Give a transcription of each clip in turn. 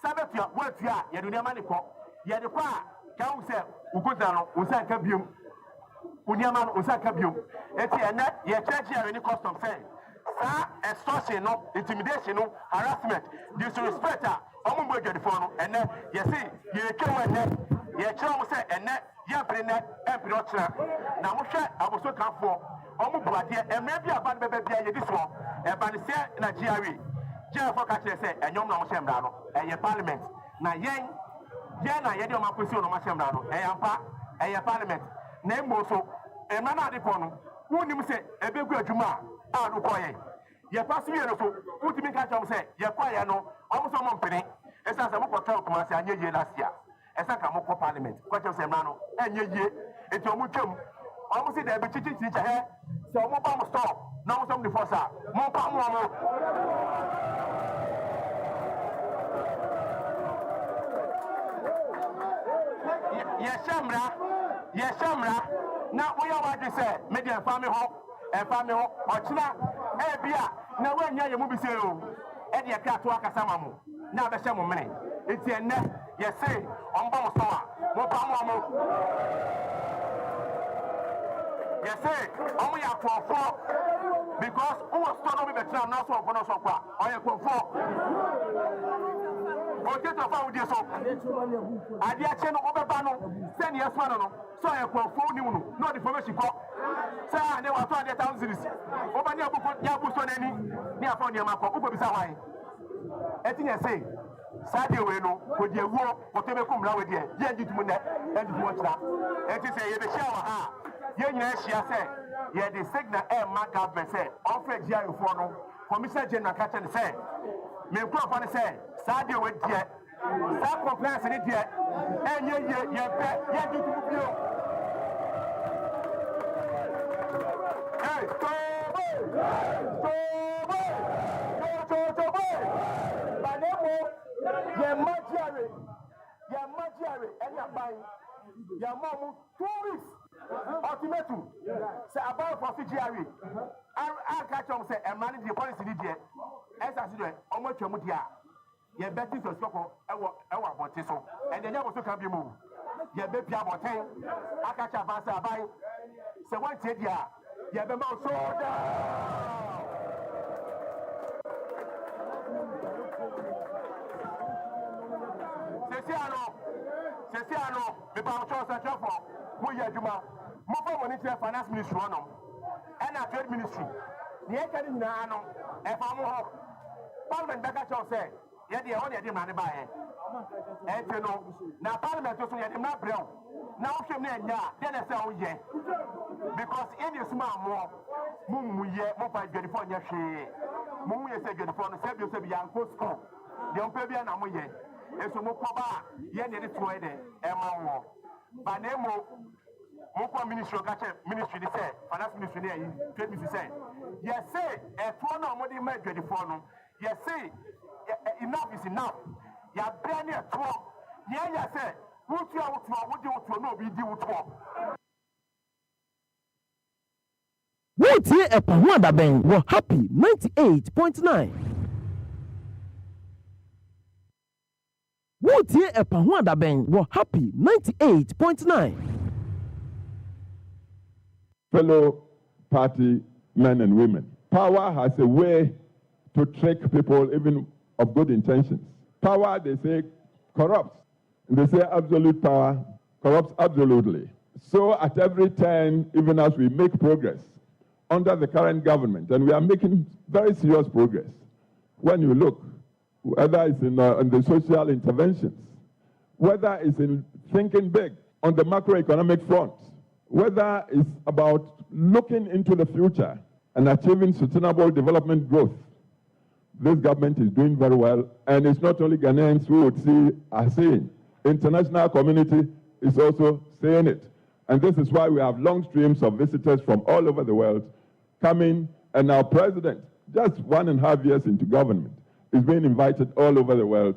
Sabetia, what ya, Yadunamaniko, Yadapa, Council, Ukutano, Usaka Bium, Unyaman, Usaka Bium, Etiana, Yachachi, any cost of saying. Extortion, intimidation, harassment, disrespect, the phone, and then you see, you come and then you say, and then you bring that empty. Now, I was so come for and maybe about baby this one, and by the same Nigeria, Jennifer Catcher say, and you're not Shamdano, and your parliament. Now, Yang, Yana, Yadoma Pusso, no Shamdano, and your parliament. Name Moso, and Mana de Pono, who you say, a big good Juma, out of Koye. Your passing here, put me catch on say, your choir no, almost a month penny, as I am for talk to my son last year, as I come up for parliament, what you say, Mano, and ye, it's your mutum. Almost there be teaching teacher here, so more bomb stop, now some before sir, more bomb. Yes, Shamra, now we are what you say, media family home, and family home, or China, eh, Bia. Now when you move so, and you can't walk a samamu. Now the same money. It's a net, yes, say, on bomb store, more bomb. Yes, say, only up for 4 because who was told me the town not so for no so far, or you come for. But get a found your soap. I did a channel over Bano, send your son, so I call 4 new, not information call. Sir, I never thought that thousands. Open your book, Yabu son, any near from your map, Uber Sawai. I think I say, Sadio, with your war, whatever come down with you, yet you to and you watch that. And to say, the shower, yes, she said, yeah, the signal air mark up and say, offer Jerry for Commissioner General Catcher said, me upon say, Sadio with yet, stop complaining it yet, and you do you. Hey, and you're buying your mom 2 weeks. Ultimatum, say about for CGRE. I catch on say and manage the policy here. As I said, almost your mutia. Your betting to scope, our botiso, and then you also can be moved. Your baby about 10. I catch a bassa by. So one said, yeah, you have a mouth so down. Ceciano, the power choice at your phone. Who you are, more money to finance ministry and a trade ministry. The Academy Nano, and Farmer Parliament Bacachon said, yet the only demand by it. And you know, now Parliament also had him not brown. Now, then I say, oh, yeah. Because in your small more, Moon, yet, more by California, Moon is a good phone, save yourself young post school. The Ompabian Amoye. And so Mokaba, Yen is Sweden, Emma. By name of Moko Ministry of Ministry, they say, Finance Ministry, trade ministry say. Yes, say, a phone or money made the phone. Yes, say, enough is enough. You are brand new 12. Yeah, say, what you are what you know, we do with 12. What here a Pawanda Bang were happy 98.9. What here a Pawanda Bang were happy 98.9. Fellow party men and women, power has a way to trick people even of good intentions. Power, they say, corrupts. And they say absolute power corrupts absolutely. So at every turn, even as we make progress under the current government, and we are making very serious progress, when you look, whether it's in the social interventions, whether it's in thinking big on the macroeconomic front, whether it's about looking into the future and achieving sustainable development growth, this government is doing very well, and it's not only Ghanaians who are saying. International community is also saying it. And this is why we have long streams of visitors from all over the world coming, and our president, just 1.5 years into government, is being invited all over the world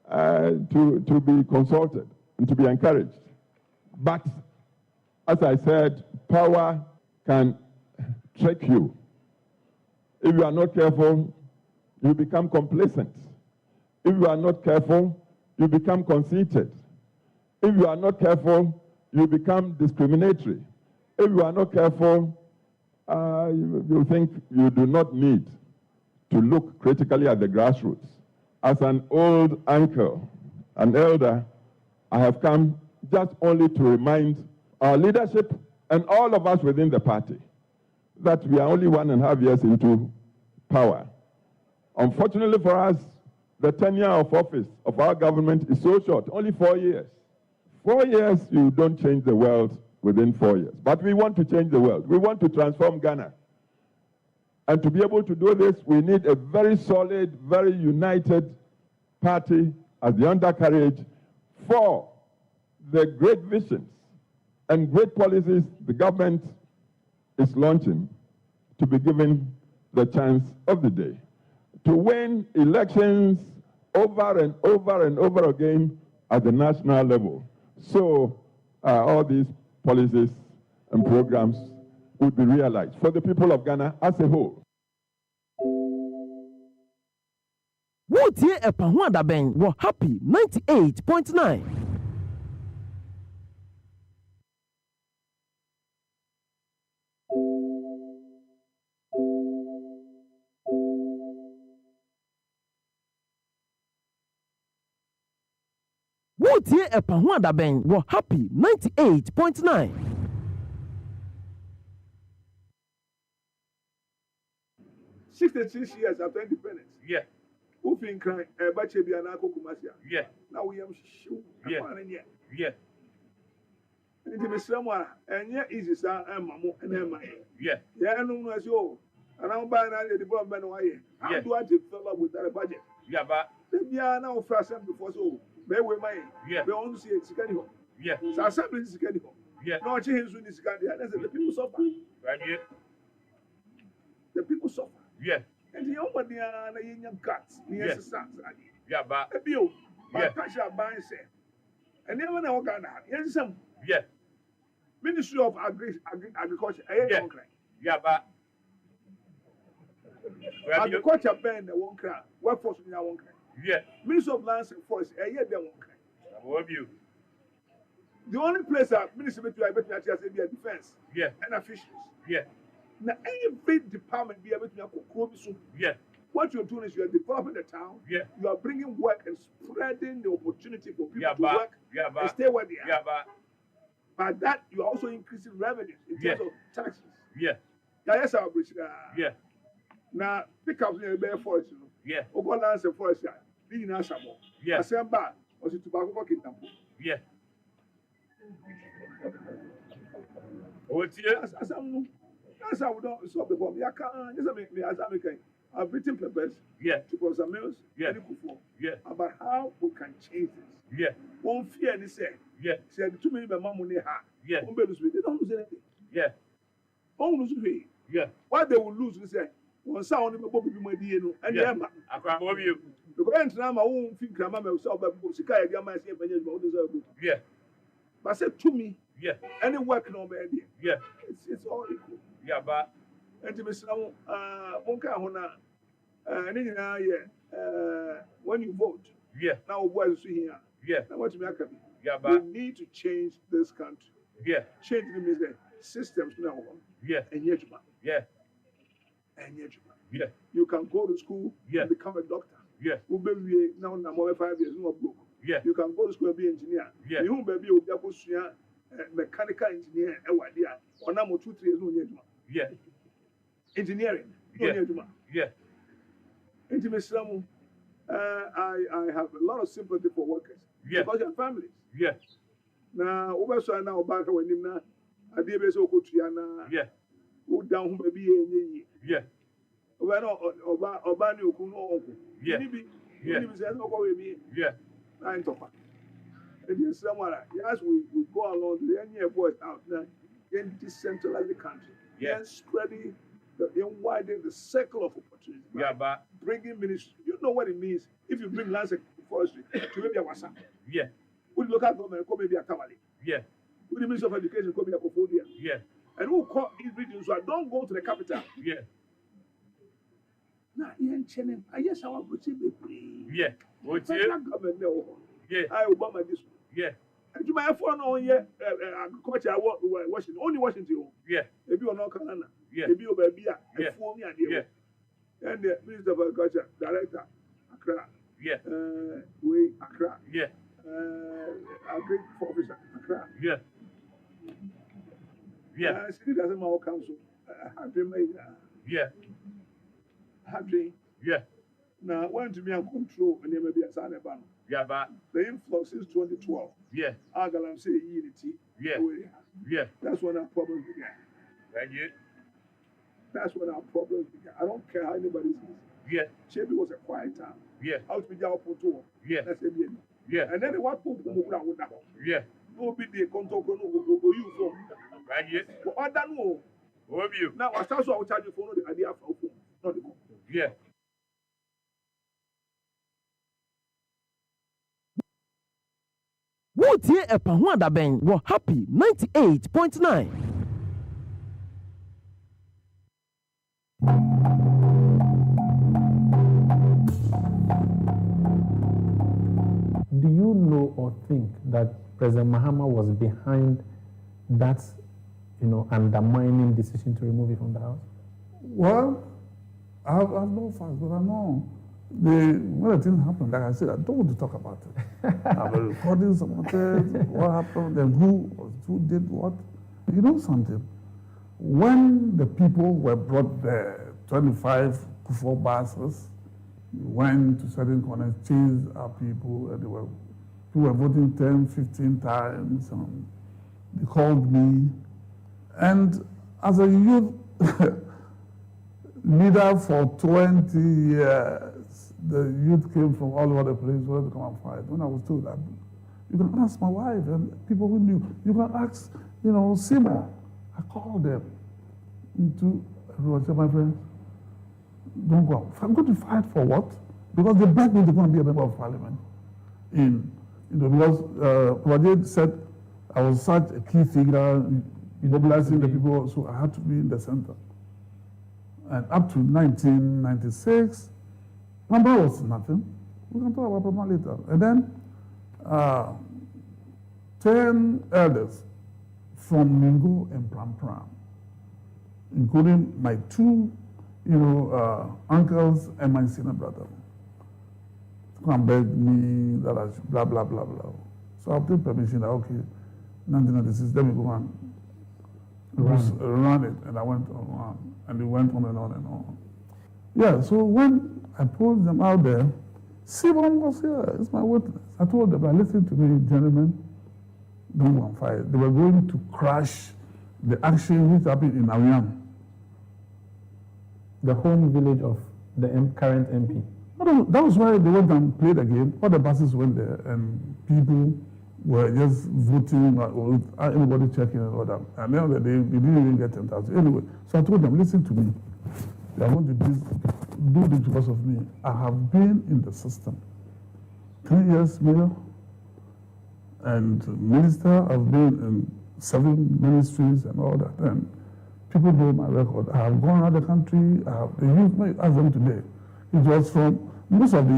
to be consulted and to be encouraged. But, as I said, power can trick you. If you are not careful, you become complacent. If you are not careful, you become conceited. If you are not careful, you become discriminatory. If you are not careful, you think you do not need to look critically at the grassroots. As an old uncle, an elder, I have come just only to remind our leadership and all of us within the party that we are only 1.5 years into power. Unfortunately for us, the tenure of office of our government is so short, only 4 years. 4 years, you don't change the world within 4 years. But we want to change the world. We want to transform Ghana. And to be able to do this, we need a very solid, very united party as the undercarriage for the great visions and great policies the government is launching to be given the chance of the day to win elections over and over and over again at the national level. So all these policies and programs would be realized for the people of Ghana as a whole. Wotie Epahu Adaben wɔ Happy 98.9. Wotie Epahu Adaben wɔ Happy 98.9. 66 years after independence. Yeah. Who think crying? Bache bi anako kumasia. Yeah. Now we am show. Yeah. Yeah. Nti mesramo a enye easy sa emamo na emaye. Yeah. Yeah, no no say oh. And I'm buying the development no aye. How do I develop with that budget? Yeah, but They are now for assembly before so. Be we my. Yeah. We want to see sikani ho. yeah. So assembly is sikani ho. Yeah. No change in sikani. That's the people suffer. Right here. The people suffer. Yeah. And the young man na yenya guts. Ni exercise. Yeah, but Ebio. Yeah. But cash are buying say. And never know what Ghana. Yes, some yeah. Ministry of Agriculture. Yeah. Yeah, but Agriculture band the one cry. Workforce in one cry. yeah. Ministry of Lands and Forest. They one cry. I love you. The only place that Ministry of Agriculture be a defense. Yeah. And fisheries. Yeah. Now every department be able to make Yeah. what you're doing is you're developing the town. Yeah. You are bringing work and spreading the opportunity for people Yeah, to but work yeah, and but stay where they are. yeah, but By that, you are also increasing revenues in terms of taxes. yeah. Yes, our bridge. Yeah. Now, pick up the bare forest. Yeah. Ogo lands and forest. Being in Asamo. Yeah. Asemba was it tobacco kintampo. Yeah. What's here? That's how we don't solve the problem. As American, I've written papers Yeah. to Professor Mills Yeah. and Yeah. about how we can change this. Yeah. One fear and say, Yeah. said too many money. Yeah. They don't lose anything. Yeah. Don't lose it. Yeah. What they will lose is say, one sound in the Bobby Medino and Yeah. Yama. I can't love you. The current now, my own think Grandma myself, but Sikai, Yama, say, Yeah. but said to me, Yeah. any work no idea. Yeah. It's all equal. Yeah, but And to Miss Monka Hona, when you vote, yeah. now boys here. Yeah. Now what to make up? Yeah, We but need to change this country. yeah. Change the means that systems now. Yeah. And yet, Yeah. Yeah. you can go to school Yeah. and become a doctor. Yeah. Who baby now more 5 years, no broke. Yeah. You can go to school and be engineer. Yeah. You baby will be a mechanical engineer. Or now 2-3 years no yet. Yeah. Engineering. No Yeah. yet. Yeah. Intimacy. I have a lot of sympathy for workers. Yeah. Because your families. Yeah. Now, over so now back when him now, I did be so good Yeah. who down who baby Yeah. over no Obani Okuno uncle. Yeah. Yeah. Yeah. Nine topper. And then somewhere, yes, we go along the end voice out now, then decentralize the country. Yeah. Then spreading, then widen the circle of opportunity. Yeah, but Bringing ministry. You know what it means if you bring lands and forestry to maybe a wasa. yeah. With local government, come maybe a Tamale. Yeah. With the Ministry of Education, come maybe a Kofodia. Yeah. And who call these regions, so I don't go to the capital. Yeah. Now, yen chenin, I guess our British be free. Yeah. What's Federal it? government there. Yeah. I Obama this one. Yeah. And you my phone on here, agriculture, Washington, only Washington. Yeah. If you are not Canada, Yeah. if you are baby, Yeah. and for me, Yeah. and the Minister of Agriculture, Director, Accra, Yeah. we Accra, Yeah. Agri Officer, Accra. Yeah. Yeah. City doesn't matter council. Have to make Yeah. have to. Yeah. Now, when to be on control, and there may be a sign about Yeah, but the influx since 2012. yeah. I'm gonna say unity. Yeah. Yeah. That's when our problems began. Thank you. That's when our problems began. I don't care how anybody says. Yeah. Chebe was a quiet town. Yeah. Out to be our photo. Yeah. That's a bit. Yeah. And then the what people move around with that. Yeah. No be the contact no you from. Thank you. But other no. Who are you? Now I start so I will charge you for no the idea for phone. Not the phone. Yeah. wotie ɛpa ho adabɛn wɔ happy 98.9. Do you know or think that President Mahama was behind that, undermining decision to remove it from the house? Well, I have no facts, but I know when the thing happened, like I said, I don't want to talk about it. I've been recording some of it, what happened, then who did what. You know something? When the people were brought there, 25 Kufuor buses, went to certain corners, chased our people, and people were voting 10, 15 times. They called me. And as a youth leader for 20 years, the youth came from all over the place, wanted to come and fight. When I was told that, you can ask my wife and people who knew. You can ask, Seymour. I called them into, I said, my friends, don't go out. I'm going to fight for what? Because they begged me to go and be a member of parliament. Because Wajid said I was such a key figure in mobilizing the people, so I had to be in the center. And up to 1996, Pamba was nothing. We can talk about Pamba later. And then 10 elders from Mingo and Pram Pram, including my two uncles and my senior brother, to come and beg me that I should blah, blah, blah, blah. So I obtained permission that, okay, 1996, let me go and run it. And I went on, and it went on and on and on. Yeah, so when I pulled them out there, Seymour was here, it's my witness. I told them, listen to me, gentlemen, don't go and fight. They were going to crash the action which happened in Awiam. The home village of the current MP. That was why they went and played the game. All the buses went there, and people were just voting or anybody checking and all that. And then they didn't even get 10,000. Anyway, so I told them, listen to me. They are going to do this because of me. I have been in the system. 3 years mayor and minister. I've been in 7 ministries and all that. And people know my record. I have gone around the country. The youth may ask them today. It was from most of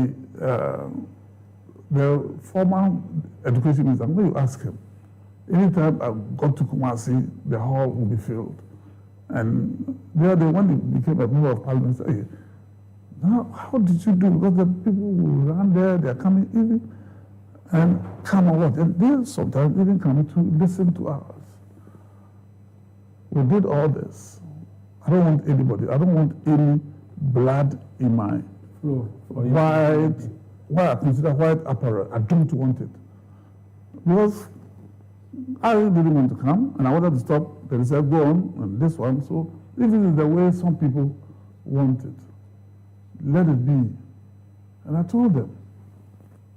the former education minister. When you ask him, anytime I got to Kumasi, the hall will be filled. And when he became a member of parliament, said, hey, now how did you do? Because the people who ran there, they are coming in and come and watch. And they sometimes even come to listen to us. We did all this. I don't want anybody. I don't want any blood in my white, I consider white apparel. I don't want it. Because I didn't want to come, and I wanted to stop. They said, go on, and this one. So if it is the way some people want it, let it be. And I told them.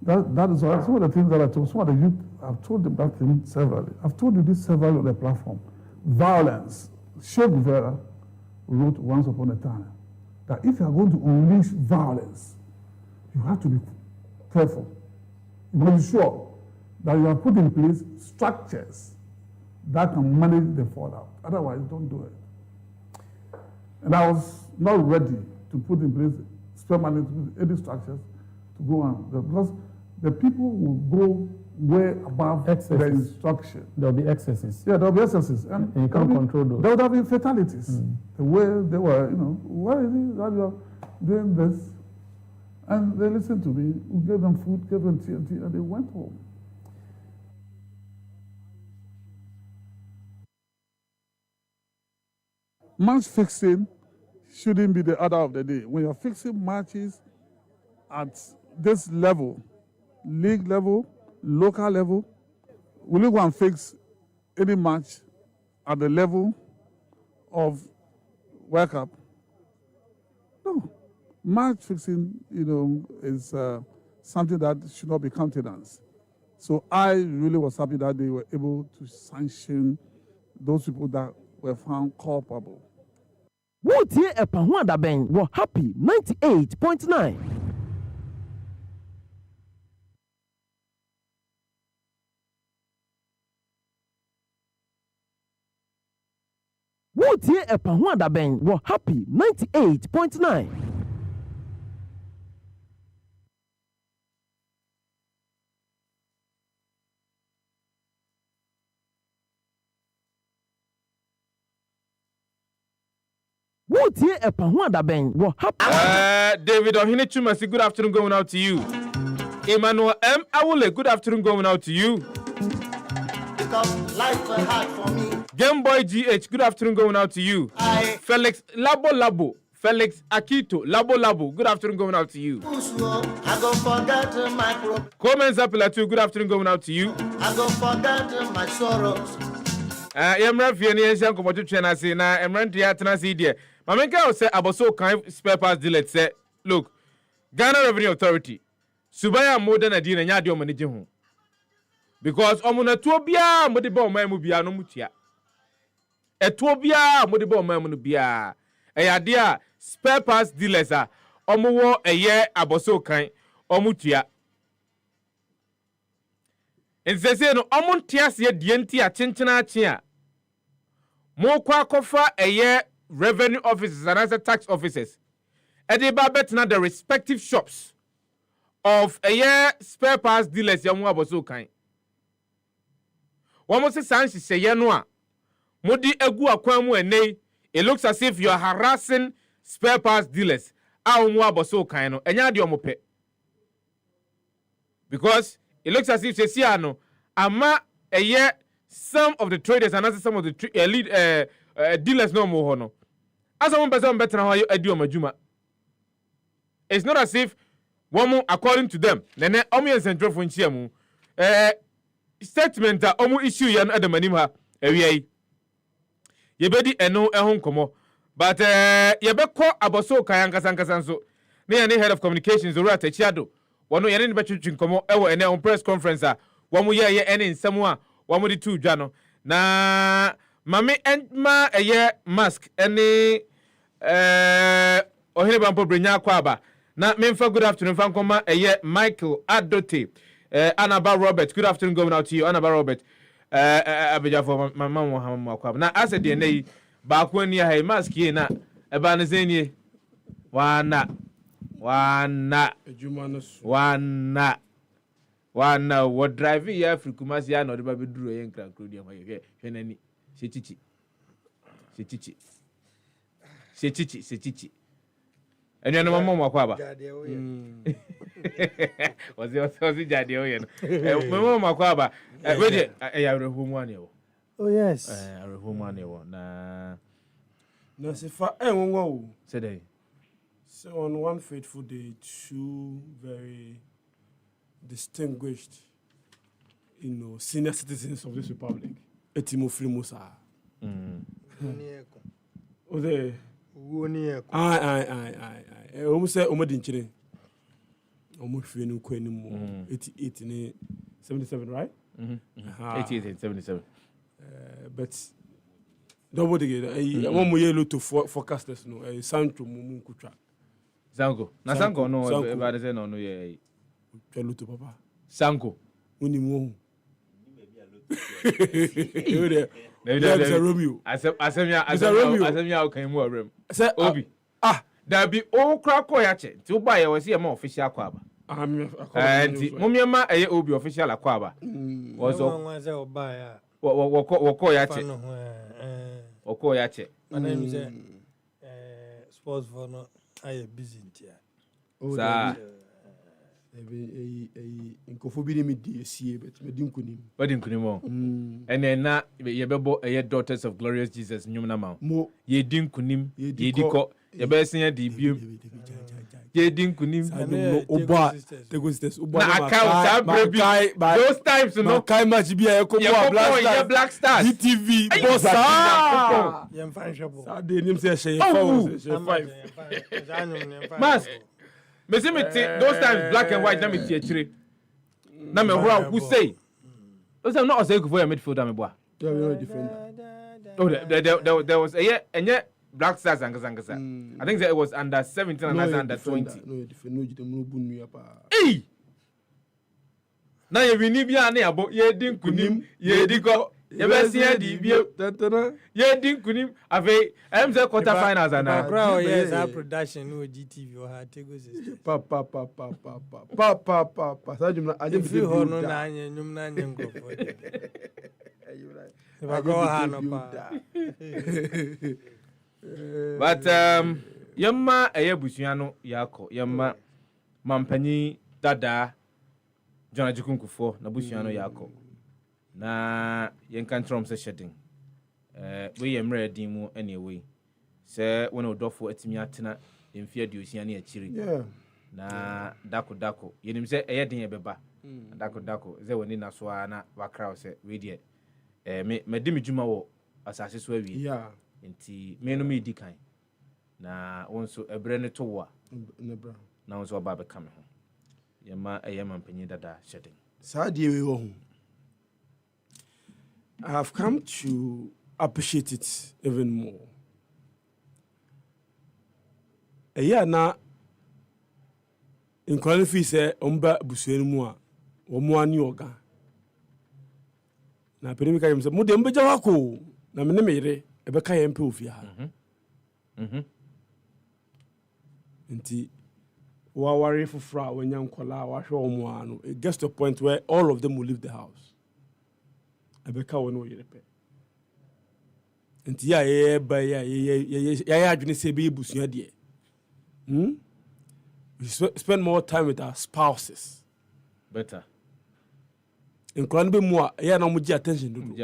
That is why some of the things that I told some of the youth, I've told them that thing severally. I've told you this severally on the platform. Violence. Che Guevara wrote once upon a time that if you are going to unleash violence, you have to be careful. You must be sure that you have put in place structures that can manage the fallout. Otherwise, don't do it. And I was not ready to put in place spend money to any structures to go on. Because the people will go way above the instruction. There'll be excesses. Yeah, there'll be excesses. And you can't control those. There would have been fatalities. The way they were, why is it that you are doing this? And they listened to me. We gave them food, gave them TNT, and they went home. Match fixing shouldn't be the order of the day. When you're fixing matches at this level, league level, local level, will you go and fix any match at the level of World Cup? No. Match fixing, is something that should not be countenanced. So I really was happy that they were able to sanction those people that were found culpable. Wotie Epahu Adabeng were happy 98.9. Wotie Epahu Adabeng were happy 98.9. Wotie Epahu Adabeng were happy. David Ohinichuma, say good afternoon going out to you. Emmanuel M. Awule, good afternoon going out to you. Because life was hard for me. Game Boy GH, good afternoon going out to you. Felix Labo, Felix Akito, Labo, good afternoon going out to you. I go forget my problem. Comments Apila too, good afternoon going out to you. I go forget my sorrows. Emra Fiani and Shanko Motu Chena say na Emrantia Tenasi dear. Mamenka say Aboso kind spare parts dealer say, look, Ghana Revenue Authority, Subaya more than a dinner yadio managing. Because Omuna Tobia Modibo Mamubia no mutia. A Tobia Modibo Mamubia. A idea spare parts dealers are Omuwo a year Aboso kind Omutia. And say no Omuntias ye dientia chinchina chia. Mo kwa kofa a year revenue officers and other tax officers. Ediba betna the respective shops of a year spare parts dealers yamu aboso kind. One must say say yanwa. Modi egu akwamu ene. It looks as if you are harassing spare parts dealers. Awu aboso kind no. Enya di omope. Because it looks as if Sesiano ama a year some of the traders and also some of the lead dealers no more no. As one person better how you edu majuma. It's not as if one according to them. Nene omu and central for nchiamu. Statement that omu issue yan adamanimha ewiai. Yebedi eno ehon komo. But yebeko aboso kayankasankasanso. Ne head of communications Ora Techiado. Wano yene ni bechuchin komo ewo ene on press conference a wamu ye ene nsemu a wamu di tu dwa na mame enma eye mask ene ohene bampo brenya kwaba na memfa good afternoon fankoma eye Michael Adote Anaba Robert good afternoon going out to you Anaba Robert abeja for mama Muhammad kwaba na ase de nei ba ko ni ha mask ye na eba ne zenie wana what drive ya Afrikumasi ya no de ba beduro ye nkra kro dia hwe hwenani sechichi enu no mama kwa ba was jade o ye no mama kwa ba we de ya rehumu ane wo oh yes rehumu ane wo na Sefah enwo wo say dey. So on one fateful day, two very distinguished, senior citizens of this republic, Etimofri Musa. Ode. Aye. Almost say Omadinchine. Almost feel no anymore. 88 77, right? 88 and 77. But double again. One more yellow to forecasters no. Sancho Mumukutra. Sanko. Na Sanko no ba de no ye. Peluto papa. Sanko. Uni mo. Romeo. Asemia kan mu orem. Say Obi. There be all crack or yache. To buy a was here more official quaba. And Mumiama a obi official aquaba. Was all buy what call yache. Or call yache. My name is sports for no I busy here. Sir. Nkofobiri me die sie but me dinkunim. What dinkunim? And then na ye bebo a daughters of glorious Jesus nyumna ma. Ye dinkunim, ye diko, ye be sen di biom. Ye dinkunim. Oba, the sisters. Oba. Na account those times no kai match bi e ko Black Stars. DTV bossa. Yem fan shop. Sa de nim se she 5. Mas. Me see me those times black and white na me tie chire. Na me who say. Those are not say go for your midfielder me boa. Very different. Oh, there was a Black Stars angasa. I think that it was under 17 and under 20. No, different. No, you bun me apa. Hey. Na ye wini bia na abo ye din kunim ye diko ye be see di bio tantana ye din kunim ave am say quarter finals and crowd yes our production no GTV or ha tego system pa sa jumna aje bi hono na anya nyum na anya ngofo ba go ha no pa but yamma eye busua no yakọ yamma mampanyi dada John Ajukunkufo na busua no yakọ na yenkan trom se shedding we yemre din mu anyway se when odofo atimi atena emfia diosia na akiri na dako yenim se eye din ebeba dako ze woni na so na wakra se we de me di medjuma wo asase so awie nti me no me di kan na wonso ebre ne to wo nebra na wonso ba be kam ho yema eyema mpanyi dada shedding sa die we wo I have come to appreciate it even more. A year na in qualify say omba busuenu mu a omo ani oga na perimi ka yem say mo de mbeja wako na me ne mere e be ka yem pe ofia nti wa ware fufra wanya nkola wa hwe omo anu it gets to a point where all of them will leave the house. Abeka wono yerepe nti ya ye ba ya adwene se be busua de we spend more time with our spouses better in kwan be mu a ya na mo gi attention dudu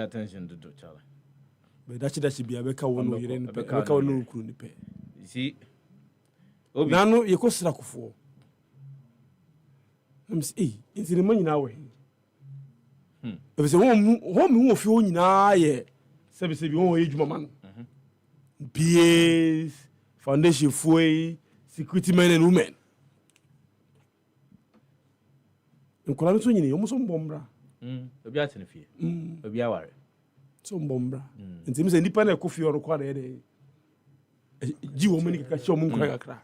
chala be dachi bia abeka wono yere ne abeka wono kuru ne pe see obi nanu ye ko sra kofo nti ne manyina we if say home fi o nyina ye se bi won ejuma man BAs foundation foi security men and women nkola no so nyine yo mo so mbombra obi atene fie obi aware so mbombra nti mi se nipa na ko fie oro kwa na ye ji wo mani ka cho mo nkwa kakra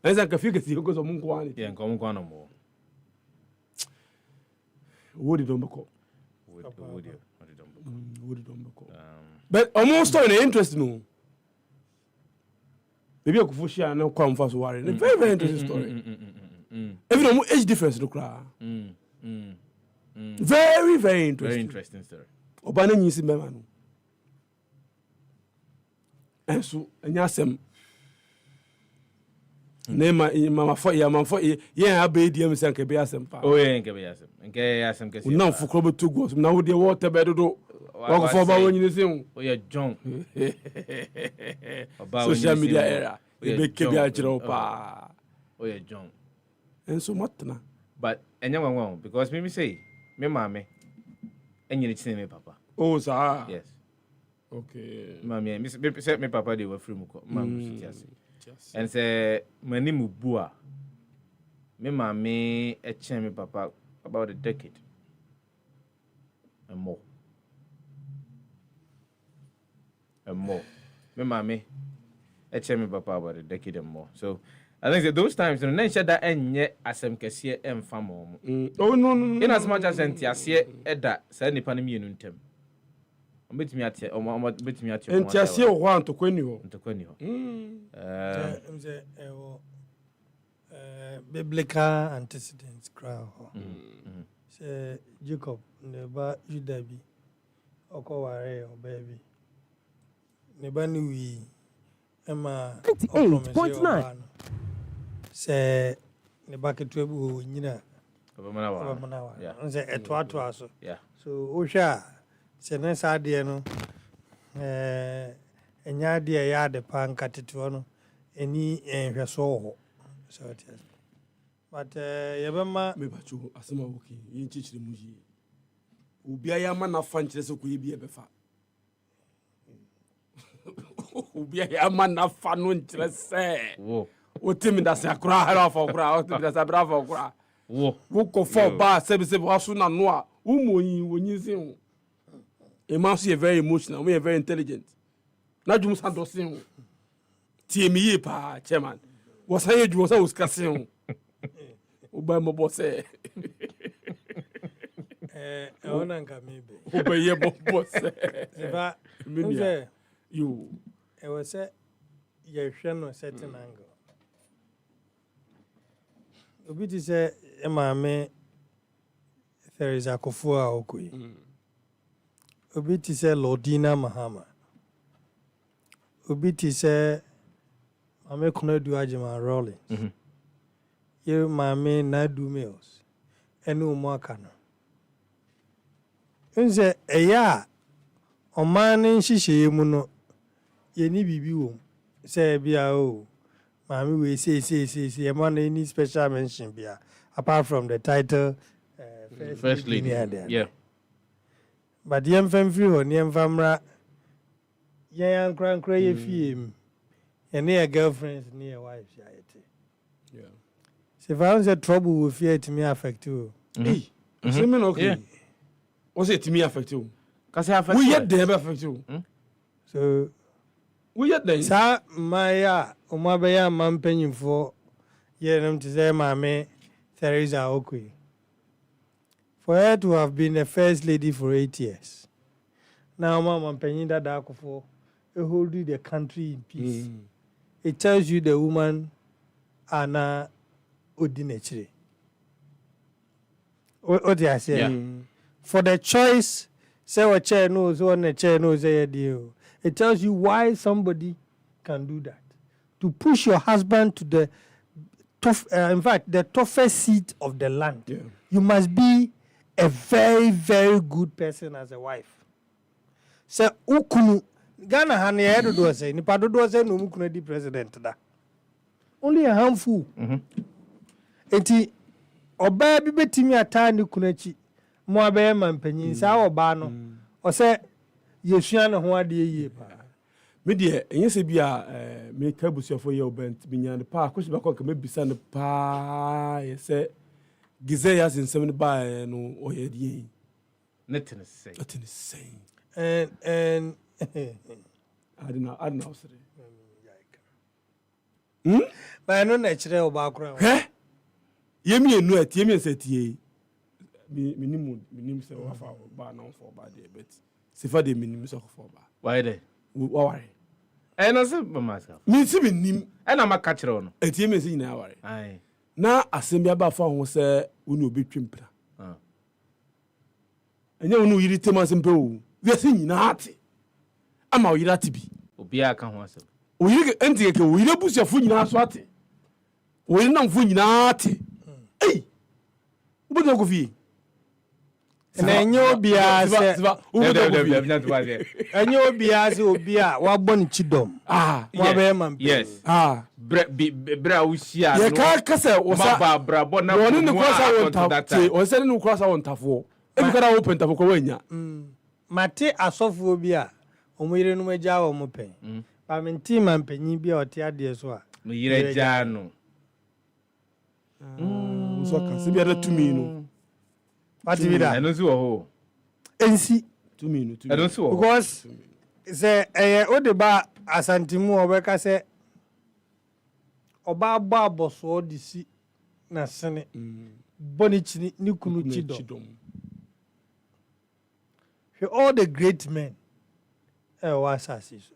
eza ka fie ka si ko so mo nkwa ni ye nko mo nkwa no mo wodi don bako wodi don bako but almost story interesting no baby akufo share na kwa mfa so ware very very interesting story even no age difference no kra very very interesting story obana nyisi mema no enso anya sem mama fo ye ha be di am sen ke be asem pa nke be asem ke si na fukro be tugo na wo de water be do wa fo ba woni sin o ye John social media era e be ke bi a jiro pa o ye John enso matna but enya wanwa because me say me mama enyere chine me papa oh sa yes okay mama me say me papa dey were free mu ko mama sit and say many mubua me mama me papa about a decade and more me mama me papa about a decade and more so I think that those times no nensha da enye asem kese emfa mo oh no in as much as entiase eda say nipa ne mienu ntem betimi ate betimi ate enti ase o ho antokoni ho Mze biblical antecedents crowd. Say Jacob neba Judah bi okoware o baby. Neba ni wi ema 98.9 say neba ketwebu nyina obamana nze eto aso. Yeah. So osha se ne sade no enya de ya de pan kateto no eni hweso ho. So it is. But yebema me bacho asema woki yin chichire mu yi obi aya ma na fa nkyere se ko yebi ebefa obi aya ma na fa no nkyere se wo timi da se akura ha fa okura o timi da se bra fa okura wo ko fo ba se waso na no a wo moyin wonyin sin e ma so ye very emotional we are very intelligent na dwum sa do sin tie mi yi pa chairman wo sa ye dwum sa wo ska sin Uba mo bosse. Ona nka mebe. Uba ye mo bosse. Seba, nze you. E was say ye hwe no certain angle. Obi ti say e ma me there is akofo a okoi. Obi ti say Lordina Mahama. Obi ti say Mame Kunadu Ajima Rollins. Ye mame na do meals ene umaka no nze eya omane nhihye mu no ye ni bibi wo se bia o mame we say e man any special mention bia apart from the title first lady. Yeah. But yem fam free ho yem famra ye yankra ye fie mi ene your girlfriends ne your wives ya yete. If I was a trouble with fear to me affect you. Hey, okay. What's it to me affect you? Cause I affect we yet there affect you. So we yet there. Sa Maya, Omabaya, man penny for them to say, Mammy, Theresa Okwe. For her to have been the first lady for 8 years. Now, Mamma penny that dark for hold the country in peace. It tells you the woman Anna. Odinechiri. What do I say? Yeah. For the choice, say what chair knows, one a chair knows a deal. It tells you why somebody can do that. To push your husband to the tough, in fact, the toughest seat of the land. Yeah. You must be a very, very good person as a wife. So, ukunu Ghana hani edo do say ni pado do say no mukunu di president da. Only a handful. Enti oba bi betimi ata ne kunachi mo abaye mampanyin sa oba no o se yesua ne ho ade yie pa me de enye se bia me ka busuafo ye obent binya ne pa akosi ba kon ka me bisa ne pa ye se gize ya sinsem ne ba no o ye die nothing is saying and I don't know sir ba no na kire oba akora yemi enu atie mi setie minim se wafa ba na for ba de bet Sefah de minim se for ba why there why na se ba maska mi si minim na maka kire no atie mi se nyina ware ai na asem bia ba fa ho se woni obi twempra enye woni yiri tema se mpe o we se nyina ate ama o yiri ate bi obi aka ho asem o yiri enti ke o yiri busuafo nyina so ate o yiri namfo nyina ate ei ubudo ko fi na enyo bia se enyo bia se obi a wa gbon chidom wa be man yes bra usia no ye ka se o sa ba bra bo na woni ne kwasa won tafo o se ne kwasa won tafo e bi kada open tafo ko wanya mate asofo obi a omuyire no magya wo mo pen ba menti man panyin bia o te ade so a mo yire gya no so ka se bia da tumi no pati bi da eno si wo ho ensi tumi no eno si wo because se o de ba asantimu obeka se oba agba aboso de si na sene boni chini ni kunu chidom all the great men was assassins.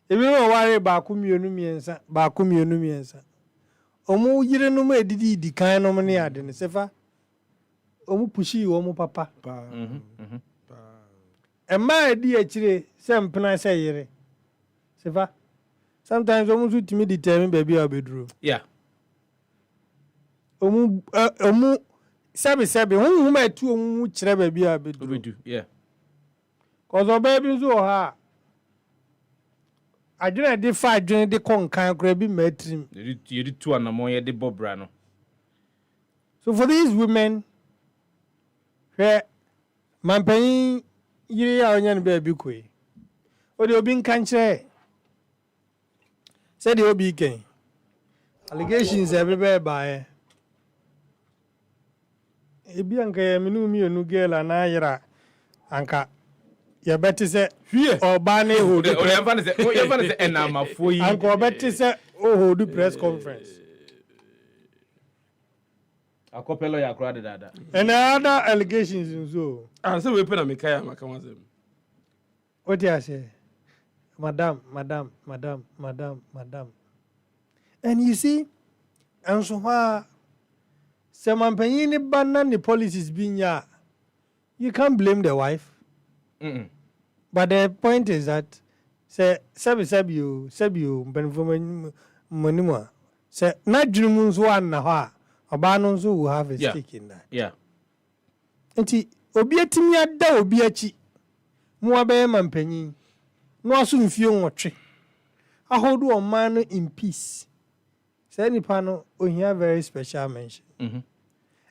If you know why Bakumiansa, Bakumiansa. Omo yire no me didi di kan no me ade ne Sefah. Omo pushi omo papa. E ma di akire se mpena se yire. Sefah. Sometimes omo so timi determine baby obedru. Yeah. Omo sebe hu ma tu omo kire baby obedru. Yeah. Cause obaby so ha. Adwene de fa adwene de konkan kra bi matrim. You did two and more de bobra no. So for these women, mampan yiri ya onye nbe bi koi. O de obi nkanche. Say the obi ken. Allegations everywhere by. Ebi anka ya minu mi enu girl na yira anka ya beti se oba na hold o yan fan se enamafo yi anka beti se o hold press conference. Akopelo ya kura dada. And other allegations in so. Ah, so we pay na mekaya makamasem. What you say? Madam. And you see, and so far, some company ban the policies being ya. You can't blame the wife. But the point is that, say, you, benefit money. Say, not dreams one na Abanons who have a stake in that. Yeah. And obiatimi ada obiachi. Mo abe mampanyin. No aso mfie nwotwe. Ahodo o man in peace. Say nipa no ohia very special mention.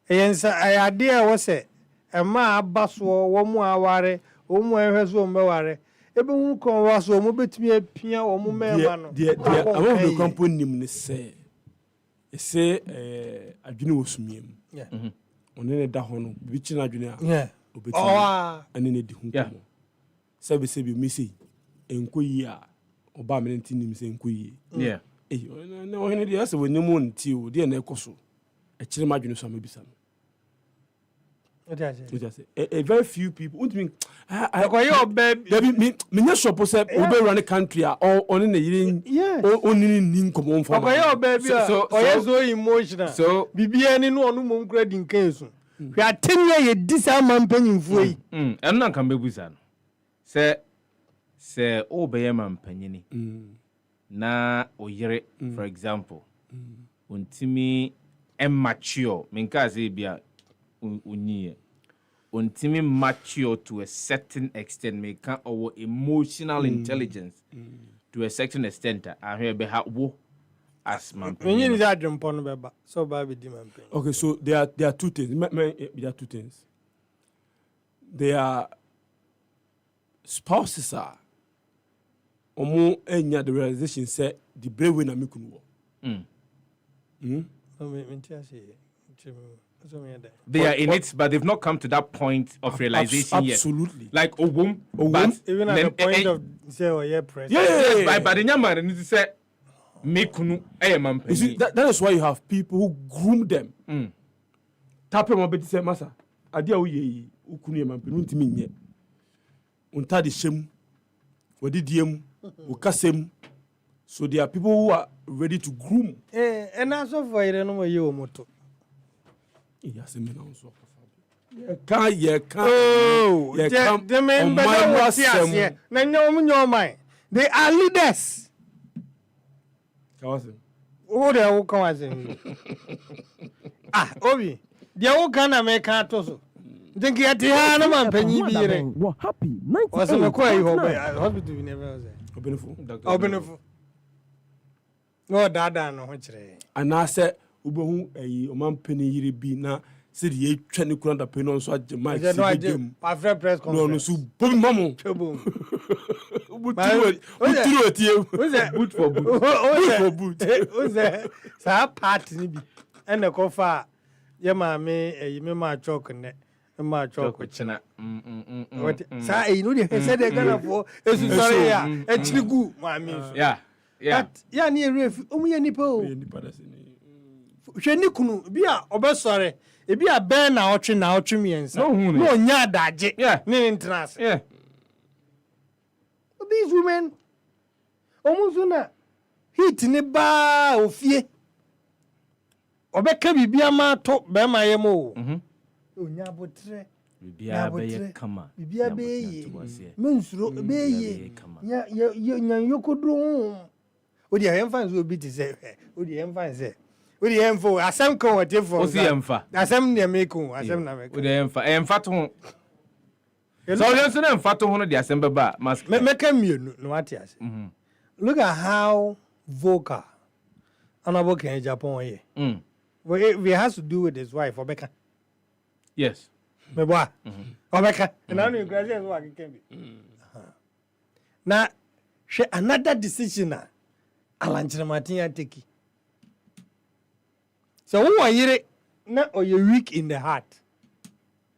Eyensa ayade a wo se ema abaso wo mu aware, wo mu ehweso wo mbeware. Ebe hu kon waso mo betimi apia wo mu mema no. The among the company nim ne say say adwene wosumiem. Yeah. Onene da ho no bi chi na adwene a. Yeah. Obetimi. Ane ne di hu komo. Sebi misi enkoyi a oba me nti nim se enkoyi. Yeah. Na ohene dia se wonimu nti o dia na ekoso. E kire ma adwene so amabisa no. A very few people. What do you mean? I baby. Me shop say we be run the country or on the year. Yes. Only nin come on for. Okay, baby. So emotional. So bibi ani no onu mom grade in case. We are 10 years ye disarm panyinfo yi. Em na kan bebusa no. Se obeye mampanyini. Na oyere for example. Untimi immature. Menka say bia untimi mature to a certain extent, make our emotional intelligence to a certain extent. I hear be wo as man. When you that jump on beba, so baby demand. Okay, so there are two things. There are two things. There are spouses are omo enya the realization say the brave way na me kunu wo. They are in it, but they've not come to that point of realization yet. Absolutely. Like but even at the point of say oh yeah press. Yes, but the nyama need to say me kunu man. You see, that is why you have people who groom them. Tape mo beti say masa adia wo ye ukunu e man penu ntimi nye. Unta de shem wodi diem wo kasem. So there are people who are ready to groom. And also for you no ye omoto. Yes, me now so. They are leaders. Oh, they are come Obi, they are gonna make a toso. Think you had a man penny be happy. Was a hospital never was. No, dada no which. And I said, Ubohu a man penny yiri be na said ye twenty kuranda penny so my press conference. No, so boom mamu. Boot for boot. Who's there? Sa party be. And the cofa yama me ma chalk and ma chalk china. What sa you know they said they're gonna for sorry ya. Actually good, mammy. Yeah. Yeah, near ref, nipo. Sheni kunu bia obesore e bia ben na otwe na otwe miensa no nya daje yeah ne intras yeah these women, almost na heat ne ba ofie. Obeka bibia ma to be ma yemo. Onya botre. Bibia be kama. Bibia be yi. Mensuro be yi. Nya yokodro. Odi emfa nso obi ti se. Odi emfa se. Odi emfo asem kan wote fo. Osi emfa. Asem ne meko, asem na meko. Odi emfa to ho. So you say emfa to ho no de asem beba. Meka mienu no ati ase. Look at how vocal Honorable Ken Japan here. Well, it has to do with his wife, Obeka. Yes. Meboa. Obeka. And I know you graduate what it can be. Now, she another decision na Alan Martin take. So who are you now or you're weak in the heart?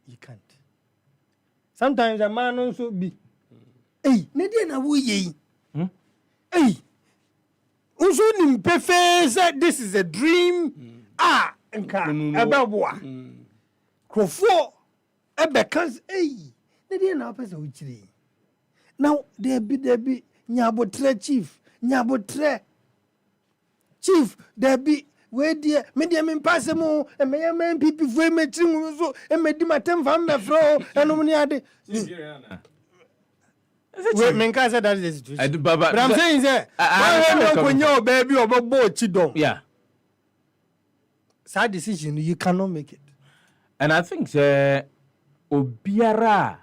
You can't. Sometimes a man also be. Hey, Nadia na wo ye. Hey. Also nimpefe this is a dream. Nka ebeboa. Krofo ebekans Nadia na person uchiri. Now there be nyabotre chief. Chief there be we dia me dia me passe mo e me yam pipi fu me trim so e me di matem fam me fro eno ni ade. We menka said that is the situation. But I'm saying say I don't know baby obobo chidom. Yeah. Sad decision you cannot make it. And I think obiara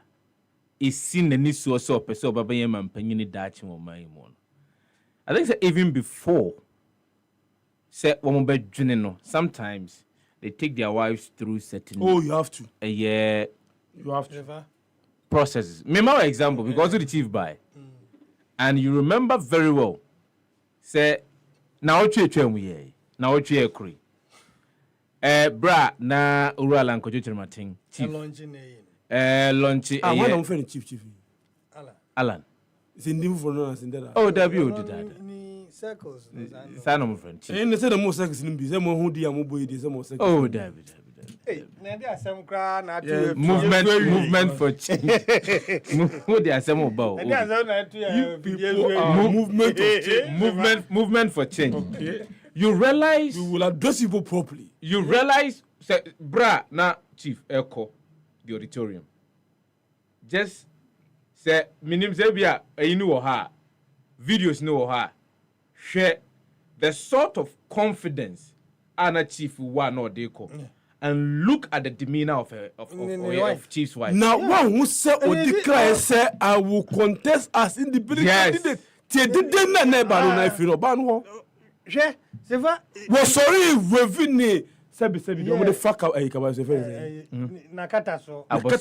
is seen the need so person baba yam panyin dachi mo man mo. I think even before say woman be dwene no sometimes they take their wives through certain you have to. Yeah. You have to. Processes. Remember example because of the chief by. And you remember very well. Say now we ye. Now kuri. Bra na urala nko jochiri matin. Chief. Launch when I'm friend chief. Alan. It's in new for no in that. Oh, W did that. Circles. Sana friend. And they say the most circles in be some who dia mo boy some more circles. Oh, David. Hey, Nadia some cry na movement for change. Who they are some about? Movement for change. Okay. You realize we will address people properly. You realize say bra na chief echo the auditorium. Just say minim say bia eyinu wo ha. Videos no wo ha. Share the sort of confidence ana chief one or they call. And look at the demeanor of Chief's wife. Now, one who said, declare, say, I will contest as independent candidate. Well, sorry, Revini. Sebi, I'm the fuck out. Nakataso. I was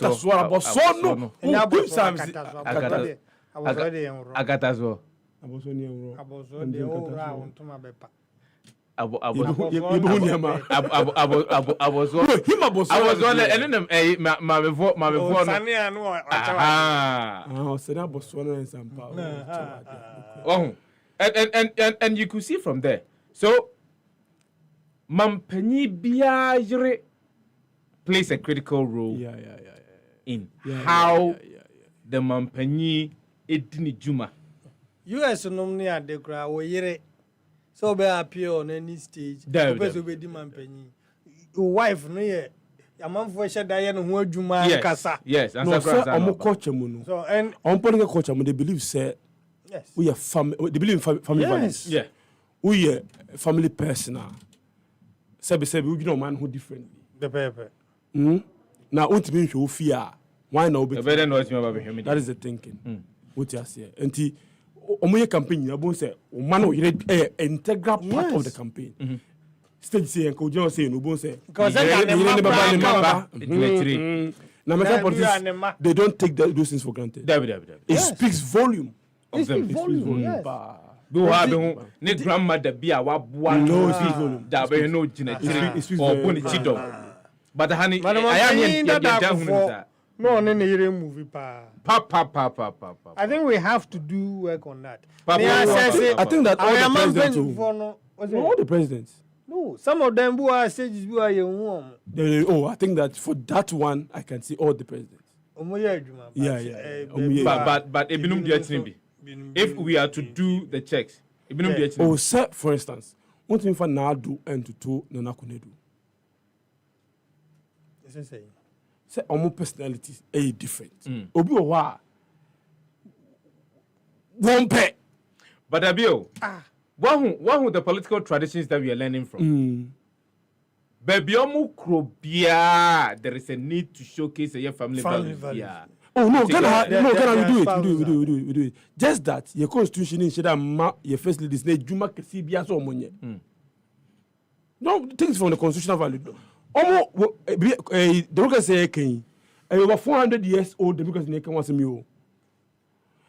and you could see from there. So Mampani Biagre plays a critical role in how the Mampani Edini Juma. US nomnia de cry or yere. So be appear on any stage. Your wife no ye. Your man for share Diane who Juma Kasa. Yes, and so culture muno. So and on political culture they believe say yes. We are family they believe in family values. Yeah. We are family personal. Say we know man who differently. The paper. Now what mean you fear? Why now be better know what that is the thinking. What you say. And omoye campaign na bon say o man o integral part of the campaign. Stage say enko je say no bon say because they don't take those things for granted. It speaks volume of them. Yes. Do have ne grandmother be a waboa no da be no gina or boni chido. But honey I am here no, movie pa. I think we have to do work on that. I think that all the presidents. All the presidents. No, some of them who are stages who are young. I think that for that one, I can see all the presidents. Yeah. But ebinum dia tinibi. if we are to do the checks. Oh, sir, for instance, one thing for Nadu and to two Nana Kunedu. Say, almost personalities are different. Obi Owa one pay. But Abio, one with the political traditions that we are learning from. Baby, there is a need to showcase your family values. Yeah. Oh no, we do it. Just that your constitution in Sheda your first ladies name Juma Kesibia so money. No things from the constitutional value. The Democrats say Ken, over 400 years old Democrats in Ken was a mule.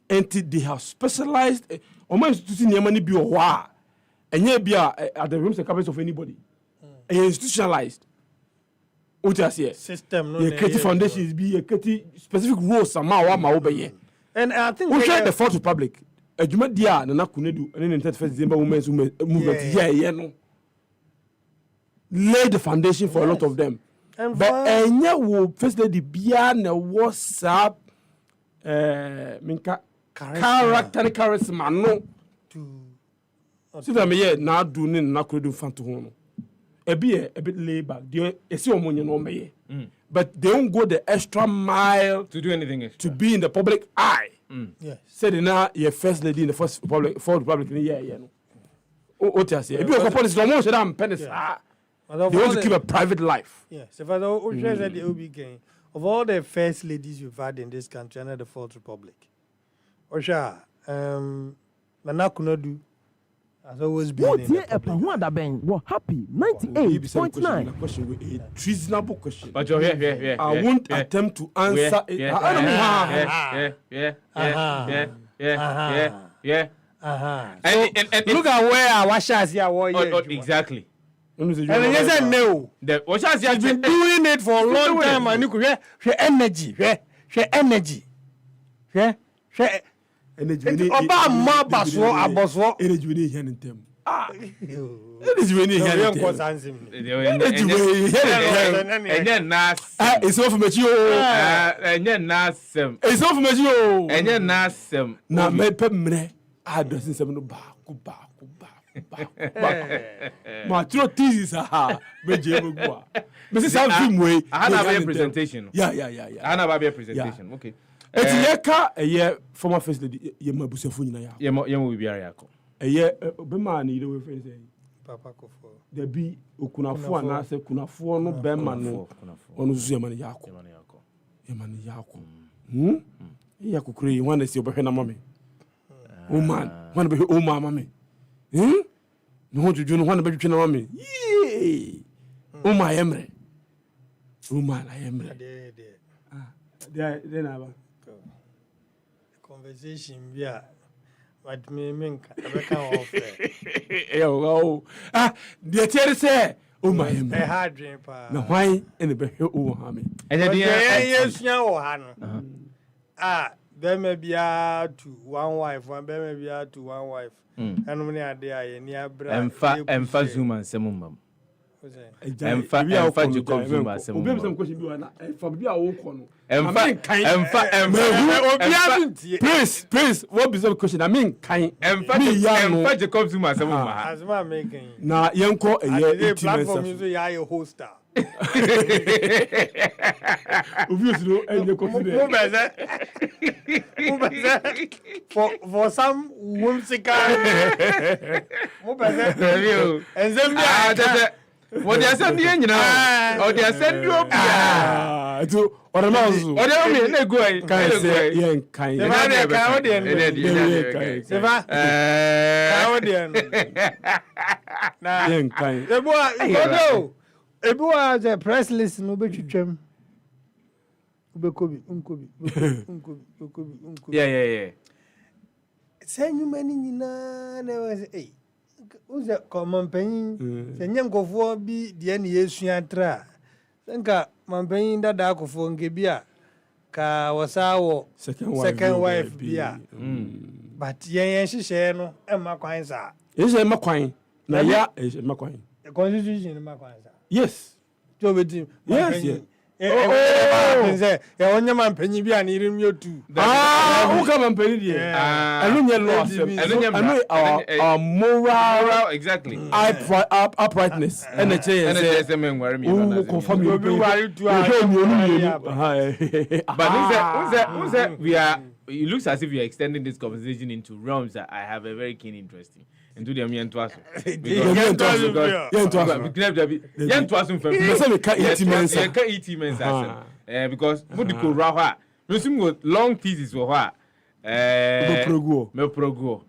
And they have specialized almost to see money be a wa and yet be at the rooms and cabinets of anybody. Institutionalized. System, no creative foundations be a specific rules somehow. And I think we share the Fourth Republic. A Juma dia na kunedu and then 31st December women's movement. Yeah, no. Lay the foundation for a lot of them. But enya wo first lady bia na WhatsApp minka character charisma no. See that me na do ni na kunedu fan to hono. A bit laid back. But they don't go the extra mile to do anything extra. To be in the public eye. Yes. Said now your first lady in the Fourth Republic in the year. What I say? If you police, don't want to pennies. They want to keep a private life. Yes. If I don't of all the first ladies you've had in this country under the Fourth Republic, Osha, Nana Kunodu. Has always been in the public. Happy 98.9. Question with a treasonable question. But you're here. I won't attempt to answer it. Yeah. And look at where our shots here. Exactly. And yes, I know. She's been doing it for a long time. And you could share energy. Share energy. Oba ma baswo aboswo energy we here in them energy we here in them enye nas it's all for me enye nasem it's all for me enye nasem na me pemre addressing sem no ba ku ma tro thesis ha meje megua me say some film way ana be presentation yeah ana be presentation okay. Eti yeka eye former first lady ye mabusefo nyina ya. Ye mo biara yakọ. Eye obema na ire we friend say. Papa Kofo. There be okunafo na se kunafo no bema no. Onu zuzu ye man yakọ. Ye man yakọ. Ye akukure wan se obehwe na mame. O man, wan be o mama me. No ho juju no wan be twetwe na mame. O ma yemre. O ma na yemre. Then aba conversation via what me off the theory say oh my a hard dream pa na why in the oh ha me and then yes o ha no there may be to one wife one there may be to one wife and when are there ni abra emfa zoom and semum emfa Jacob zoom and semum obi some question bi wa na for bi a wo ko no Please, what be the question? I mean, emfa Jacob zoom and semum ha as ma making na yenko a platform you say you hoster obviously no consider for some whimsical and Zambia what they send you nyina or they send you to or mazu or they me go kan say yen kan Sefah na yen kan ebi wa the press list no be twetwam ubekobi yeah say nyumani nyina na we say uze common pen se nyankofo bi de na yesua tra nka mampanyin dada akofo ngebia ka wasawo second wife bia but yen hihye no emma kwan sa yes emma kwan na ya emma kwan the constitution emma kwan sa yes to be yes Say, onye man penny bi an irim yo too. Who come and penny there? I don't know our moral exactly. Uprightness. And the NHS men worry me. Who confirm you worry too. But we are. It looks as if we are extending this conversation into realms that I have a very keen interest in. Into the Amian Twasso. Because long thesis for what? Me progo.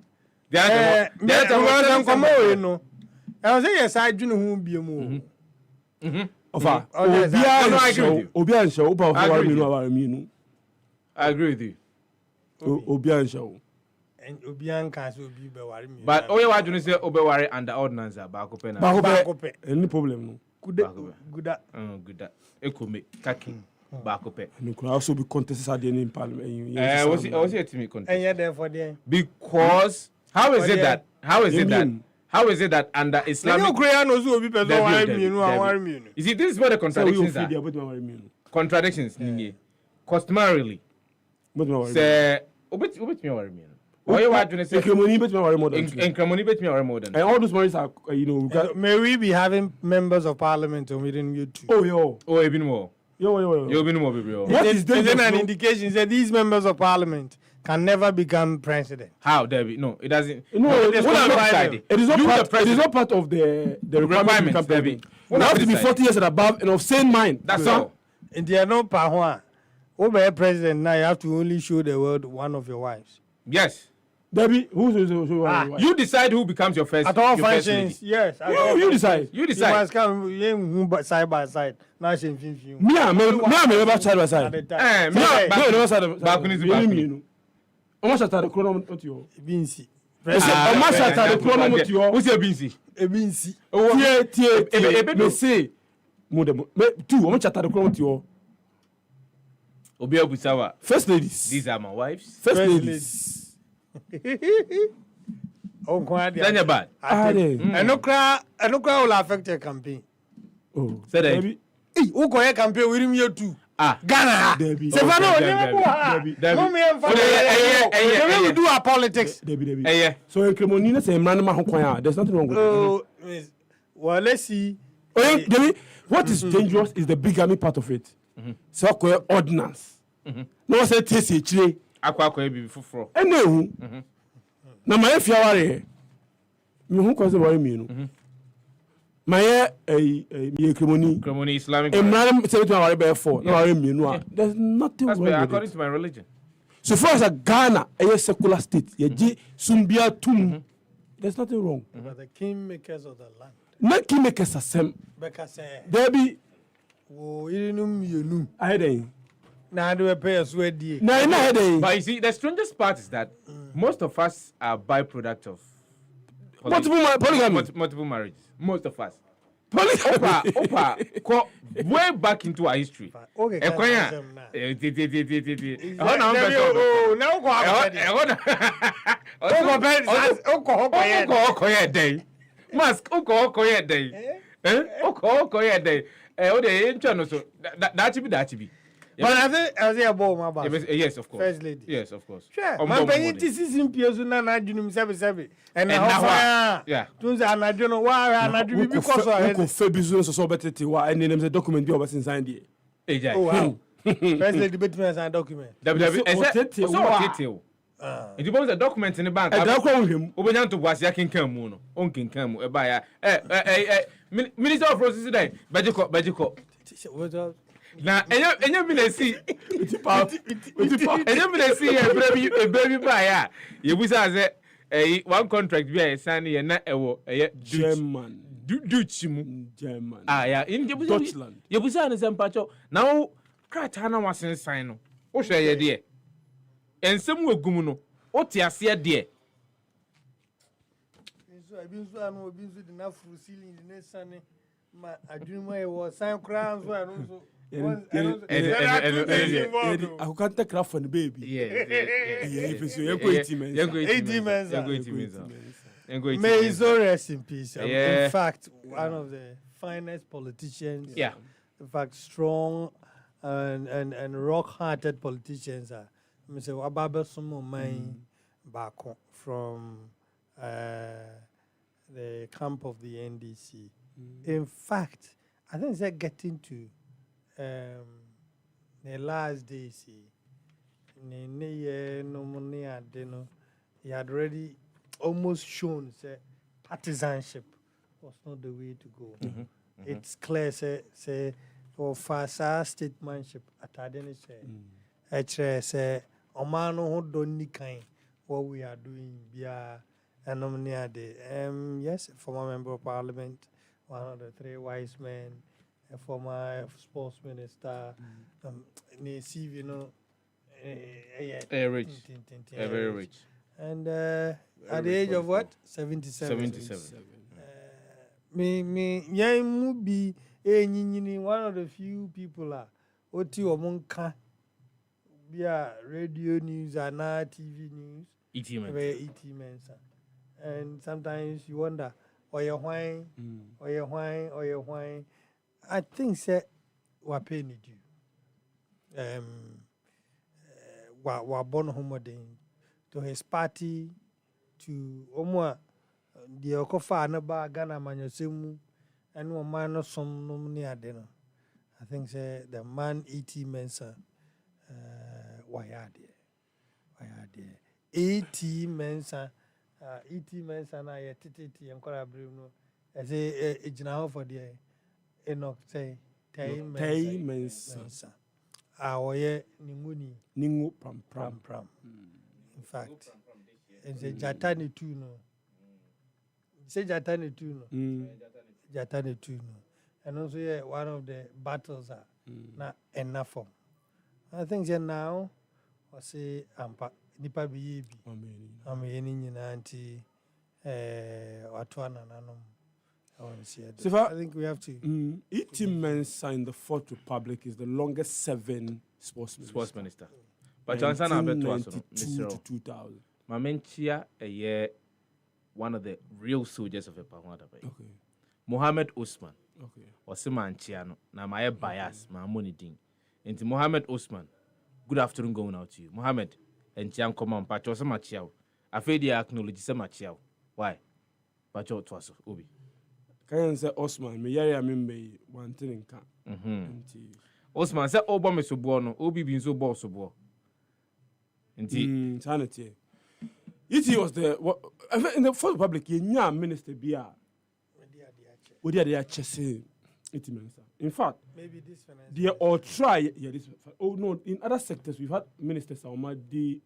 I was saying, yes, I do know who be a move. I agree with you. And Obian can't be worried. But all you want to say, Obewari and the ordinance are back open. Any problem? Good. Good. Ekome, Kaki, back open. And could also be contested in Parliament. Was it to me contest? And yet, therefore, because how is it that? How is it that under Islamic? You see, this is where the contradictions are. Contradictions, customarily. Say, obit me worry me. Why you want to say? Incremony bet me worry more than. Incremony bet me worry more than. And all those monies are, may we be having members of parliament or within you too? Even more. Even more, baby. What is an indication that these members of parliament can never become president? How, David? No, it doesn't. No, it is not part of the requirements, David. You have to be 40 years and above and of sane mind. That's all. And they are no power. Over president now, you have to only show the world one of your wives. Yes. Debbie, you decide who becomes your first. At all functions, yes. You decide. You must come side by side. Now, me, I'm never side by side. Never side by side. Almost at the chronometer. Binsi. Almost at the chronometer. Who's your Binsi? Binsi. Me say, two. Almost at the chronometer. Obia Busawa. First ladies. These are my wives. First ladies. Danya bad. And no cry will affect your campaign. Oh, say that. Who go campaign with him here too? Ghana. Sefah we do our politics. So Incremony say man ma there's nothing wrong with it. Well, let's see. Debbie, what is dangerous is the bigamy part of it. So ordinance. No say tese chire. Akwa be fufuro. Enehu. Na my fiaware. Me hu ko say worry me no. My Incremony Islamic. Imran say to worry be for. No worry me no. There's nothing wrong with it. According to my religion. So far as a Ghana, a secular state, ye sumbia tum. There's nothing wrong. But the kingmakers of the land. Not kingmakers asem. There be I had now do pay us where die. But you see, the strangest part is that most of us are byproduct of multiple marriages. Most of us. Opa, way back into our history. Okay. But I think I was a ball, my boss. Yes, of course. First lady. Yes, of course. Sure. My penny is in Piazuna, and I do 7. And now, yeah. And I don't know why I'm not doing because I have business or so better to and then there's a document you was inside here. Oh, wow. First lady between and document. It was a document in the bank. I don't call him. Obanyan to was yakin kamu, on king kamu, Minister of Roses today, Bajiko. Now, and you will see a baby buyer. You was as a one contract be a sunny and not a German. German. Yeah, in Deutschland. You was on the same patch. Now, Kratana was in sign. Oh, share your dear. And some will gumuno. What you see, dear. I've been with enough for ceiling in the sunny. I dream I was some crowns were also. I can't take crap for the baby. May his soul rest in peace. In fact, one of the finest politicians. Yeah. In fact, strong and rock-hearted politicians are. I say Wababa Sumo Mai Bako from the camp of the NDC. In fact, I think they're getting to the last day. See, he had already almost shown say partisanship was not the way to go. It's clear say for fasa statesmanship atadene say omano ho donni kan what we are doing bia yes, former member of parliament, one of the three wise men, a former sports minister, you know, very rich. And at the age of what? 77. Me be one of the few people oti omonka bia radio news and TV news. ET Mensa. And sometimes you wonder, or your wine. I think say we paying due. We born homodin to his party, to Omwa the Okofa Anaba Ghana Manyosemu and one man of some nominee adeno. I think say the man ET Mensa why are there? ET Mensa na titi enkora Bruno as a general for the Enoch say Tay Mensa. Awoye Nimuni Ningu pram. In fact, it's a Jatani Tuno. Say Jatani Tuno. Jatani Tuno. And also one of the battles are not enough for. I think that now I say nipa biyebi. Ameni nyina anti watwana nanom. Sefah, I think we have to. E.T. Mensa in the Fourth Republic is the longest serving sports minister. But Johnson Alberto 1992 to 2000. Mamenchia a year one of the real soldiers of the Pahwada. Okay. Mohammed Usman. Okay. Osman Chiano. Na my bias, my money ding. Into Mohammed Usman. Good afternoon going out to you. Mohammed and Chiang come on, Pacho Samachiao. I feel they acknowledge Samachiao. Why? Pacho Twasso, Ubi. Can say Osman, me yari amimbe one thing in camp. Osman said Obama Subono, Obi bin so boss subo. Indeed. Sanity. It was in the Fourth Republic, you minister Bia. We did the chessing. In fact, maybe this they all try. Yeah, this. Oh no, in other sectors we've had ministers already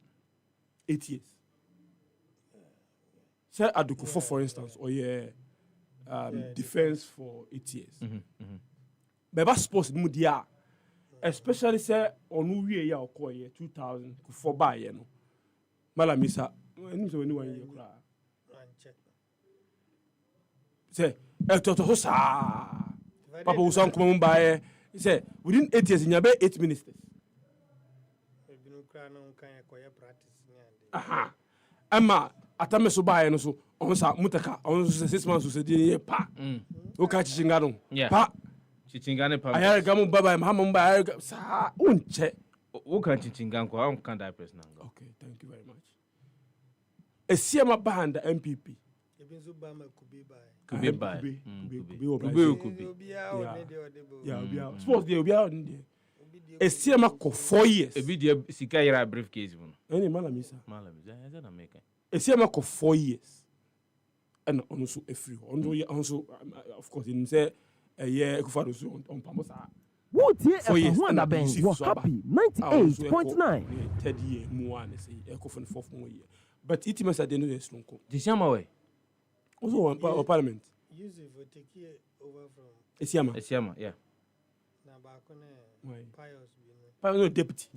8 years. Say Adukufo, for instance, or defense for 8 years. But sports media, especially say on we year or 2000 for buy no. Malamisa, anyone year cry. Say, Papa Usan come by. He said, within 8 years, in your 8 ministers. Aha. Emma, atame so buy no so. On sa mutaka, on 6 months to say, pa. Oka chingano. Pa. Chichingane pa. Ayar gamu baba, mama ba sa unche. Oka chichinganko, I can't die person. Okay, thank you very much. A CMA band MPP. Could be. Yeah. Suppose they will be out in there. A CMA for 4 years. A video Sikaira briefcase. Any Malamisa. A CMA for 4 years. And also a free. Also, of course, in say a year on Pamosa. What year? 4 years. One that bang was happy. 98.9. 3rd year, more and say echo for the 4th more year. But it must have been strong. The same way. Also, on Parliament. Use it for take over from. Esiama, yeah. Pius, no deputy.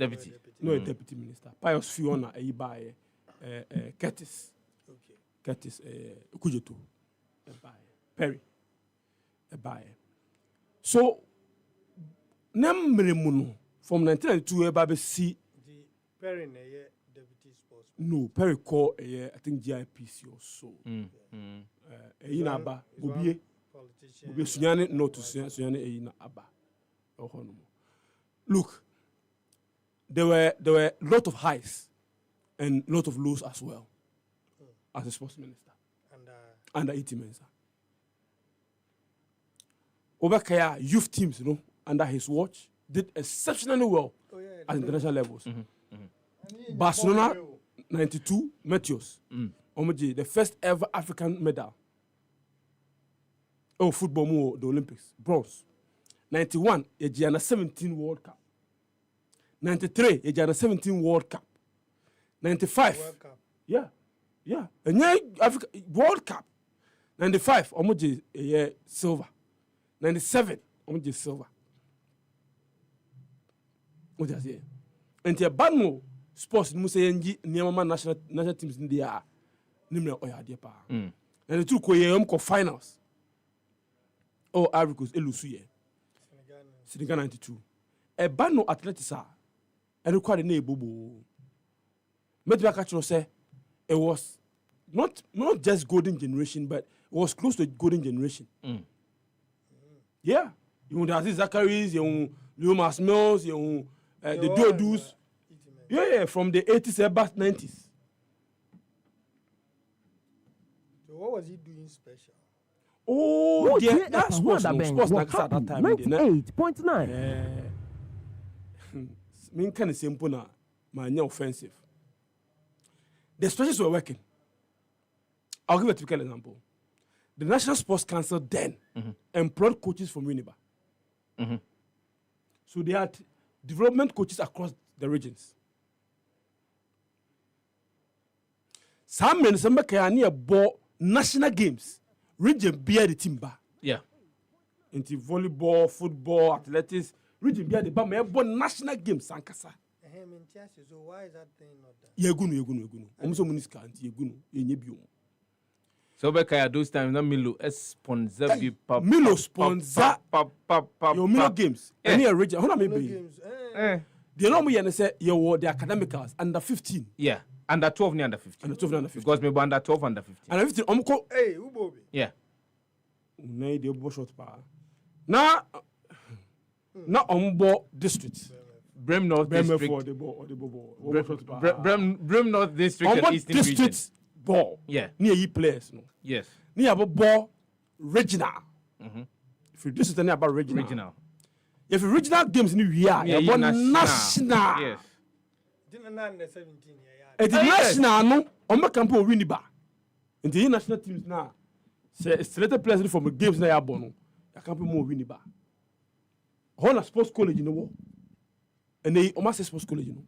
No, Mm. a deputy minister. Pius Fiona, a by Curtis. Okay. Curtis, Kujeto. Perry. A buyer. So, Namremuno from 1992, a baby see. The Perry, deputy sports. No, Perry called I think GIPC or so. Inaba, Obie, Sunyane, no to Sunyane, Aba. Look, there were a lot of highs and a lot of lows as well as a sports minister under E.T. Mensah. Obakaya youth teams, under his watch, did exceptionally well at international levels. Barcelona, 92, Meteors. Omoji, the first ever African medal. Oh, football more, the Olympics, bronze. 91, a 17 World Cup. 93, a 17 World Cup. 95, World Cup. Yeah. And yeah, Africa World Cup. 95, Omoji, silver. 97, Omoji, silver. What does it? And the Banmo sports, Musayenji, Niamama national teams in the air. Nimra Oya Depa. And the two Koyam finals. Oh, Ivory Coast, Elusuye. Senegal 92. A Banno Atletisa. And required a neighbor. Maybe I catch you say it was not just golden generation, but it was close to golden generation. Yeah. You know, Aziz Zakaris, you know, Leomas Mills, you know, the Dodus. Yeah, from the 80s and back 90s. So what was he doing special? Oh, yeah, that's sports at that time. 98.9. Me kind of simple na, my offensive. The strategies were working. I'll give a typical example. The National Sports Council then employed coaches from Uniba. So they had development coaches across the regions. Some men some kaya bought national games. Region bear the timber. Yeah. Into volleyball, football, athletics. Region bear the bar. Me born national games. Sankasa. So why is that thing not done? Yegunu. Omuso muniska anti yegunu. Yenyebium. So Bekaya those times na Milo sponsor be pap. Milo sponsor your Milo games. Any region. How na maybe? The normal you say you the academicals under 15. Yeah. Under 12 ni under 15. Under 12 under 15. Because maybe under 12 under 15. Under 15 omko. Hey, Ubobi. Yeah. Na the obo short pa. Na ombo district. Brem North District. Brem North District and Eastern Region. District ball. Yeah. Near ye players. No. Yes. Near ball regional. If you do something about regional. If regional games in the year, you national. Yes. Didn't 17 the national no, on my campo win the bar. In the national teams now, selected players from the games na born. I can't be more win the bar. Whole sports college in the world. And they almost sports college, you know.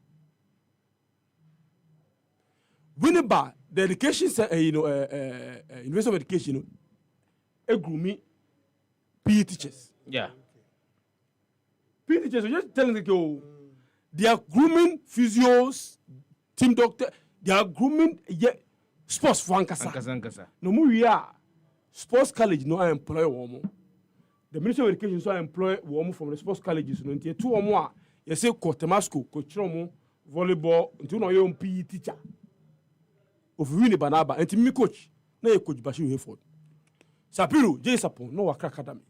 Winning bar, the education, University of Education, a grooming PE teachers. Yeah. PE teachers are just telling them, they are grooming physios, team doctor, they are grooming sports for Ankasa. No more we are sports college, no I employ one. The Ministry of Education so I employ one from the sports colleges. No, two or more. You say Coach Temasco, Coach Romo, volleyball, until no your PE teacher. Of Winnie Banaba, and me coach, no Coach Bashir Hayford. Sapiru, J. Sapon, no Wakra Academy.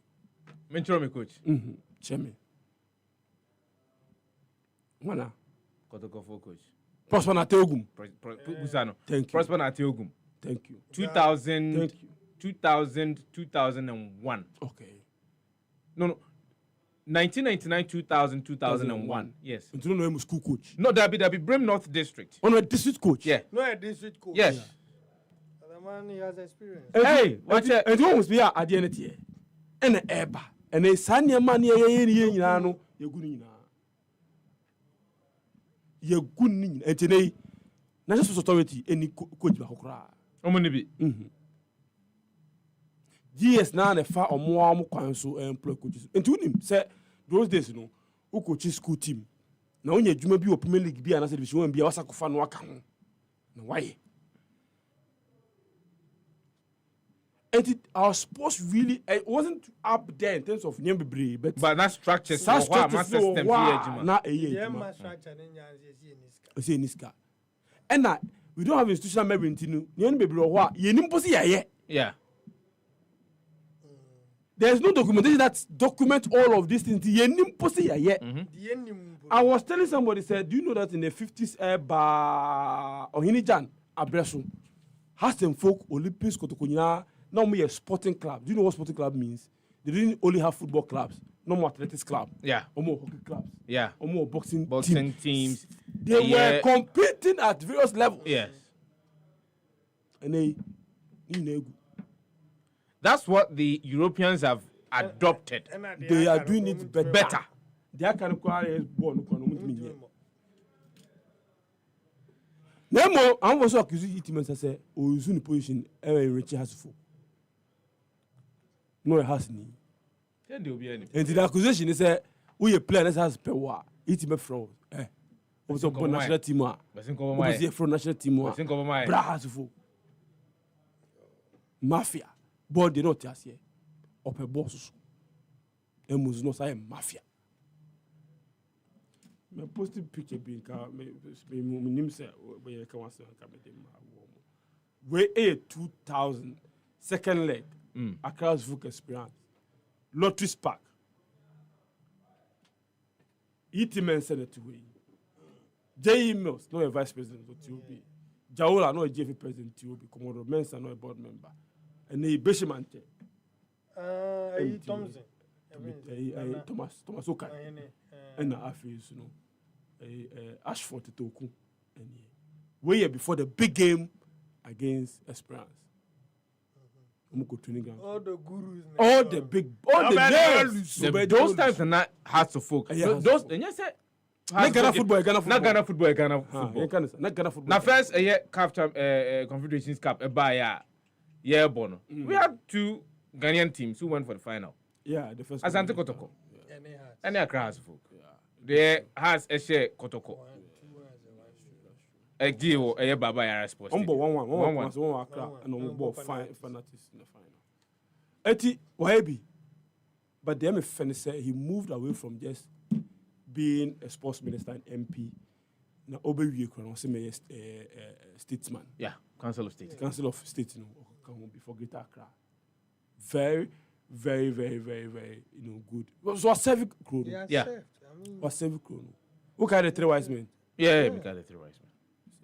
Mentor me coach. Cheme. Mana. Kotoko coach. Prosper Nateogum. Thank you. Prosper Nateogum. Thank you. 2000. Thank you. 2001. Okay. No. 1999, 2000, 2001. Yes. Until no school coach. No, that be Brem North District. Oh, no, district coach. Yeah. No, a district coach. Yes. Yeah. The man he has experience. Hey, watch it. And you almost be at the end of the year. And an eba. And a sanya money, you know, you're good. You're good. And today, National Authority, any coach Bahokra. Omonibi. GS now the far or more council employ coaches. And to him, say those days, you know, who coaches school team. Now when you do maybe Premier League be an division and be a Wasako fan waka. Now why? And our sports really it wasn't up there in terms of Nyambibri, but that structure so what system na a niska. And that we don't have institutional memory in Nyambibri or what? Yenimposi yeah. Yeah. There's no documentation that document all of these things. I was telling somebody, said, do you know that in the 50s, Ohinijan Abresu has some folk Olympics Kotokonyina, now we a sporting club. Do you know what sporting club means? They didn't only have football clubs, no more athletics club. Yeah. No more hockey clubs. Yeah. No more boxing teams. They were competing at various levels. Yes. And that's what the Europeans have adopted. They are doing it better. They are kind of born. Nemo, I'm also accusing it and say, "Oh, you in position, rich has full." No, it has ni. And the accusation is that we play as has power. It me fraud. Also, for national team. Was from national team. Bra has full. Mafia. But they not just here. Up a boss. And was not say mafia. Me posted picture being me name say we can want to come we a 2000 second leg across Vuk experience lottery spark Itimen Senate way J. Mills no a vice president of TOB Jaola no a JV president TOB Commodore Mensa no a board member and a Bishimante Thompson Thomas Oka and Afis you know Ashford Toku and way before the big game against Esperance. All the gurus, all the big, all the names. Those times are not hard to focus. Those, and you say, not Ghana football. Not Ghana football. Now first, Confederations Cup, yeah, Bono. We had 2 Ghanaian teams who went for the final. Yeah, the first. Asante Kotoko. And Accra has folk. There has a share Kotoko. A deal, a Baba Yara Sports. 1-1 Accra, and on board fanatics in the final. Eti Wahebi, but the MFN said he moved away from just being a sports minister and MP. Now, Obewi Kron, statesman. Yeah, Council of State. Council of State, you know, come before Greater Accra. Very, very, very, very, very, you know, good. So was civic crown. Yeah. Was civic crown. Who carried the 3 wise men? Yeah, we carried the 3 wise men.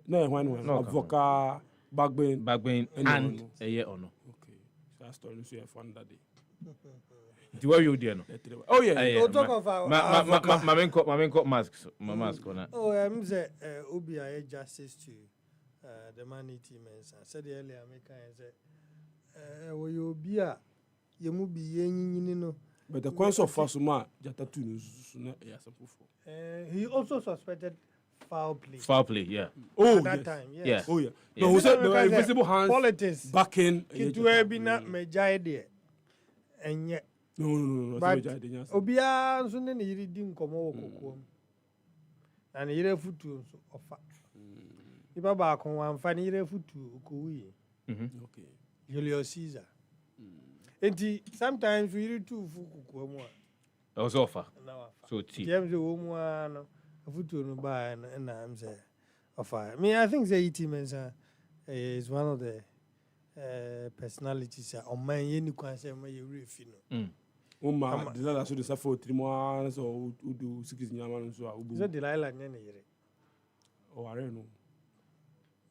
No, one. No, Avoka, Bagbane, and a year or no. Okay. So that story is fun that day. Do you do no? Oh yeah. We'll talk of our my mask. Oh, I'm say Obi justice to the money team and said earlier America and say we will be a you mu be no. But the consequence of Fasuma Jata tu no he also suspected foul play, yeah. Oh, at that time, yes. Yeah. Oh, yeah. No, who said the invisible hands? Politics. Back in. It will be not major idea. And yet. No. But Obia, so then he didn't come over. And he refused to offer. If I back on one, funny he refused to Kui. Okay. Julius Caesar. And sometimes we read two Fuku. Also offer. So, James, the woman. No buy and I'm saying of I mean I think the E-Teamers is one of the personalities on my any concern where you refino. Delilah so the suffer 3 months or who do 6 Yaman so is that Delilah Nenny? Oh, I don't know.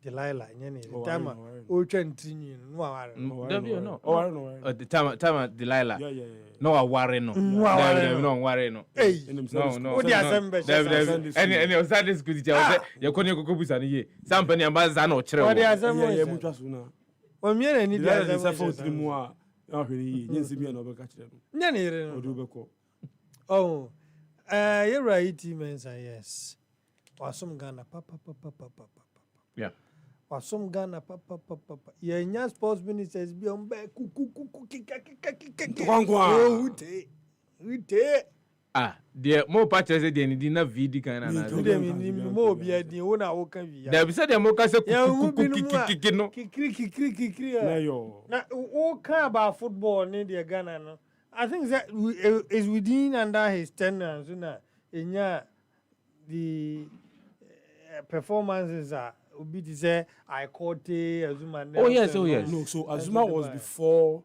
Delilah Nenny. Time oh continue no I don't know. Oh, I don't know. The time Delilah. Yeah. No, I worry no. No. Hey, no. What the assembly? Any of that is good. You're going to go with an somebody ambassador no chere. What the assembly? Yeah, much sooner. O me na ni the assembly 3 months. Ah, hwere yi nsi me na obeka chere no. Nya na ire no. Odubeko. Oh. You're right, mensa yes. Wasum Ghana papa. Yeah. Wasum Ghana papa. Yeah, nya sports ministers be on back Wite. The more patches they need na VD kind na. Mo be adin wo na wo kan wi. There be say dem mo ka say kiki no. Kikiri. Na yo. Na wo kan about football in the Ghana no. I think that is within under his tenure so na enya the performances are Obi to say I caught Azuma. Oh yes. No, so Azuma was before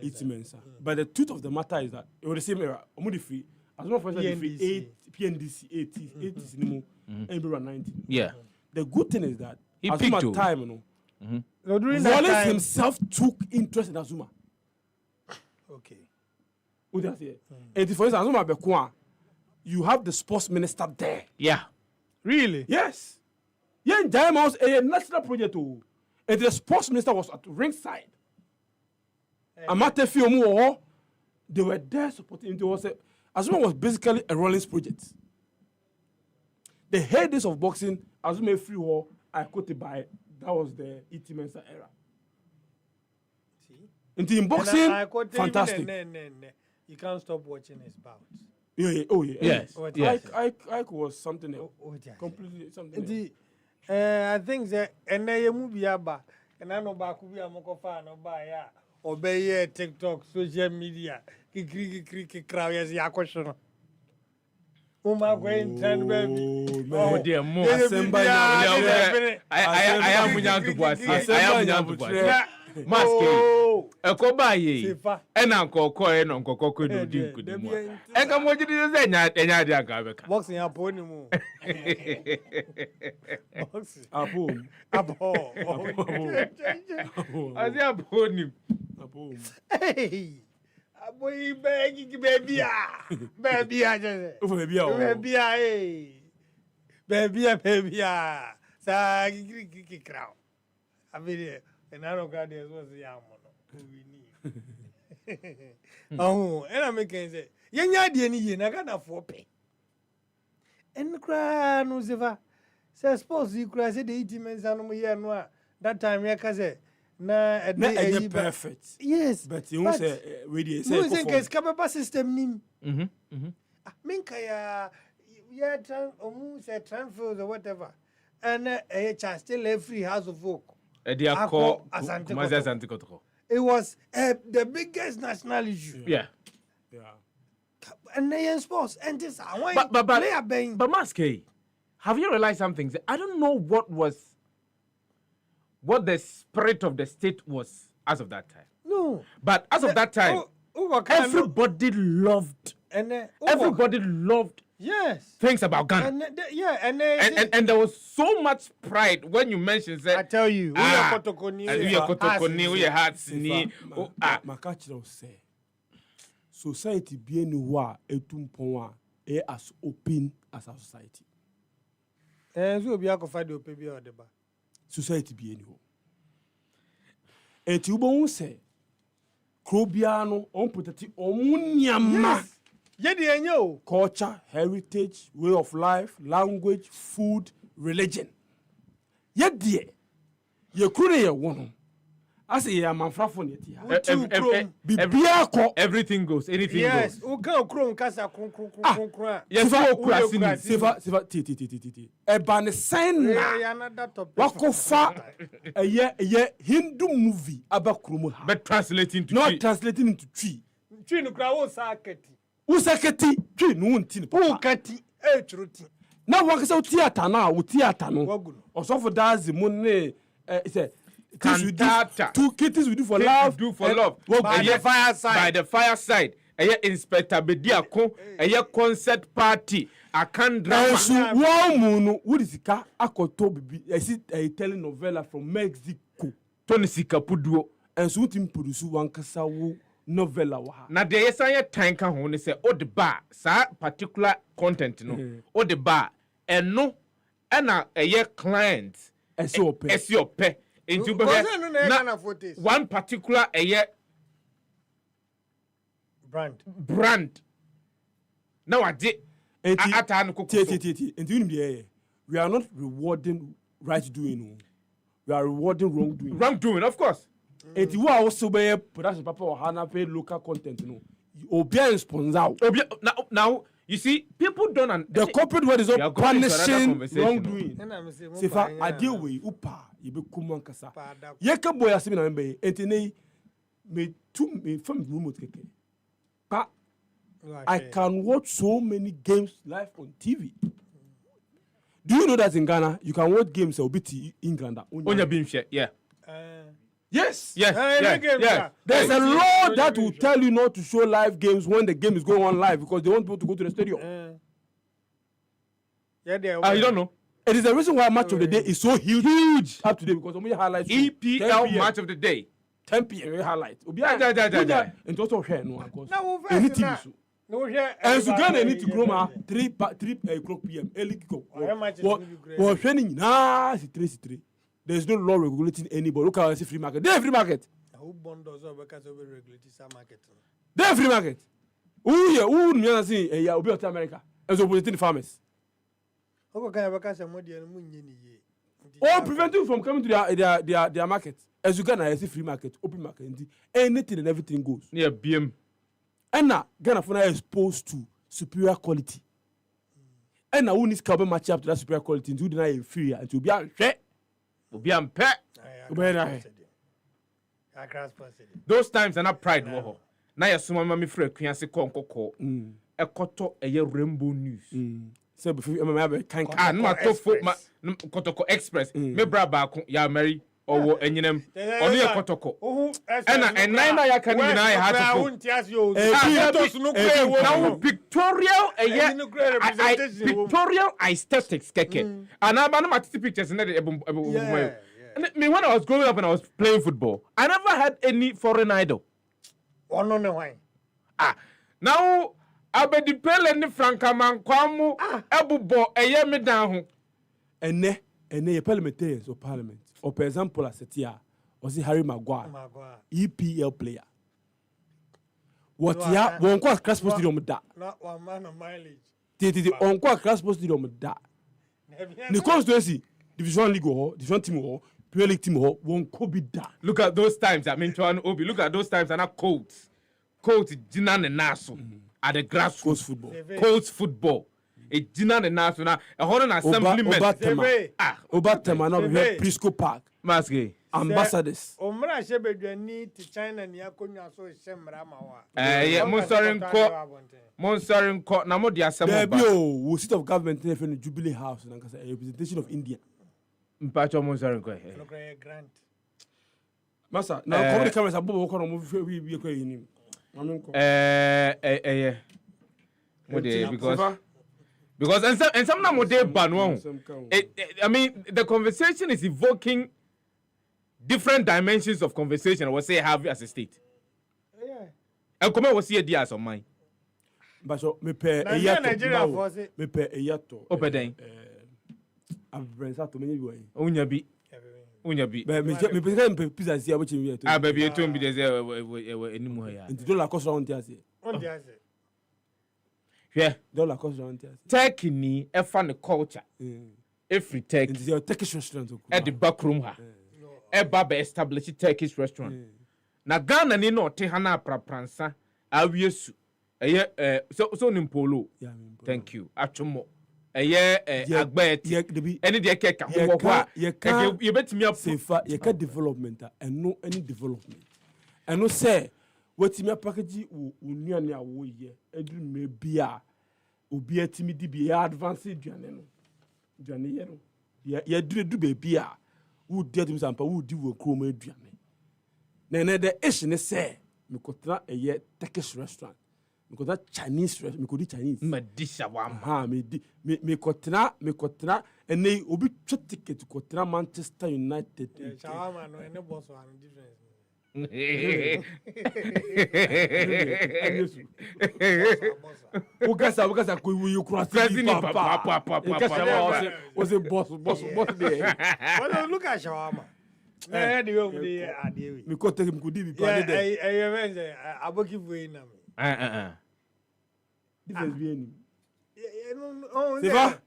Iti Mensa. But the truth of the matter is that it was the same era. Free. As long as the free PNDC 80s anymore, and 90. Yeah. The good thing is that he Azuma picked time, you know. So during that Wallace time, himself took interest in Azuma. Okay. What does he? And for instance, Azuma Bekwa, you have the sports minister there. Yeah. Really? Yes. Yeah, in Diamonds, a national project. And the sports minister was at ringside. Amate Fiomo, they were there supporting. It was Azuma was basically a Rollins project. The heydays of boxing, Azuma Free War, I quoted by, that was the E.T. Mensa era. See? In boxing, fantastic. You can't stop watching his bouts. Yeah. Oh, yeah. Yes. Ike was something else. Completely something else. I think that and then movie about and I know back we are Mokofa no buy obey TikTok, social media, kiki crowd as ya question. Uma going turn baby. Oh dear, more. I am Munyan to Boise. I am Munyan to Boise. Maske. Ekoba ye. Ena nkoko eno nkoko ko do di nkudimu. Eka mo jidi ze enya dia ka beka. Boxing apo ni mu. Boxing. Apo. Asi apo ni. Apo. Hey. Aboy baby baby just. Baby hey. Baby sa kiki crowd. Abiri and I don't got this was the we need. Oh, and I'm making say, Yanya Diani, and I got a 4 pay. And the cry no Sefah. Say, suppose you cry, say the 80 minutes animal here, no, that time, yeah, Kaze. Na, perfect. Yes, but you say, really, say, no, it's capable system. Mm-hmm. Minka, yeah, transfers or whatever. And a chance still a free house of folk. It was the biggest national issue. Yeah. And they in sports and this but Maske, have you realized something? I don't know what the spirit of the state was as of that time. No. But as of that time, everybody loved yes things about Ghana. And there was so much pride when you mentioned that. I tell you, we are Kotokoni, we are Hatsini. Makachiro say society being wa etumpon as open as a society. So be akofa de open be odeba. Society being ho. Eti ubon say Krobiano on putati omunyama. Culture, heritage, way of life, language, food, religion. Yet dear, you couldn't one. I say, I'm a frafon yet. Everything goes, anything goes. Yes, Kron Casa. Yes, Sefah, Eban sign. Wako fa a year Hindu movie about Krumu, but translating into tree. Tree no crowd saketi. Usaketi twi no ntin papa ukati truti na wakasa theater na wo theater no osofo dazi mu ne say two kitties we do for love by the fireside inspector bediako concert party akan drama so wo mu no wo sika akoto bibi telling novella from Mexico Tony Sika puduo enso tim produce wankasa wo novella wa na de yesan tan ka ho ne se o de ba sa particular content no o de ba eno na client esi ope into be na one particular brand na wade ata no kokko into you we are not rewarding right doing, we are rewarding wrongdoing, of course. It will also be production papa or Hana pay local content, Obia sponsor. Now you see, people don't the corporate world is all punishing wrongdoing. Sefah, I deal with Upa, you be Kumankasa. Yaka boy as me member, Entene me from remote keke. But I can watch so many games live on TV. Do you know that in Ghana you can watch games or BT England? On your beam share, yeah. Yes. Yes. There's a law that will tell you not to show live games when the game is going on live because they want people to go to the stadium. You don't know. It is the reason why match of the day is so huge up today because we highlights EPL match of the day. 10 p.m. highlight. And also share no of course. Any team. And so Ghana need to grow ma 3 o'clock p.m. early kick-off. Well, training na 3. There's no law regulating anybody. Look at free market. They free market. Who bond does regulate some market? They free market. Who me say eh obi of America. And so bulletin farmers. How can I say more than all prevent you from coming to their market. As you Ghana see free market, open market, anything and everything goes. Yeah, BM. And now Ghana for now exposed to superior quality. And now who needs to match up to that superior quality to deny inferior and to be a share. Be a pet. Those times are not pride war. Now you suma mami free kwianse konkoko. Ekoto eye rainbow news. So before me kan no to fo kotoko express. Me bra ba ya Mary owo enyinem onu ye kotoko. And na ya kan ni na ya ha to. Now pictorial pictorial aesthetics keke. And I na matiti pictures na me when I was growing up and I was playing football, I never had any foreign idol. Oh no why? Now abedi pele ni Franka Mankwamu ebubo eye me dan ho. Ene ye parliamentarians or parliament. Or for example as Setia was Harry Maguire. EPL player. What ya won kwa class post stadium da. Not 1 man of mileage. Titi on kwa class post stadium da. The constituency division league or division team or Premier League team or won Kobe da. Look at those times. I mean, Obi. Look at those times. And now Colts, Jinan and Nassau at the grassroots football. Colts football. A Jinan and Nassau now. A whole assemblyman. Obatema now we Prisco Park. Maske. Ambassadors. Omra shebe need to China ni akonya so shemra mawa. Yeah, Monsorin court. Na mo di assembly. We seat of government in the Jubilee House and a representation of India. Mpacho Monsorin court. Grant. Massa, now come the cameras above corner move we ko yin. Because and some na mo dey ban one. I mean the conversation is evoking different dimensions of conversation I will say have as a state. Yeah. And come was here dear on mine. But so me pay a yato. Me pay a yato. Obeden. I've been to many way. Unya bi. But me pizza here which we ah baby to be there anymore ya. Into dollar cost round there. Yeah, dollar cost round there. Turkey ni e fa ne culture. Every Turkey. It's your Turkish restaurant. At the back room ha. E baba establish Turkish restaurant. Na Ghana ni no te hana prapransa awiesu. So nimpolo. Thank you. Atomo. Agbeti. Any de keka ho ho. You betimi up Sefah ye ka development and no any development. And no say wetimi package unuane awo ye eduru me bia obi atimi di bia advance duane no. Duane ye no. Ye duru be bia wo di atum sampa wo di wo krom aduane. Na the issue ne say me kotra eye Turkish restaurant. Me kotra Chinese restaurant, me kodi Chinese. Madisha wam. Ha me kotra ene obi twa ticket kotra Manchester United. Shawama no ene boss one difference. Ukasa ko you cross papa. Was a boss there. Well, look at Shawama. The over there are there. Me ko take him could be part there. I aboki way na me. Difference be any. Sefah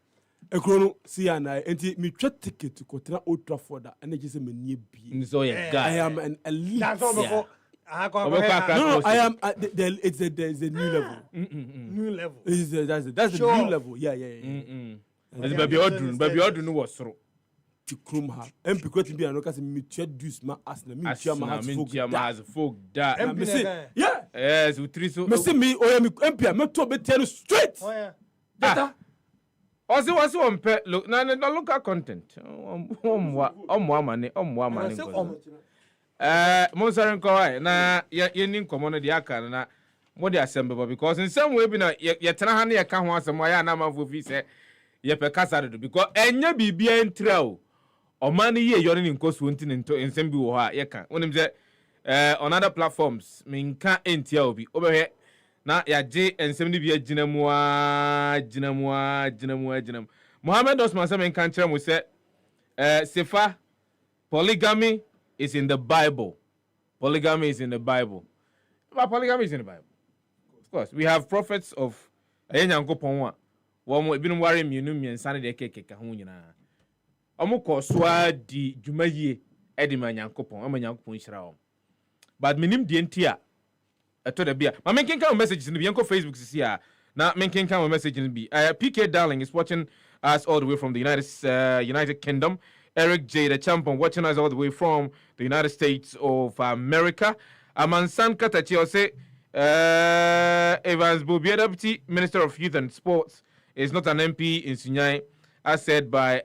Ekrono see and I enti me twa ticket to Kotra Old Trafford and they say me nie bi. So yeah, guy. I am an elite. That's all before. No, I am it's a new level. New level. That's the new level. Yeah. Baby Odun was through. To chrome her. MP kweti bi anoka se me twa dus ma asna me twa ma has folk da. MP say yeah. Yes, we three so. Me say me oya me MP me to be tell straight. Oh yeah. Data. Also on pe look na local content. Omwa mane. Monsaren Kawai, na yen common the aka na mo de assemble because in some way be na ye tena ha na ye ka ho asem ya na manfo fi se ye pe kasa do because enya bibia entra o oman ye yori ni nkosu nti ni nto ensem bi wo ha ye ka wonim se on other platforms minka entia obi obehwe na ya je ensem ni bi agina mu Mohammed Osman se minka nkyere mo se Sefah, polygamy is in the Bible. Polygamy is in the Bible. But polygamy is in the Bible. Of course, we have prophets of Enyankopon wa been worry me no me nsane de kekeka ho nyina. Omo koswa di dwumaye edi manyankopon, amanyankopon hyira wo. But minim die ntia eto da bia. Ma menkenka messages ni bi enko Facebook sisi a na menkenka message ni bi. PK Darling is watching us all the way from the United Kingdom. Eric J. the champion watching us all the way from the United States of America. Amansan Katachi say Evans Bobia, Deputy Minister of Youth and Sports, is not an MP in Sunyai, as said by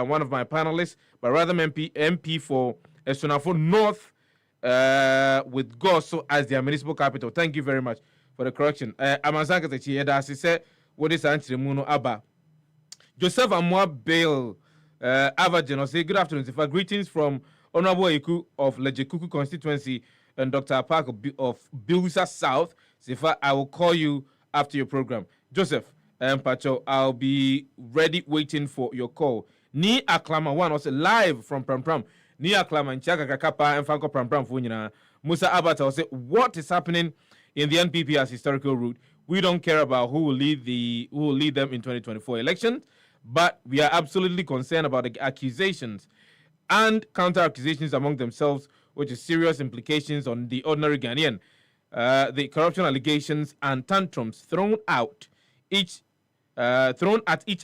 one of my panelists, but rather MP for Esonafo North with Goso as their municipal capital. Thank you very much for the correction. Amansan Katachi, as he said, what is Antimuno Abba? Joseph Amwa Bale. Avagen, say good afternoon, Sefah. Greetings from Honorable Iku of Lejekuku constituency and Dr. Park of Bilsa South. Sefah, I will call you after your program. Joseph and Pacho, I'll be ready waiting for your call. Ni Aklama one was live from Pram. Ni Aklama and Chaka Kakapa and Franco Pram Funyina. Musa Abata will say, what is happening in the NPP as historical route? We don't care about who will lead them in 2024 elections. But we are absolutely concerned about the accusations and counter-accusations among themselves, which is serious implications on the ordinary Ghanaian. The corruption allegations and tantrums thrown at each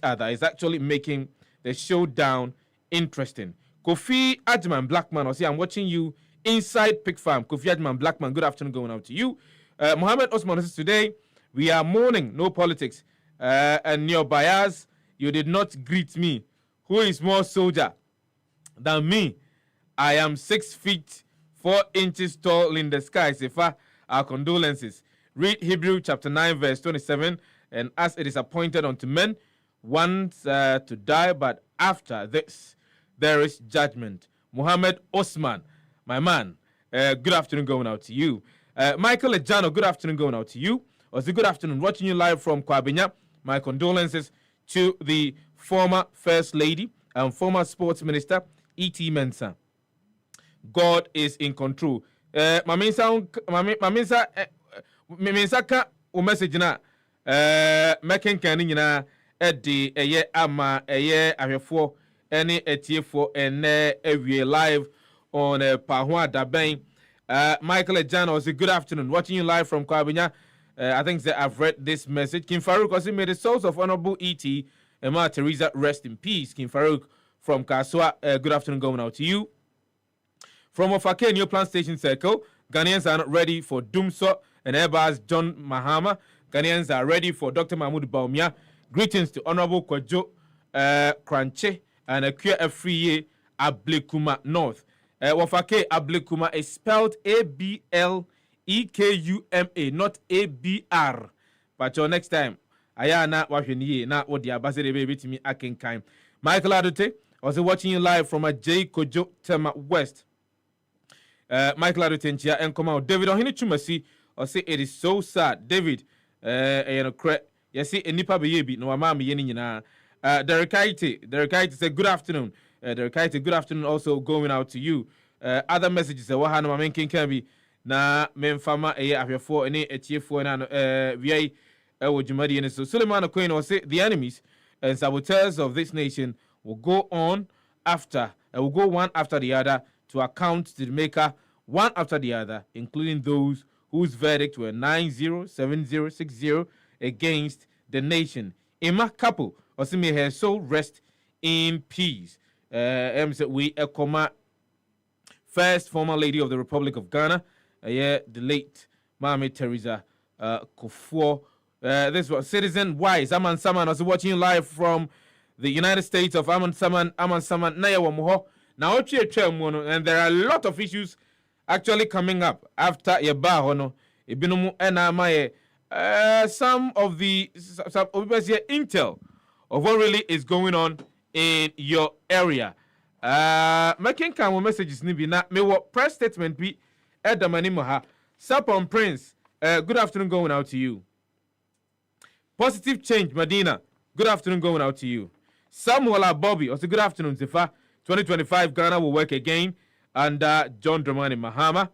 other is actually making the showdown interesting. Kofi Adman Blackman, I say I'm watching you inside Pig Farm. Kofi Adman Blackman, good afternoon going out to you. Mohammed Osman says today we are mourning no politics and near bias. You did not greet me. Who is more soldier than me? I am 6 feet 4 inches tall in the sky. Sefah, our condolences. Read Hebrew chapter 9 verse 27. And as it is appointed unto men once to die, but after this there is judgment. Mohammed Osman, my man, good afternoon going out to you. Michael Ejano, good afternoon going out to you. Also, good afternoon watching you live from Kwabenya. My condolences to the former First Lady and former Sports Minister, E.T. Mensah. God is in control. Maminsa ka o message na making kani na edi eye ama eye ahwefo ene etiefo ene ewie live on Pahwa Daben. Michael Ejano also good afternoon watching you live from Kwabenya. I think that I've read this message. Kim Farouk also made the souls of Honorable E.T. Emma Teresa rest in peace. Kim Farouk from Kaswa, good afternoon going out to you. From Ofake New Plant Station Circle, Ghanaians are not ready for Dumso and Airbus John Mahama. Ghanaians are ready for Dr. Mahmoud Baumia. Greetings to Honorable Kwajo Kranche and Akua Afriye Ablekuma North. Ofake Ablekuma is spelled A-B-L-E-K-U-M-A, not A-B-R. But your next time, Ayana Washiniye, na Odi Abasere baby to me Akenkai. Michael Adote, also watching you live from a J. Kojo Tema West. Michael Adote and come out. David Ohini Chumasi, or say it is so sad. David, you see, a nipa baby, no amami yenina. Derek Kite said, good afternoon. Derek Kite, good afternoon, also going out to you. Other messages, Wahana Mamenkin Kambi, na Memfama, after any etier and VA. And so Suleiman Aquino will say the enemies and saboteurs of this nation will go one after the other to account to the maker one after the other, including those whose verdict were 9-0, 7-0, 6-0 against the nation. Emma Kapo also may her soul rest in peace. We first former lady of the Republic of Ghana, the late Mami Teresa Kufuor. This was Citizen Wise. Aman Saman was watching live from the United States of Aman Saman, Nayawa Moho. Now, and there are a lot of issues actually coming up after yeba hono ebinom ena maye some of the intel of what really is going on in your area. Making come messages ni bi na me press statement bi edamani mo ha. Sapon Prince, good afternoon going out to you. Positive Change Medina, good afternoon going out to you. Samuel Bobby, also good afternoon Sefah. 2025 Ghana will work again. And John Dramani Mahama.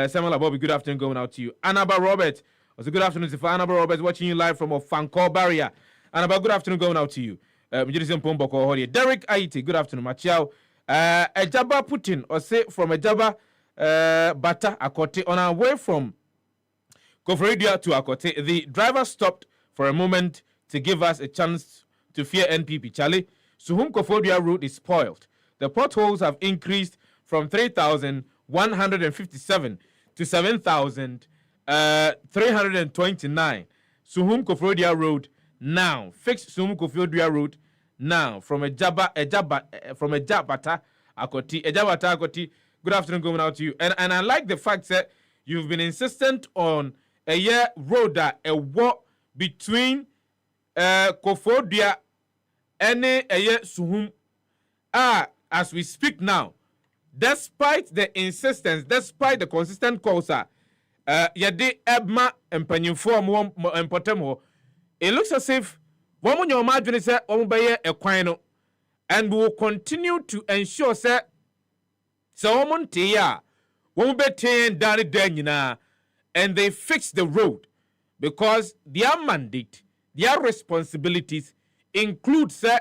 Samuel Bobby, good afternoon going out to you. Annaba Robert, also good afternoon Sefah. Annaba Robert watching you live from Ofankor Barrier. Annaba, good afternoon going out to you. Derek Aiti, good afternoon Machiao. Ejaba Putin, or say from Ejaba Bata Akote on our way from Kofredia to Akote. The driver stopped for a moment to give us a chance to fear NPP. Charlie, Suhum Kofodia route is spoiled. The potholes have increased from 3,157 to 7,329. Suhum Kofodia road now. Fix Suhum Kofodia road now from Ejabata Akoti. Ejabata Akoti. Good afternoon, going out to you. And I like the fact that you've been insistent on a year road that a walk between Kofodia and a year Suhum. As we speak now, despite the insistence, despite the consistent calls, yade ebma empanyinfo mo empotem, it looks as if one mun your margin say ombeye ekwan, and we will continue to ensure say woman tia won't be taken down the and they fix the road because their mandate, their responsibilities include say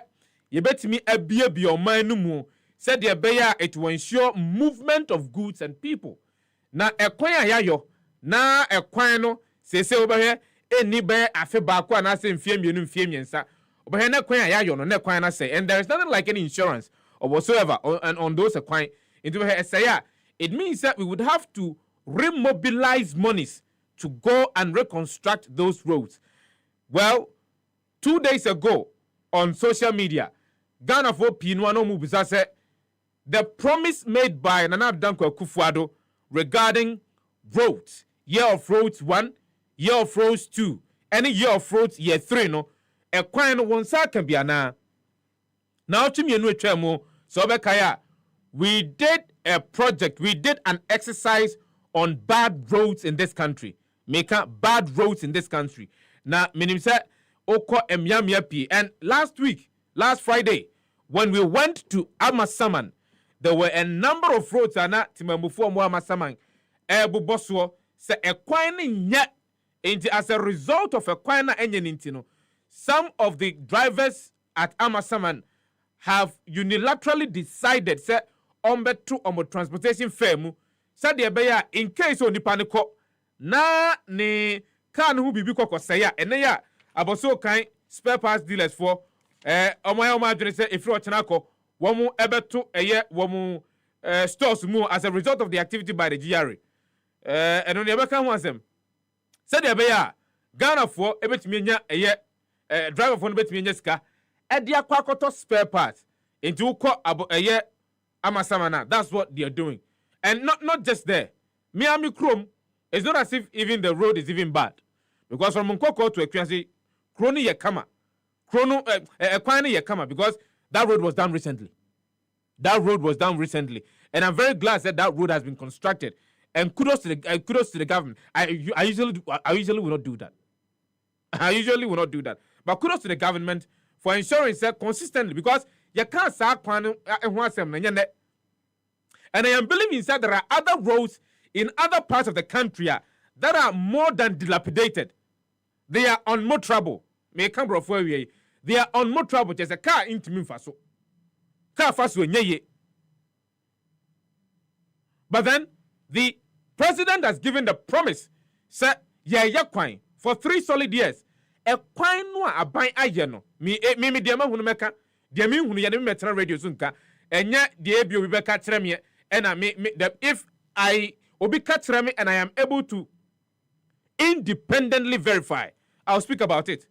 you bet me a be your mind said the bear it will ensure movement of goods and people. Na ekwan yayo na ekwan no se over here any bear afe baako na se mfie miensa over here na ekwan yayo no na ekwan na say and there is nothing like any insurance or whatsoever on those ekwan into here say it means that we would have to remobilize monies to go and reconstruct those roads. Well, 2 days ago on social media, Ghana for Pinuano Mubisa said the promise made by Nana Danquah Kufuado regarding roads, year of roads 1, year of roads 2, any year of roads year 3, no, a quine one can be ana. Now to me, no tremo, so Bekaya, we did a project, we did an exercise on bad roads in this country. Make up bad roads in this country. Now, minim said, Oko Emyamyapi, and last Friday, when we went to Amasaman, there were a number of roads ana Timamufu Amasaman, Ebu Boswo, se equine yet, as a result of equine engine, some of the drivers at Amasaman have unilaterally decided, say, to transportation firm, said the bear in case on the panico, na ne can who be because say and ya about so kind spare parts dealers for Oma say if you're Chanako, one more ever to a year, one more stores more as a result of the activity by the GRA. And on the other can want them. Said the bear Ghana for a bit me a year driver for a bit me car at the aquacoto spare parts into about a year Amasamana. That's what they are doing. And not just there. Miami Chrome, it's not as if even the road is even bad. Because from Mukoko to Equancy, Crony Yakama, Equine Yakama, because that road was done recently. That road was done recently. And I'm very glad that road has been constructed. And kudos to the government. I usually will not do that. I usually will not do that. But kudos to the government for ensuring that consistently, because you can't say and I am believing that there are other roads in other parts of the country that are more than dilapidated. They are on more trouble. They are on more trouble. There's a car into me faso. Car faso nye. But then the president has given the promise. Say kwine for 3 solid years. A kwine no aban ayeno. Me diama hunu meka. Diami hunu ya metra radio zunka. Enya diebio bibeka tremye. And if I obi catch me and I am able to independently verify, I'll speak about it.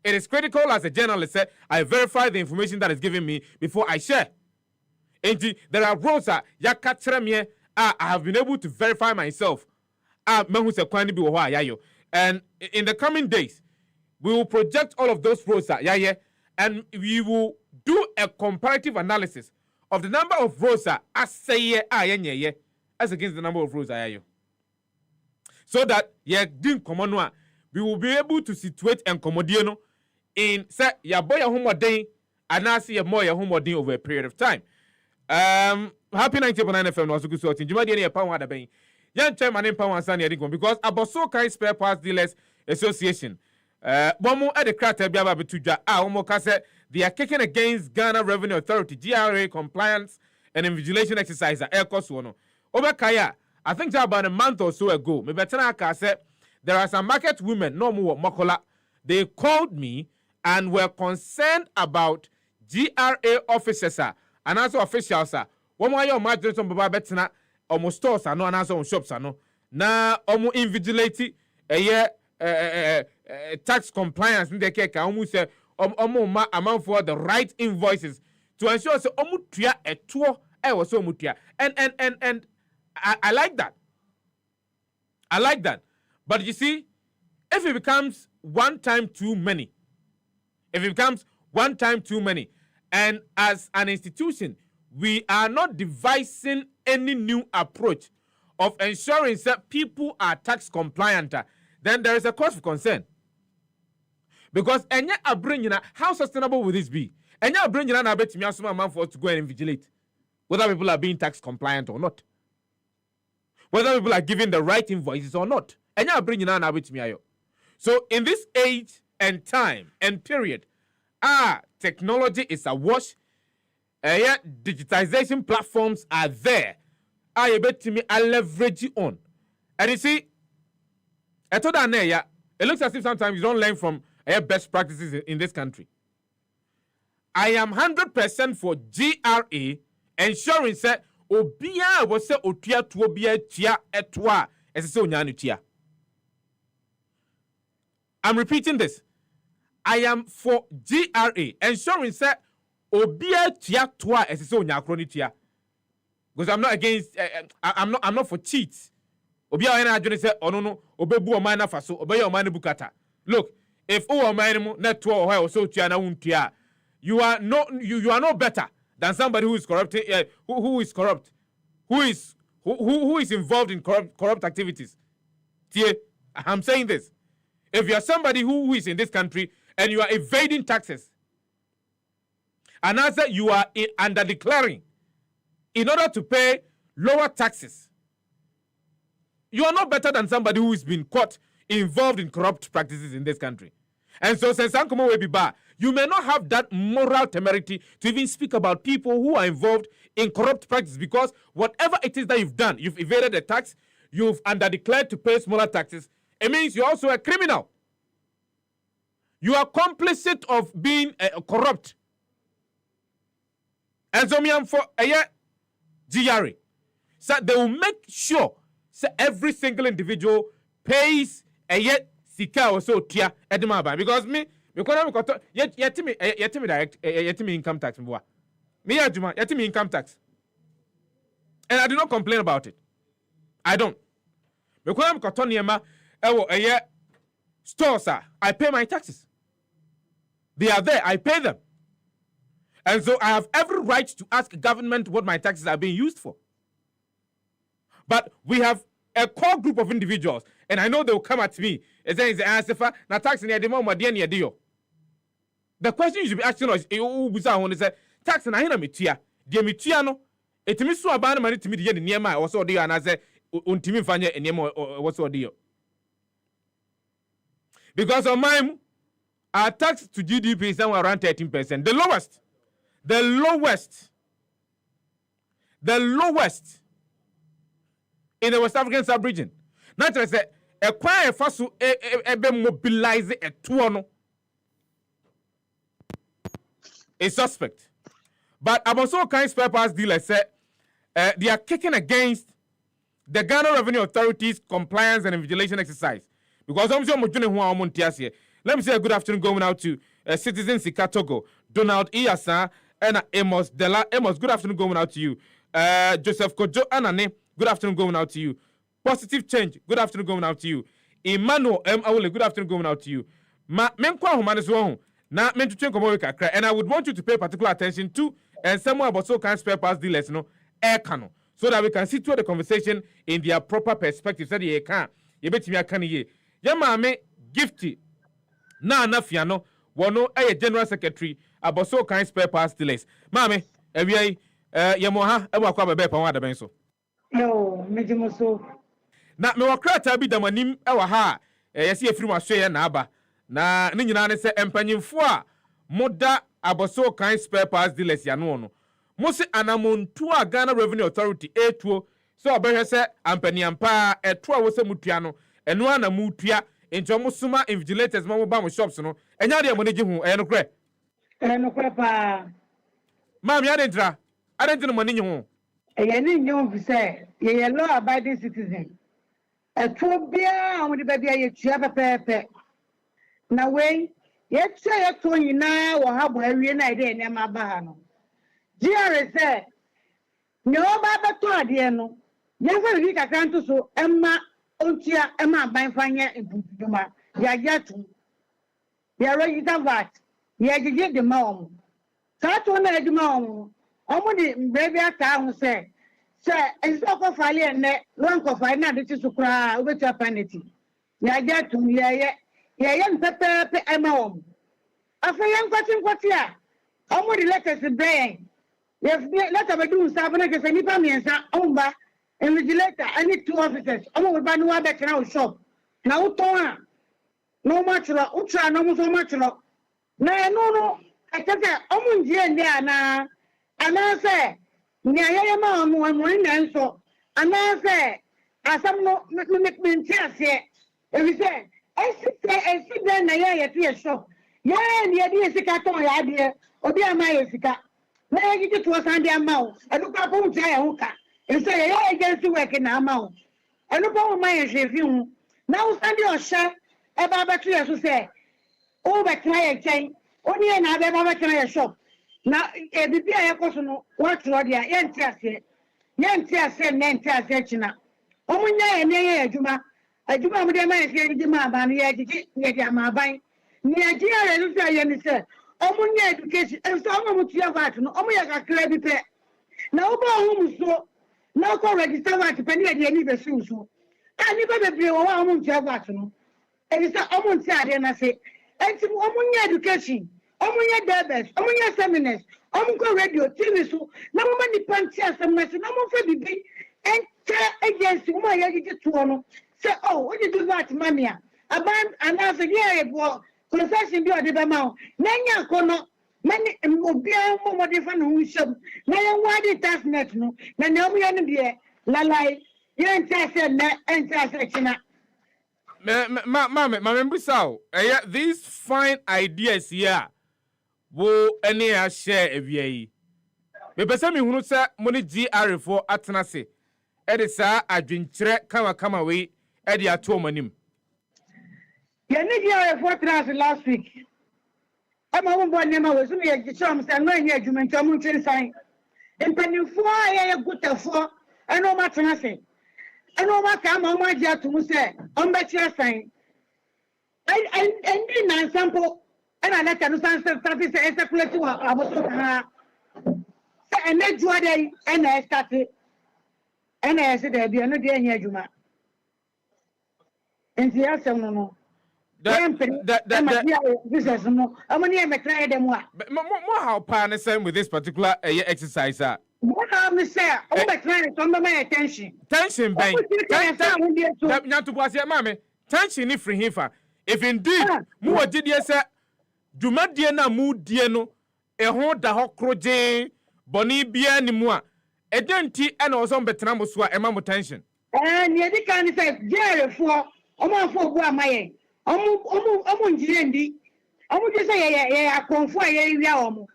It is critical as a journalist, I verify the information that is given me before I share. And there are roads that ya catch me I have been able to verify myself. Mehu se kwani bi wo ho ayayo. And in the coming days, we will project all of those roads, and we will do a comparative analysis of the number of roads as against the number of roads. So that we will be able to situate and commodiano in say ya boy ya humodin and I see a more ya humodin over a period of time. Happy 90.9 FM was good sorting. You might be a pound at the young chairman in Power Sunny because Aboso Kai Spare Parts Dealers Association. One more at the crater Biaba Betuja, Omokase, they are kicking against Ghana Revenue Authority, GRA compliance and invigilation exercise at Air Cosuono. Over Kaya, I think about a month or so ago, Mebetanaka said there are some market women, no more Mokola. They called me and were concerned about GRA officers and also officials. One more your margin on Baba Betina, almost stores are no and also on shops are no. Now, almost invigilate a year. Tax compliance in the case, almost say amount for the right invoices to ensure so omutia a tour was so mutia and I like that. I like that. But you see, if it becomes one time too many, and as an institution, we are not devising any new approach of ensuring that people are tax compliant, then there is a cause for concern. Because how sustainable will this be? I bet me for us to go and invigilate whether people are being tax compliant or not, whether people are giving the right invoices or not. So in this age and time and period, technology is awash. Digitization platforms are there. I bet me I leverage on, and you see. It looks as if sometimes you don't learn from best practices in this country. I am 100% for GRA ensuring that Obia was say Otia to Obia Tia etwa as so Tia. I'm repeating this. I am for GRA ensuring that Obia Tia Twa as so Tia. Because I'm not against I'm not for cheats. Obi a na adwene se ono no obebu o man na faso obey o man bukata. Look, if o man mu na to o ho so tua na wuntua, you are no better than somebody who is corrupt, who is corrupt, who is involved in corrupt activities. I'm saying this. If you are somebody who is in this country and you are evading taxes, and as you are under declaring in order to pay lower taxes, you are not better than somebody who has been caught involved in corrupt practices in this country. And so, since Sankomo will be bar, you may not have that moral temerity to even speak about people who are involved in corrupt practices, because whatever it is that you've done, you've evaded the tax, you've underdeclared to pay smaller taxes, it means you're also a criminal. You are complicit of being corrupt. And so, I'm for a GRA. So they will make sure so every single individual pays a yet sika or so tia edema, because me because I'm direct income tax me yetimi income tax, and I do not complain about it. I don't. Because I'm kotoniema a stores I pay my taxes. They are there, I pay them. And so I have every right to ask government what my taxes are being used for. But we have a core group of individuals, and I know they will come at me and say, Sefah, na tax in the question you should be asking us is tax na hina metua. Dia metua no, etimi so aba na mani timi de niema wo so de ana say ontimi fanye niema wo so de. Because on mine, our tax to GDP is somewhere around 13%. The lowest in the West African sub-region. Not to say, a quiet fasu ebe mobilize a tuono. A suspect. But I'm also kind spare parts dealer said they are kicking against the Ghana Revenue Authority's compliance and invigilation exercise. Because I'm sure let me say a good afternoon going out to Citizen Sika Togo, Donald Iyasa, and Amos Dela. Amos, good afternoon going out to you. Joseph Kojo Anane, good afternoon going out to you. Positive Change, good afternoon going out to you. Emmanuel M. Awole, good afternoon going out to you. Menkwa Humane so na mentutu nkomo kakra, and I would want you to pay particular attention to and someone about so kind spare parts dealers no air so that we can situate the conversation in their proper perspective. Said ye can ye betimi aka ne ye. Ye maame Gifty na anafiano wono general secretary about so kind spare parts dealers. Maame ewiai ye mo ha e akwa bebe pa wa da ben so. Yo, mejimuso. Na me wakrata bi damanim e wa ha yesi efiri masoye na aba. Na ne nyina ne se empanyimfo a moda aboso kan spare parts dealers ya no no mo se anamontu a Ghana Revenue Authority etuo so obehwe se ampaniampa eto a wo se mutua no eno ana mutua ento mo suma invigilators mo ba mo shops no enya de mo ne gihu no kre pa ma mi adentra no mo ne gihu ni nyu fi se ye law abiding citizen eto bia mo de ba bia ye tua pepepe na we yetse yeto nyina wo ha bo awie na ide ne ma ba ha no jiare se ne o ba beto ade no yefa ri kakra nto so emma ontia emma ban fanye imputuma ya jatu ya register vat ya gege de ma omo sa to na de ma omo de mbrebi ata ho se enso ko fale ne no ko fale na de ti so kra obetu penalty ya jatu ya npepepe emawom afa yan kwati a omo de letters brain if letter be do sabana ke nipa miensa omba invigilator any two officers omo ba no abet na shop na uton a no machro utra no mo so machro na no ataka omo njie ndi ana se ni ayeye ma omo na nso ana se asam no me ntiase ebi se esi den na ye tie shop ye ni e di sika ton ya de obi ama ye sika na ye gidi to san ama o eduka po ntia ye ho ka enso ye agency work na ama o eduka o ma ye hwefi hu na o san de o hye e ba ba to ye so se o be try ye chen oni ye na ba try ye shop na e bibia ye koso no what ro dia ye ntiase na ntiase china o munya ye ne ye adwuma adwuma mo de ma ye di ma ba ne ye gigi ye di ama ban ni agia re lu se ye ni se o munya education e so o mo tia vat no o mo ye kakra bi pe na o ba ho mu so na ko register vat pe ni ye ni be su so ani ba be o wa mo tia vat no e se o mo tia de na se enti o munya education o munya debes o munya seminars o mo ko radio tv so na mo ma ni panti asem na se na mo fa bibi enter agency mo ya gigi to no say oh what you do that mania aban anase ye bo concession bi ode be ma na nya kono mani obia mo de fa no husam na ye wadi tax net no na ne omo ye no de lalai ye ntase na ntase china ma mbisao these fine ideas here wo any a share eviai me pese me hunu se mo ne GR for atenase e de sa adwenkyere kama we e de ato manim ye ne GR for atenase last week ama mo bo ne ma we so me ye gicham se no anya adwumanto mo ntwe san empanifo a ye gutafo e no ma atenase e no ma ka ma mo agi ato mu se on be kire san and na sample and I let you stand service and circulate wa aboso ha se enejuwa dey and I started and I said there be no dey anya adwuma enti asem no business no amoni e metra dem wa more how pan same with this particular exercise what am say o metra it on my attention tension bang nyanto boase mame tension ni free hifa if indeed mu wagidie se dwumadie na mu die no ho da ho kroje boni bia ni mu a edenti e na oso mbetena mo so a ema mo tension ne di kan say jerefo omanfo bu amaye omu njire ndi omu je say ye akonfo a ye wia omu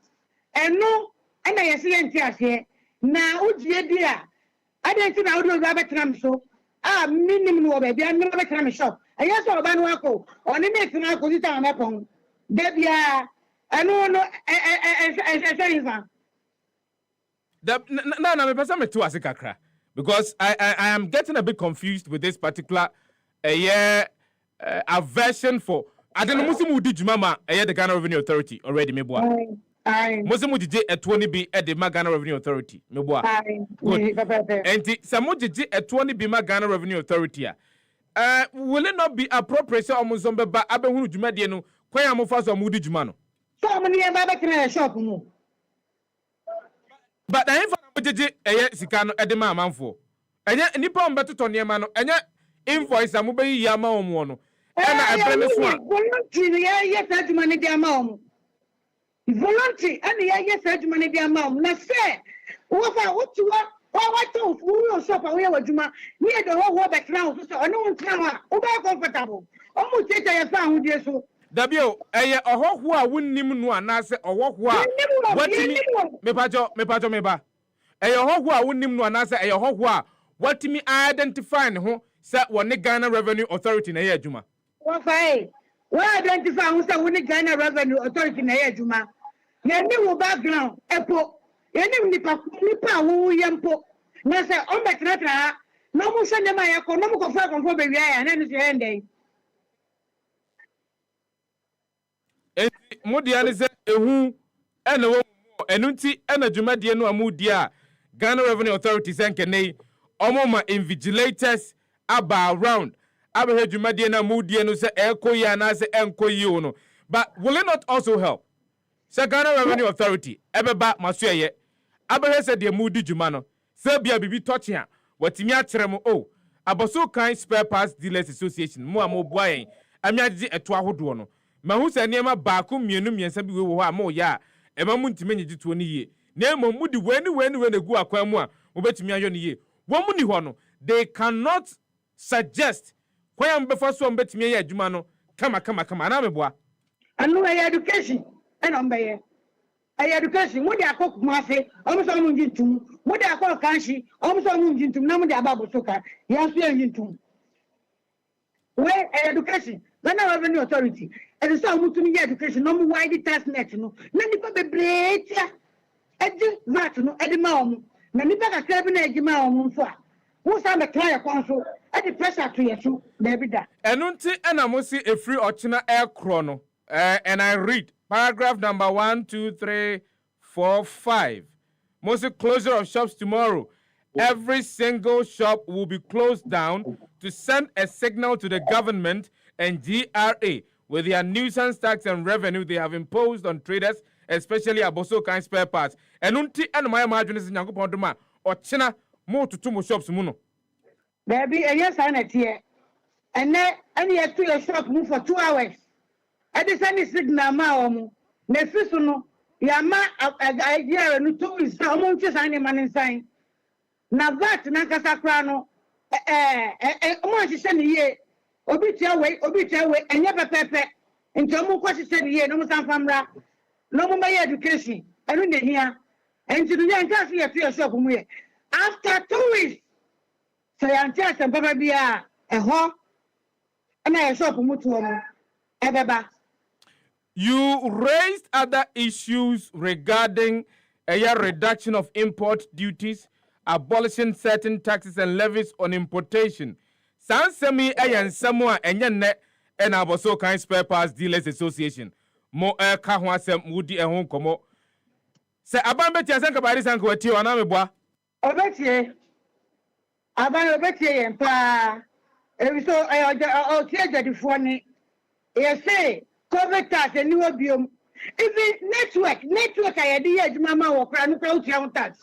eno na ye se enti ase na ujie di a adenti na odo ga betena mo so a minim no be bia no betena mo shop aya so oba no akọ oni me tena ko ti ta mepon debia eno no say na me pesa me tu ase kakra Because I am getting a bit confused with this particular aversion for. I don't know Muslim would do mama the Ghana Revenue Authority already, me boy. Muslim would a 20 be at the Ghana Revenue Authority, me boy. Good. And some would a 20 be Ghana Revenue Authority. Will it not be appropriate? So almost on Baba Abehu Jumadiano, Quaya Mofas or Moody Jumano. So many shop. But I ain't for Sikano at the mamma for. And yet, Nippon better to Niamano, and yet invoice a mobile Yama Mono. And I bring this one. Volunteer, yes, that's money, dear mom. Volunteer, and yes, that's money, dear mom. Now, say, what you want? What to who will shop away with Juma near the whole back now, so I know over comfortable. Almost take a found yes. W, a who I wouldn't even know, and I say, or what me pajo meba. A who I wouldn't even know, and I say, a what to me identifying who said one Ghana Revenue Authority in a year, Juma. What I identify who's a winning Ghana Revenue Authority in a year, Juma. Your new background, Apple. Any nipa who yampo na say on betratra no mo send ma yakọ no mo ko fa konfo be wia ya na no se ende mo dia ne se ehu ena wo enunti ena dwumadie no amudi a Ghana Revenue Authority senkenei omoma invigilators aba around abehe dwumadie na amudi no se ekoyi ana se enkoyi no, but will it not also help? So Ghana Revenue Authority ebeba masuye abehe se de mudi dwuma no se bia bibi touching a watimi akyere mo aboso kan spare parts dealers association mo amobua yen amiagye eto ahodo no mahu se niema baako mienu miensa bi we wo ha mo ya ema mu ntime nyigi to ni ye na emo mudi weni na gu akwan mu a obetimi ayo ni ye wo mu ni ho no they cannot suggest kwam before so obetimi ya adwuma no kama na meboa anu education and ombaye education mo de akọ kumase omo so mo njintum mo de akọ kanshi omo so mo njintum na mo de ababo soka ya so njintum we education Ghana Revenue Authority and so mo tumi education no mo wide tax net no na nipa bebre tia edi vat no edi ma omo na nipa ka krabi na edi ma omo so a wo sa me try akon so edi pressure to yesu na bi da enunti ena mo si efri ochina aircraft no and I read paragraph number 1, 2, 3, 4, 5. Mostly closure of shops tomorrow. Every single shop will be closed down to send a signal to the government and GRA with their nuisance tax and revenue they have imposed on traders, especially aboso kind spare parts. And unti and my margin is in Yankuponduma or China more to two more shops muno. Baby, and yes, I net here. And then any to your shop move for 2 hours. I just send signal ma nefisu no yama idea no 2 weeks na omo nche san man nsan na vat na kasa kra no omo nhihye ne ye obi tia we enye pepepe nti omo ko hihye ne ye no san famra no mo may education enu ne hia enti do yan ka se ye shop mu ye after 2 weeks so yan tia san papa bia ho na shop mu to omo ebeba. You raised other issues regarding a reduction of import duties, abolishing certain taxes and levies on importation. Sansemi and Samoa and Yanet and Aboso kind spare parts dealers association. Mo kahwasem mudi e hon komo. Se abambeti asanka bari sanka wati wana meboa. Obetie. Obetie mpa. Ebiso o tie jadifo ni. Yes say COVID tax and new biome. Even network I had the edge mama or crown crowd tax.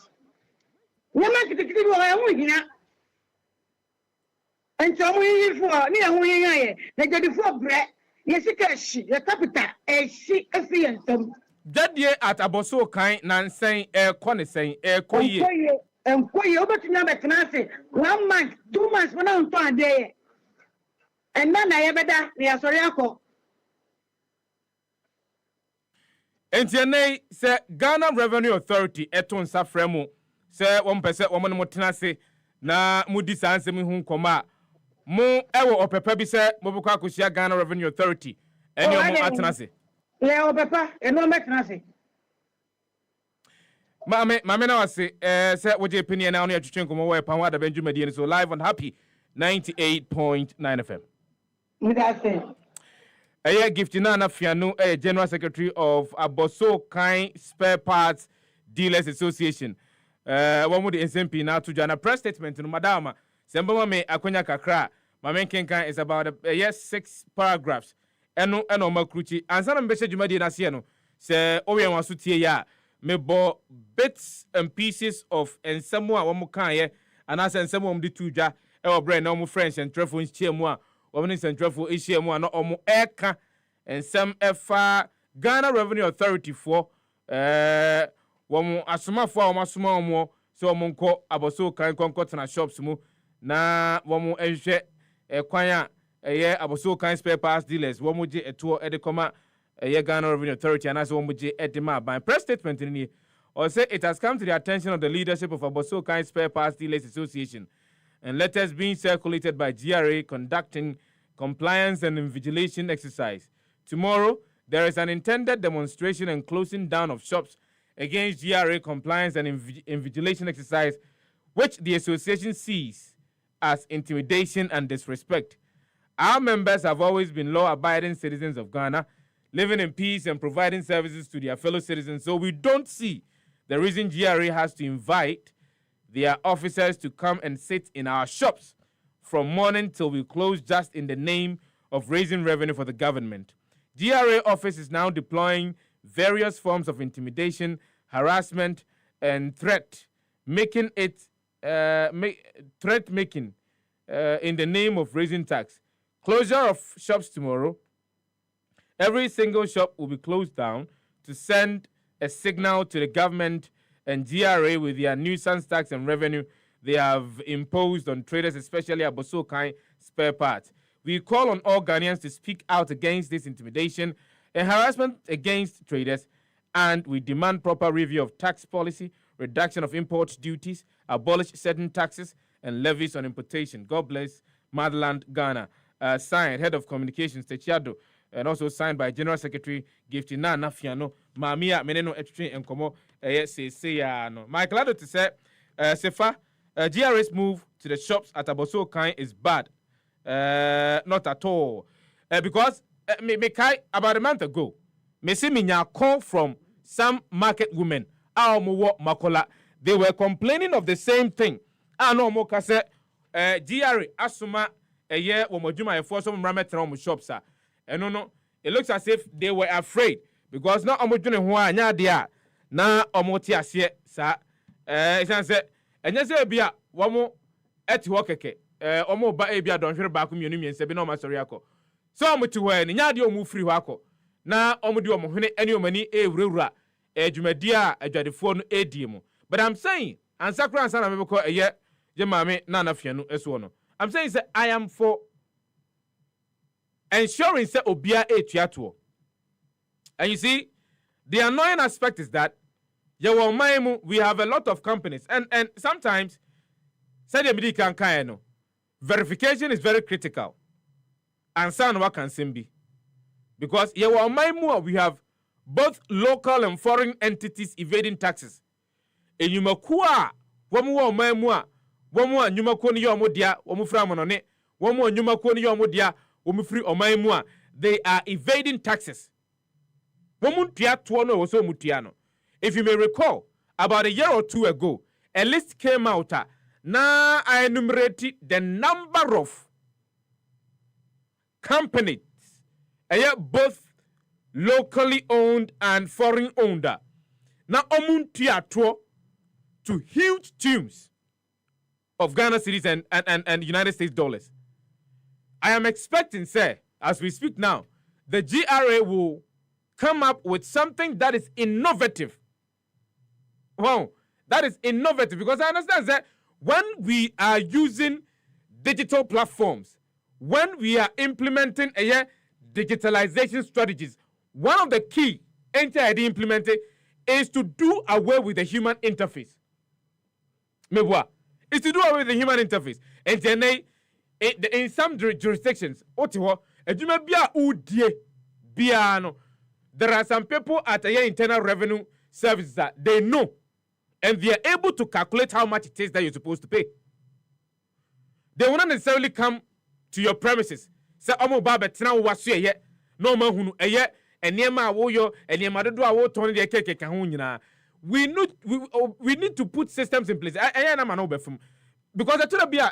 Woman to the and so we for near we they get the 4 bread. Yes, she, the capital, a she, a fee and some. That year at Aboso kind, Nan saying, Connie saying, Koye, and Koye, over to number Canasi, 1 month, 2 months, 1 day. And then I ever that, near Soriaco. Entiane se Ghana Revenue Authority eton safremu se 1% woman motenase na mudi sanse mi hun koma mo ewo opepa bi se mobukwa akosia Ghana Revenue Authority eni omo atenase le opepa eno metenase Mame na wase say what your opinion now on your twetwe nkomo we pan wa da Benjamin Medie so live on Happy 98.9 FM. Gift na Fiano, General Secretary of Aboso Kind Spare Parts Dealers Association. One more the SMP now to join a press statement no madama. Semba me akonya kakra. Mame kenkan is about 6 paragraphs. Eno makruchi. Ansa na mbese dwumadi na se no. Se owe wanso tie ya. Me bo bits and pieces of ensemo a womo kan ye. Anasa ensemo om di tudwa. Ewo bre na omo friends and trefo nchiemu a women central for Asia no omo eka and some efa Ghana Revenue Authority for womo asoma for omo asoma omo so omo nko aboso kan konko na shops mu na womo ehwe kwan a ye aboso kan spare parts dealers womo je eto edekoma ye Ghana Revenue Authority and as womo je edema by press statement ni or say it has come to the attention of the leadership of Aboso Kind Spare Parts Dealers Association and letters being circulated by GRA conducting compliance and invigilation exercise. Tomorrow, there is an intended demonstration and closing down of shops against GRA compliance and invigilation exercise, which the association sees as intimidation and disrespect. Our members have always been law-abiding citizens of Ghana, living in peace and providing services to their fellow citizens, so we don't see the reason GRA has to invite their officers to come and sit in our shops from morning till we close just in the name of raising revenue for the government. GRA office is now deploying various forms of intimidation, harassment, and threat making in the name of raising tax. Closure of shops tomorrow. Every single shop will be closed down to send a signal to the government and GRA with their nuisance tax and revenue they have imposed on traders, especially Aboso Kind Spare Parts. We call on all Ghanaians to speak out against this intimidation and harassment against traders, and we demand proper review of tax policy, reduction of import duties, abolish certain taxes and levies on importation. God bless Motherland Ghana. Signed, Head of Communications, Techiado, and also signed by General Secretary Giftina Nafiano, Mamia Meneno Etchin and Como, no. My glad to say, Sefah, GRA's move to the shops at Aboso Kind is bad. Not at all. Because about a month ago, me see me call from some market women, Makola, they were complaining of the same thing. No more kase, GRA asuma a year when Mojuma enforce some ramet shops. No, it looks as if they were afraid because now Omojune Hua Nyadia na Omotia se sa say and yes bia wamo eti wokeke omo ba ebia donhwere ba ko mienu miense bi na omasoriako so omuti hwa ni nyaade omu free hwa ko na omudi omohene eni omani ewurawura adwumadi a adwadefo no edimu. But I'm saying ansakra ansana mebeko eye je maame na nafianu eso no. I'm saying say I am for ensuring say obia etuato. And you see, the annoying aspect is that we have a lot of companies and sometimes verification is very critical. And some what can be because we have both local and foreign entities evading taxes. And you makua they are evading taxes. If you may recall, about a year or two ago, a list came out. Now I enumerated the number of companies, both locally owned and foreign owned. Now to huge tunes of Ghana cedis and United States dollars. I am expecting, sir, as we speak now, the GRA will come up with something that is innovative. Wow, that is innovative because I understand that when we are using digital platforms, when we are implementing digitalization strategies, one of the key implemented is to do away with the human interface. Is to do away with the human interface. And then in some jurisdictions, there are some people at the internal revenue service that they know and they are able to calculate how much it is that you're supposed to pay. They will not necessarily come to your premises. Say, "Omo baba tina wasu eye no ma hunu eye enema awoyo enema dodo awo ton de keke ho nyina." We need to put systems in place. Eye na ma no be fam. Because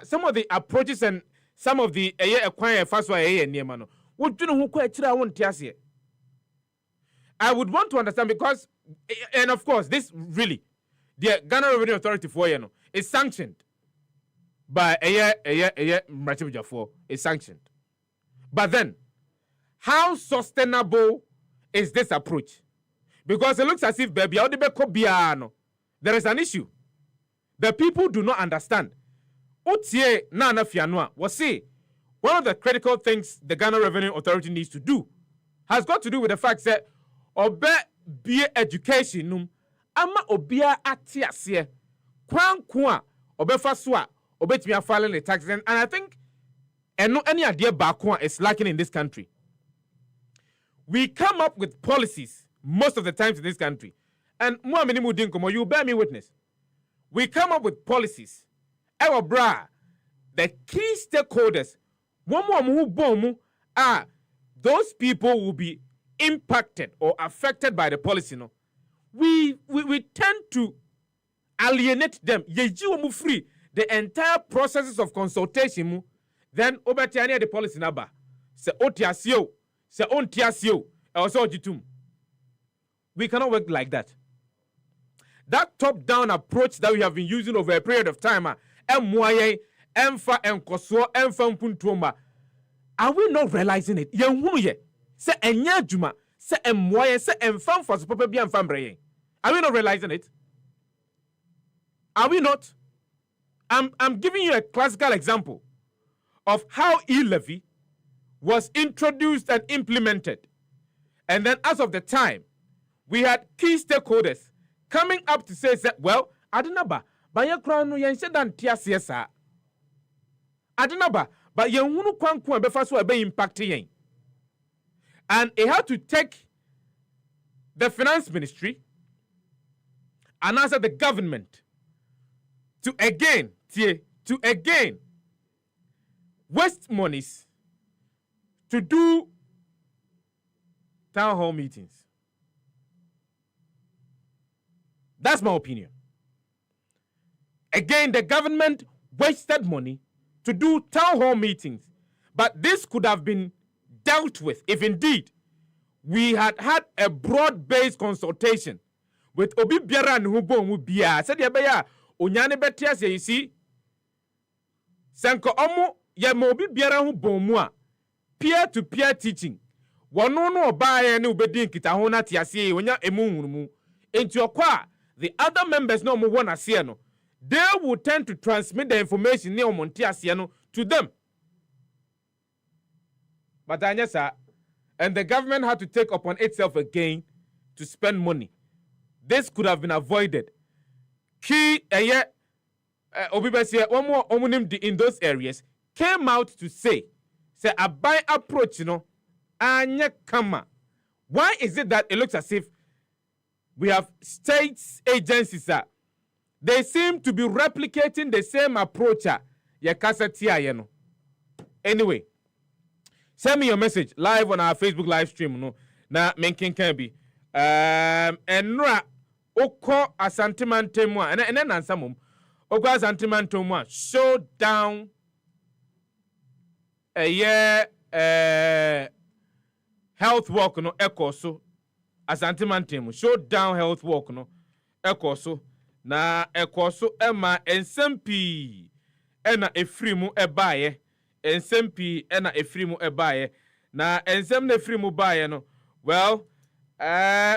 some of the approaches and some of the acquire fast way enema no. What do know who won't I would want to understand because, and of course, this really, the Ghana Revenue Authority for is sanctioned by is sanctioned. But then, how sustainable is this approach? Because it looks as if baby, there is an issue. The people do not understand. Otie na fianwa was say one of the critical things the Ghana Revenue Authority needs to do has got to do with the fact that obe be education num ama obia ate ase kwanko a obefa so a obetimi afile the taxes, and I think any idea baako is lacking in this country. We come up with policies most of the times in this country, and mo amini mu din komo, you bear me witness. We come up with policies. Ewa bra, the key stakeholders, those people will be impacted or affected by the policy. No, we tend to alienate them. Yeji free the entire processes of consultation. Then obetiania the policy number. Se otiasio, se ontiasio, also jitum. We cannot work like that. That top-down approach that we have been using over a period of time, are we not realizing it? Are we not realizing it? Are we not? I'm giving you a classical example of how e-levy was introduced and implemented. And then as of the time, we had key stakeholders coming up to say, well, Adenaba, but your crown no yen dan tiasiesa. Adenaba, but yen hunu kwankwan be faso be impact yen. And it had to take the finance ministry and also the government to again waste monies to do town hall meetings. That's my opinion. Again, the government wasted money to do town hall meetings. But this could have been dealt with if indeed we had had a broad-based consultation with Obi Biara and Hubo Mubia. Said Yabaya, Unyane Betias, you see, Sanko Omo, Yamobi Biara Hubomua, peer-to-peer teaching. Wanono Obaya and Ubedin Kitahona Tiasi, when ya emumu, into your qua. The other members no more want to see no. They will tend to transmit the information near Montiasiano to them. But Anyasa, and the government had to take upon itself again to spend money. This could have been avoided. Key Obibesia in those areas came out to say a buy approach, Anya Kama. Why is it that it looks as if we have state agencies they seem to be replicating the same approach Anyway, send me your message live on our Facebook live stream na menkin can be enra oko asantimantemu and nansamum oko asantimantemu show down health work no echo so asantimantemu show down health work no echo so na echo so ema ensempi ena efrimu ebaye ensempi ena efrimu ebaye na ensem na efrimu baye no well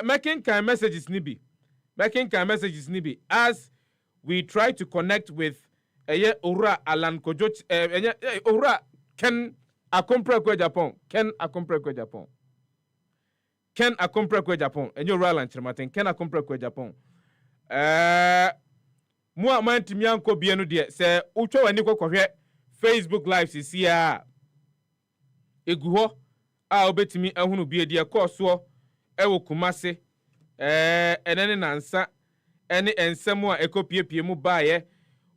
making kind messages nibi as we try to connect with Ora Alan Kojo Ora Ken Akompre ko Japan Ken Akompre ko Japan enyo Ora Lanchematen Ken Akompre ko Japan mo amantimi anko bie no de se utwa wani kokohwe Facebook live sisi a egu ho a obetimi ahunu bie de koso ewo kumase enene nansa ene ensemu a ekopiepie mu baaye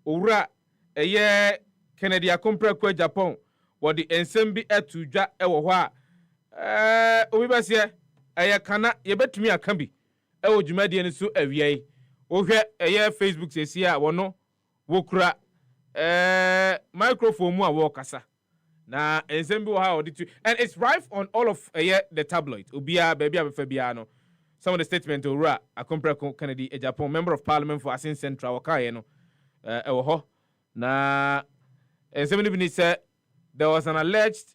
owura eye Kennedy Akompra kwa Japan wodi ensem bi atudwa ewo ho a obi bese eye kana yebetumi aka bi ewo dwumadie ne so awiai ohwe eye Facebook sesi a wono wokura microphone mu a wo kasa na ensem bi wo ha odi tu and it's rife on all of the tabloid obia baby abefa bia no some of the statement owura Akompra Kennedy Japan member of parliament for Asin Central wakaye no ewo ho na ensem ni said there was an alleged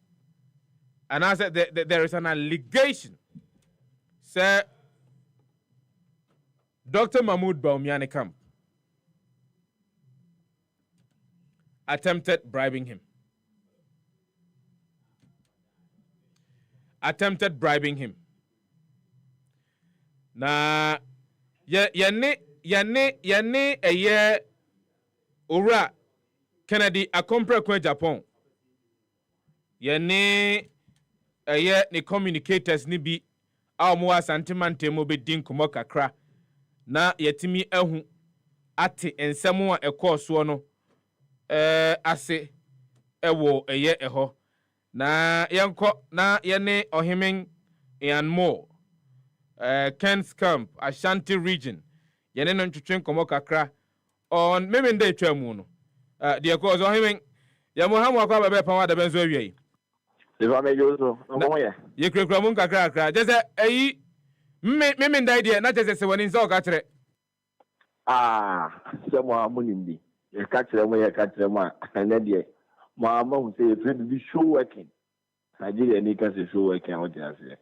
and I said there is an allegation say Dr. Mahmoud Bawumia Camp attempted bribing him. Na yane eye owura Kennedy Akompra kwa Japan yane eye ni communicators ni bi awo asantemante mo be din komo kakra na yetimi ahu ate ensemu a ekoso no ase ewo eye eho na yenko na yene ohemen and more Ken's Camp Ashanti region yene no ntwetwe komo kakra on memende twamu no de ko so ohemen ya Muhammad akwa bebe pa wa da benzo awie Sefah mejoso ngomo ye ye krekra mun kakra je se eyi memende de na je se woni nso o ka kire se mo amunindi ye ka kire mo na de mo amahu say you be show working Nigeria ni ka se show working out there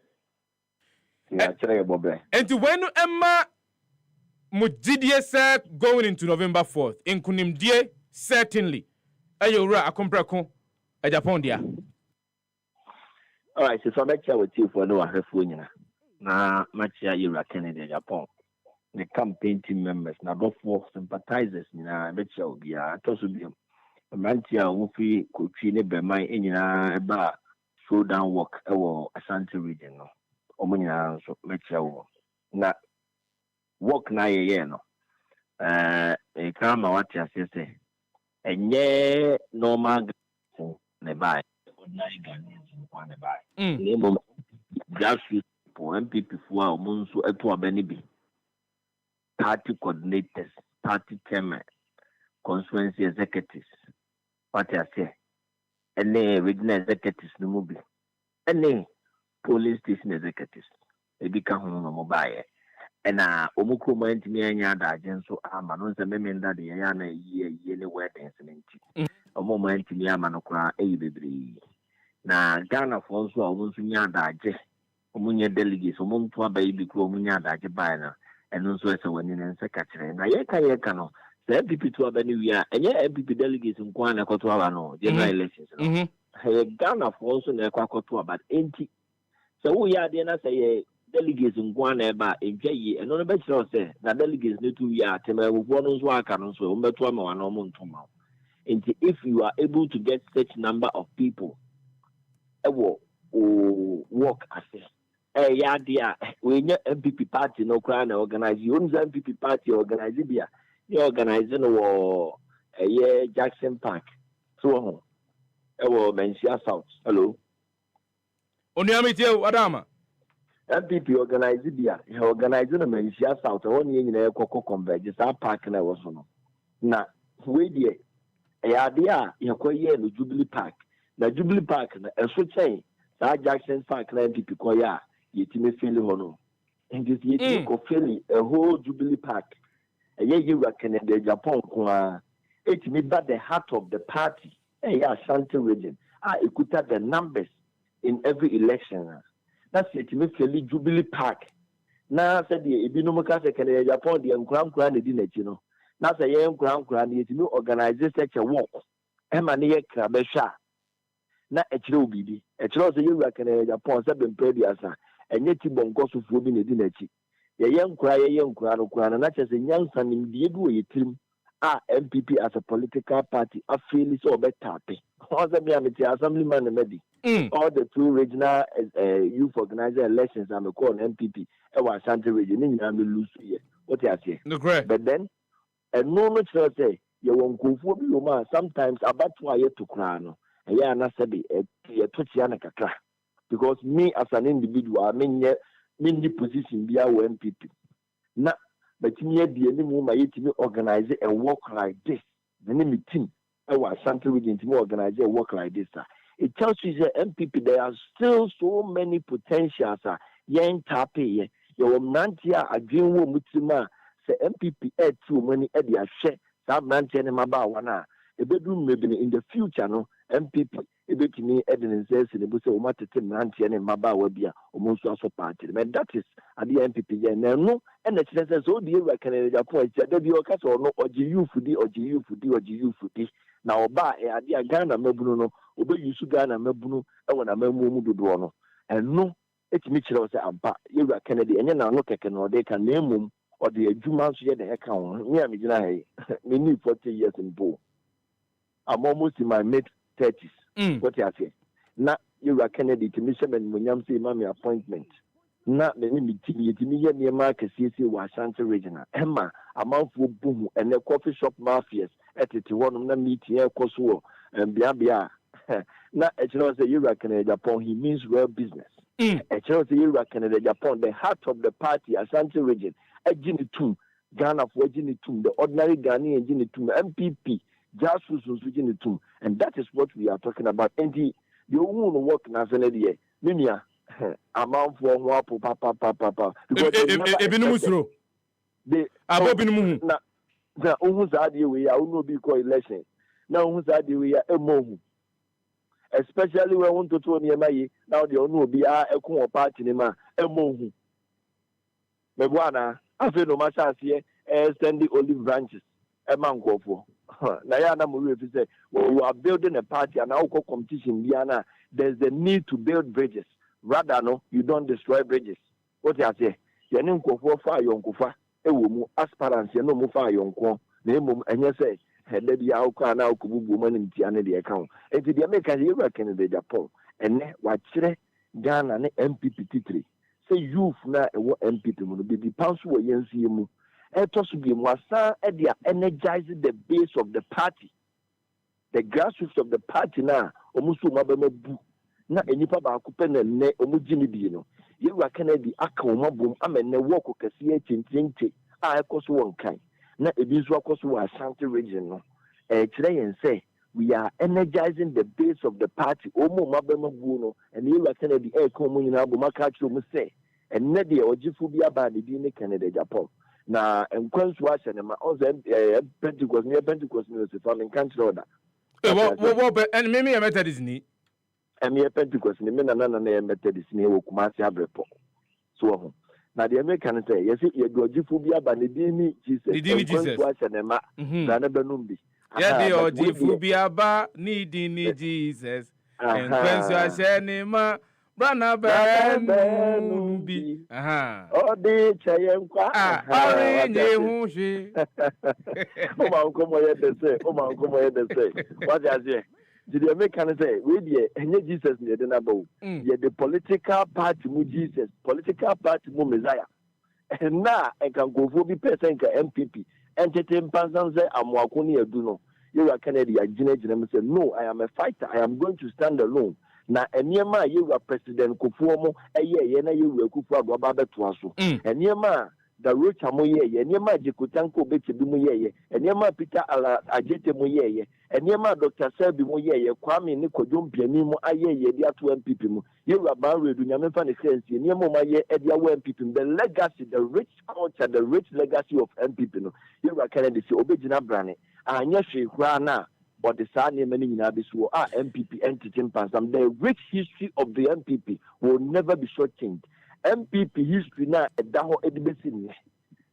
and to when Emma Mujidie said going into November 4th in Kunimdie certainly ayora Akompra a Japan dia. All right, so I met with you for no Ahefuina. Na Machia Yura Kennedy Japan. The campaign team members, now both for sympathizers, na Betcha will be a Tosubium. A Mantia Wufi could feel it by my in a bar showdown walk or Ashanti region. Omunya so mecha wo na work na ye no e kama wati asese enye normal ne bai ordinary Ghanaians kwa ne bai ne mo grassroots for MPP fu a omunso eto abani bi party coordinators party chairman constituency executives wati ase ene regional executives no mo bi ene police station executives ebika ho no mobile ena omukro ntimi anya da agenso ama no nse memenda de ya na yiye ne weddings nti omo ntimi ama no kra eyi bebre na Ghana for nso a omunso nya da age omunye delegates omuntu abayi bi kro omunya da age bai na eno nso ese wani ne nse ka kire na ye ka no se MPP to abani wi a enye MPP delegates nko na koto aba no general elections no he Ghana for nso na kwakoto aba enti so we are there na say delegates ngwa na eba entwaye eno no be kire say na delegates ne tu ya tema wo no nso aka no so mbeto ama wa no mo ntoma enti if you are able to get such number of people ewo work as ya dia we nya MPP party no kra na organize you MPP party organize bia you organize no wo Jackson Park so ewo Mensia South hello Oniamitie Adama MPP organize bia he organize no Mensia South won ye nyina ekoko converge sa park na wo so no na we die ya dia yekoye no Jubilee Park na Jubilee Park na eso chen sa Jackson Park na MPP ko ya yetime feel ho no and this yetime ko feel a whole Jubilee Park you Kennedy Japan ko it me that the heart of the party Ashanti region ekuta the numbers in every election that's it me feel Jubilee Park na said the ebinom ka se Kennedy Japan the nkran na di na chi no na say ye nkran na yetime organize such a walk ema ne ye kra be hwa na ekire obibi ekire so you Kennedy Japan se be mpediasa enye ti bonko sofuo bi na di na chi ye nkura no kura na chese nyansa nimdie bi wo yetirim MPP as a political party afili so obetape oza mi amiti assemblyman na medi all the two regional youth organizer elections am call MPP e wa Ashanti region ni nyina me lose ye What you say? No correct. But then, and no much say you won't go for you, sometimes about why you to crown. And yeah, and I said, a touchy because me as an individual, I mean, the position be our MPP. Now, but me at the end of my team organize a work like this. The name of team, I was something within to organize a work like this. It tells you the MPP there are still so many potentials. Yen tape, your Nantia, a dream woman, say MPP add too many at the share. Some Nantia and Mabawana. A bedroom maybe in the future, no MPP. A bit me evidence says in the bush of Matatin Nantia and Mabawabia, almost also party. But that is at the MPP. No, and the chance so dear, I can point that you are or no, or GU for D or GU for D or GU for D. Now, by a dear Ghana Mebuno, obey you to Ghana Mebuno, and when I memory do no. And no, it's Mitchell say, you are Kennedy, and you now look at or they can name him or the Jumans yet the account. Me, me need 40 years in Bo. I'm almost in my mid-30s. What you say? Now, you are Kennedy to Miss and when you say, Mammy appointment. Not the name to me, near Marcus, was Santa Regina. Emma, a mouthful boom, and the coffee shop mafias at it to one of them meeting here, Kosovo, and Biabia. Not a chance that you reckon Japan, he means well business. A chance that you reckon Japan, the heart of the party, Asante region, a Gini Tum, Ghana for Gini Tum, the ordinary Ghanaian Gini Tum, MPP, Jasus Gini Tum, and that is what we are talking about. And the won't work in as an idea. Minia, amount for Wapo, papa. Because the Abobin the almost idea we are no be coalition. Now, who's idea we are a moment. Especially when I want to turn near my now the only be a cool party in a mohu. Mebuana, I feel no matter here, send the olive branches, a mango for. Nayana Muru said, well, you are building a party and now competition, Diana. There's the need to build bridges. Rather, no, you don't destroy bridges. What you say? You didn't go for fire, you go aspirants, you know, fire, you name, and you say, Lady Alka now could woman in Tiana the account. And to the American, you reckon the Japan. And what Ghana and MPP3. Say youth now MPP will be the pounds who are you. And to be Mwasa, and they are energizing the base of the party. The grassroots of the party now, almost Mabamu. Na enipa ba akupene ne omugini bi no ye wa Kennedy aka omabom amene work kase chintinti a ekoso wonkan na ebi nso akoso wa Ashanti region no kire yen say we are energizing the base of the party omo mabema bu no and ye wa Kennedy ko mu nyina bo maka kire mu say enne de ojifu bi aba de bi ne Canada Japan na enkwanso a hye ne ma ozo Pentecost ne Sefah Danquah order what and me method is ni and your Pentecost, the men and method is near Kumasi Abrepo. So, now the American say, yes, you go Jifubia, but the Dini Jesus, Benumbi. Yeah, the Jifubia, ba, needing Jesus, and Quensa Shenima, Brana Benumbi. Aha. Oh, the Chayemqua, orange, oh, my uncle, say, what I say. Did the American say, we and Jesus near the Nabo? Yet the political party mu Jesus, political party mu Messiah. And now I can go for the person MPP. Entertain Pansan say, I'm Wakuni Aduno. You are Canadian, Jenny said, no, I am a fighter. I am going to stand alone. Now, and near my you are President Kufuomo, a year, and you will Kufa Baba Twaso. And near my the rich amoye, and near my Jikutanko Betty and near my Peter Ajete Moye. And yema Dr. Selby Moye, Kwame Nico Jum Pianimo, Aye, the 2 people. You are married, you never find a sense. Yemo Maye, Edia 1 people. The legacy, the rich culture, the rich legacy of MPP. You are Kennedy, Obejina Brane. And yes, she ran but the Sani many Nabisu are MPP entity Pansam. The rich history of the MPP will never be shortchanged. MPP history now, a Daho Edibesini.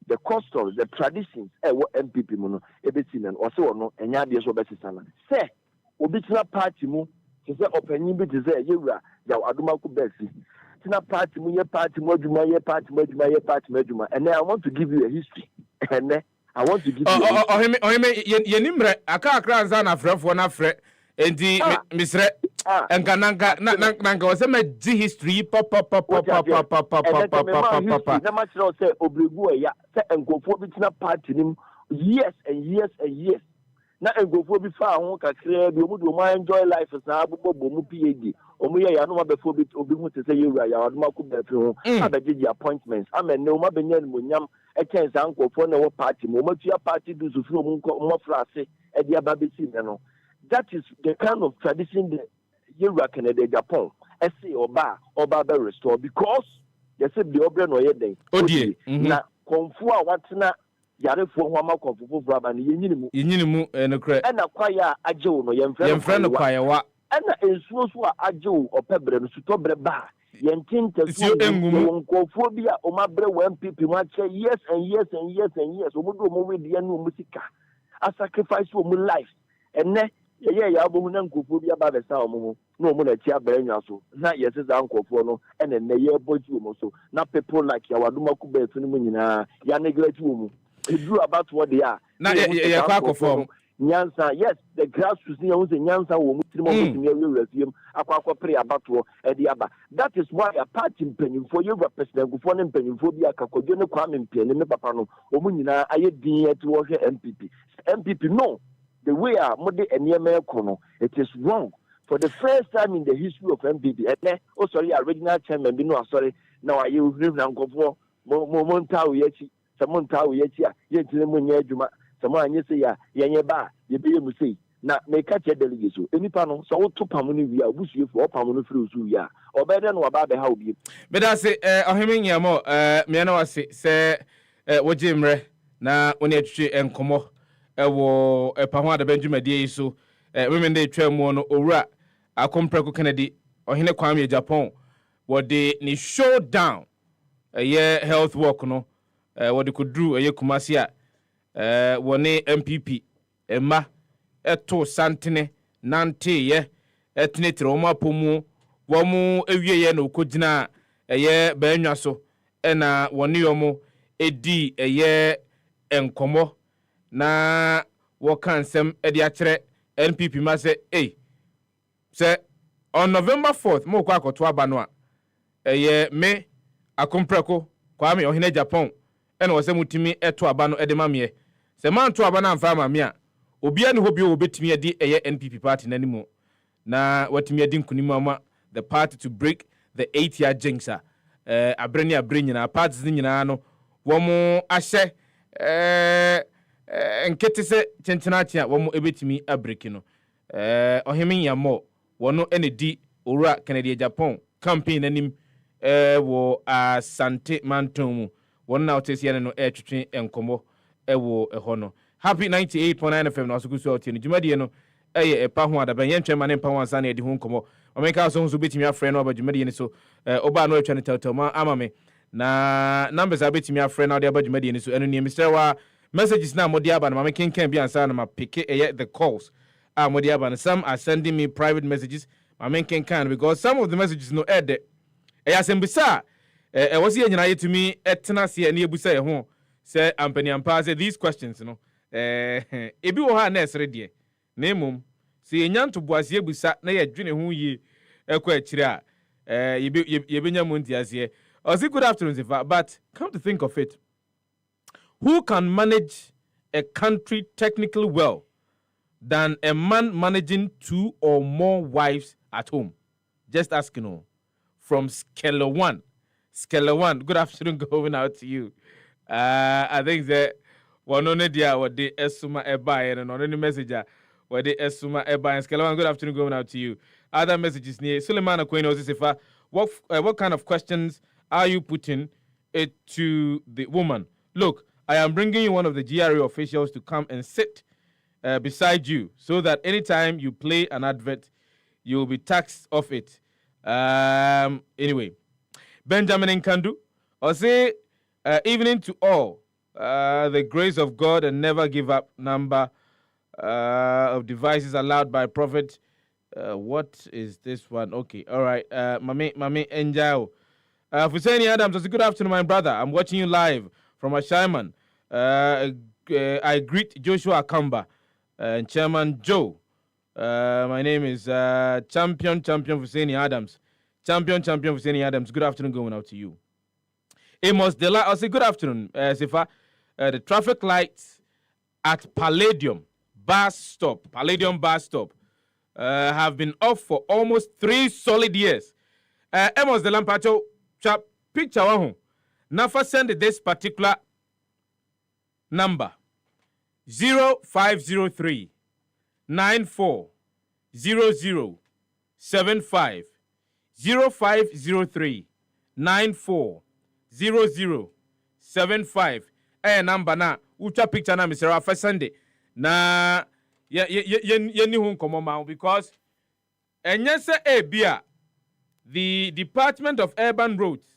The customs, the traditions, what MPP mono, everything and also no, and Yadia Sobesana. Say, Obitina party mo, to say opening bit is there, you are Adumaku Bessie. Tina party mo, your party, Mojuma, your party, Mojuma, and then I want to give you a history. And then I want to give you Yenimre, Aka Kranzana Fref, one afre, Enti misre enka nanka wose ma di history papa. Na ma tell say obregu ya say enkofo bi tina party nim years and years and years. Na enkofo bi fa ho kakra bi omu do ma enjoy life sa abobo mu PhD. Omu ye ya no ma befo bi obi hu te say yewura ya oduma ku be fi ho. Abegye appointments. Amen no ma benya ni monyam e ken sa enkofo na wo party mo ma tua party do so fi omu mo frase e dia ba be si no. That is the kind of tradition that Yewura Canada Japan say oba be restore because they say the obre no ye den. Na konfu a watena yarefo ho ama konfu foforo aba ne yenyini mu no kre. Na kwaya ajewo no yemfre no kwaya wa. Na ensuo so a ajewo opebre no sutobre ba. Yentinta so konfu bi a o mabre wa MPP ma che years and years and years and years o mudo mo we de no musika a sacrifice for my life enne ya bo na nkofo bi aba besa omo no omo na tia branwa so na yesesa nkofo no ene ne ye boju omo so na people like ya waduma ku be tunu nyina ya neglect omo eduru about what they are na ya kwa akofo nyansa yes the grassroots ni won say nyansa wo mu tiri mo mutimi awurafiem akwa pre abato e di aba that is why a party mpanyimfo you represent gufo ne mpanyimfo bi akakodwo ne kwa mpanyimfo ne papa no omo nyina aye din eti wo hwe MPP no. The way Modi and Yemekono, it is wrong. For the first time in the history of MPP, original chairman, sorry, now I use him and go for Montau Yechi, Samontau Yetia, Yetimunya Juma, someone you say, Yanyaba, you be able to say, now make catch a delegation. Any panel, so to Pamuni, we are wishing for Pamuni through Suya, or better than about the how you. But I say, Ohiming Yamo, Miano, say, what Jimre, now when you and Como. Ewo epahwa da Benjamin die so women dey twam no owura akompreko Kennedy ohene kwame Japan wo de ni showdown health work no wo de kodru Kumasi a wo ne MPP emma eto santene nante etnetre o mapomu wo mu ewie na okogina baanwa so na wo ne yomo edi enkomo na wokan sem edi akere NPP ma say say on November 4th mo kwa akoto aba no a me akompreko kwame ohene Japan ena wo se mutimi eto aba no ede mamie se man to aba na amfa mamie a obi ani hobi obetimi edi NPP party nanimo na watimi edi nkunimu ama the party to break the 8-year jinx abreni na parties nyina no wo mo ahye enkete se chenchenatia wo mo ebetimi abreki no ohemi yamo wono enedi owura Canada Japan campaign anim wo asante manton mu wono na otesi ene no twetwe enkomo wo eho no happy 98.9 FM no asokusu oti no jumadi no epa ho adaban yentwe mane pa ho ansa na edi ho nkomo omeka so nso betimi afre no aba jumadi ni so oba no atwa ne tawtaw ma amame na numbers abetimi afre na odi aba jumadi ni so eno ni Mr. wa messages na modiaba na mama kenken bi ansa na ma pick the calls modiaba na some are sending me private messages mama kenken because some of the messages no ede sembisa was here nyina yetumi etena se na ebusa ye ho say ampani ampa say these questions no ebi wo ha na esre de na emom se enyanto boase ebusa na ye dwene ho yi ekwa akire a yebenya mu ntiase good afternoon Sefah, but come to think of it, who can manage a country technically well than a man managing 2 or more wives at home? Just asking all. From Skeller 1. Skeller 1, good afternoon going out to you. I think that one on the what the Esuma Ebai and on any messenger what the Esuma Ebai and Skeller 1, good afternoon going out to you. Other messages near Suleiman Aquino Sefah, what kind of questions are you putting it to the woman? Look, I am bringing you one of the GRA officials to come and sit beside you so that anytime you play an advert, you will be taxed off it. Anyway, Benjamin Nkandu, I'll say evening to all. The grace of God and never give up number of devices allowed by Prophet. What is this one? Okay, all right. Mami Enjao. Fuseni Adams, it's a good afternoon, my brother. I'm watching you live from Ashaiman. I greet Joshua Akamba and Chairman Joe My name is Champion Husseini Adams. Champion Husseini Adams. Good afternoon, going out to you. Amos Dela, I'll say good afternoon, Sefah. The traffic lights at Palladium bus stop have been off for almost 3 solid years. Amos Dela Mpacho, picture one. Nafa send this particular number 0503 940075 0503 940075 number na ucha picture na Mr. Rafa Sunday na ye hu nkomo ma because enyese ebia the Department of Urban Roads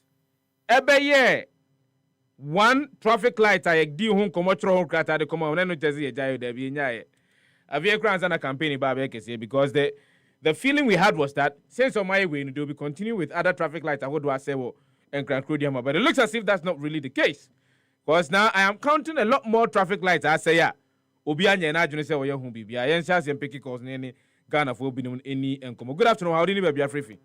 ebe one traffic light I di hu nkomo tro hu krata de komo na no tezi ye jayo de bi nya ye avie kranza na campaign ba be kese because the feeling we had was that since on my way they'll be continuing with other traffic lights I would say and Crancrodium, but it looks as if that's not really the case. Because now I am counting a lot more traffic lights. I say, yeah, Obianya and I say, oh, yeah, Humbi, I ain't just picky cause any Ghana for being any and come. Good afternoon, how do you be a free?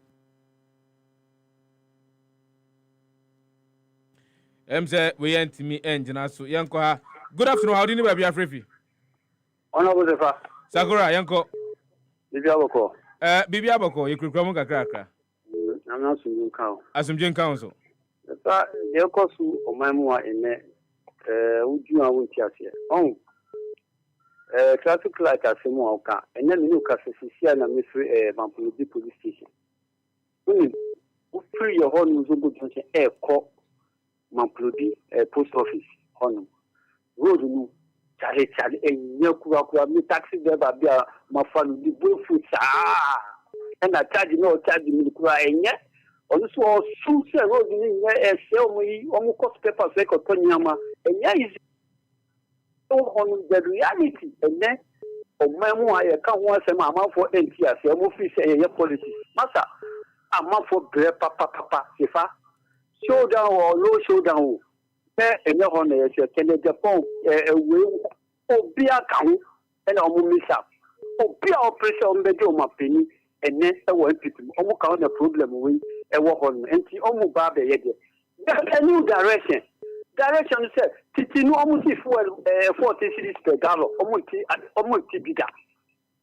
Say, we ain't me engine, so Yanko. Good afternoon, how do you be a free? Honorable Sefah. Sakura, Yanko. Bibiaboko. Bibiaboko, you could come cracker. I'm not seeing count. Assumption Council. The cost of my more in would you want to say? Oh, traffic light as a more car, and then you can see and mystery Vampudi police station. Free your horn was a good air call Mampudi post office on road. Charlie, and Yakura, me taxi driver, be a mafan, the bullfoot, and I charge no charging me crying yet. Also, soon say road in there, sell me almost cost papers like a Tonyama, and yeah, is on the reality, and then on my more, I can't want some amount for NTS, a movie say your policy. Massa, a month for bread, papa, Sefah, showdown or low showdown. And no one is a Japan, or be a cow, and a woman up. Or be our pressure on the dome of penny, and then I want people almost count the problem with a walk on empty almost barber. That's a new direction. Direction said, Titino almost 40 cities per gallon, almost bigger.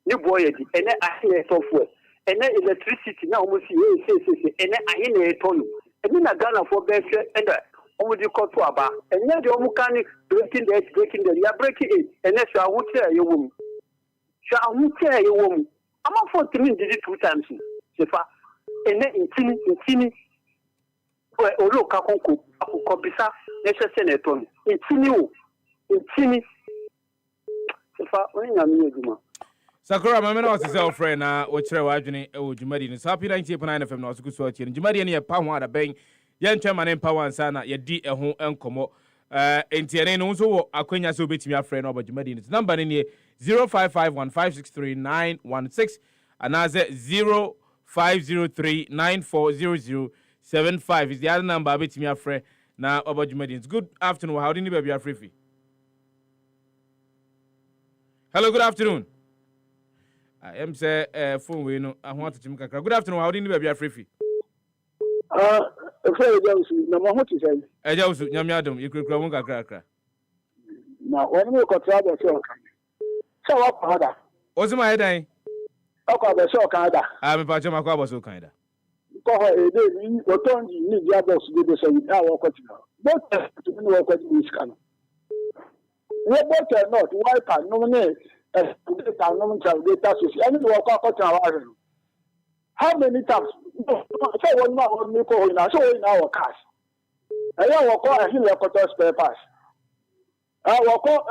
New boy, and then I hear software, and then electricity now almost and then I hear a ton, and then I got for best and almost you call to about, and then the Omukani breaking the you are breaking it, and then I won't tell you woman. So I won't tell you woman. I'm not for to did it 2 times, Sefah, and then in Tini, where Oloka Konko, Kobisa, necessary ton, in Tini, Sefah, when I'm near Sakura, my man was his old friend, which I was in Jumadi, and Happy 98.9 FM, no good swatch, and Jumadi and your power, bang. Yan chairman and power and sana ye di e ho enkomo entiane no so akwanya so betimi afre no obajumadi ni number ni 0551563916 anaze 0503940075 is the other number betimi afre na obajumadi. Good afternoon, how do you be afre? Hello, good afternoon. I am say phone we no I want to chimka. Good afternoon, how do you be afre? Na mo hoti say Ejawsu nyamiadom yikrikra mu kakrakra na woni me kotra be so kan so wa pada Osima hedan akwa be so kan da me pa chema kwa bo so kan da ko ho e de ni otonji ni dia box de so ni a wo kwati na but to ni wo kwati ni scan we both not wiper no ne de ta no mcha data so ani wo kwa kwati wa re. How many times? So one more on me call now, so in our cash. I will call a hill spare pass. I will call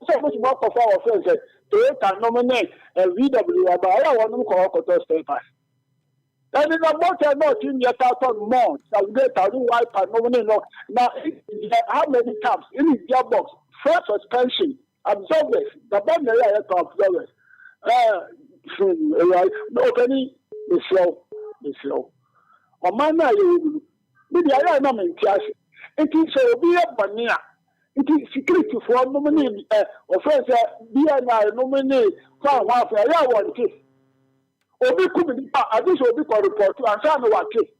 so much more of our friends to nominate a VW about I want to call spare pass. And in a motor not in your thousand months, I'll get a new wife and nominate. Now, how many times in his gearbox, first suspension, absorbers, the band area to absorbers. No, penny. The slow. On my night, maybe I am not in class. It is a be a bania. It is security for nominee offense BNI nominee for half a year one case. Obi could I just will be report to and sign one case.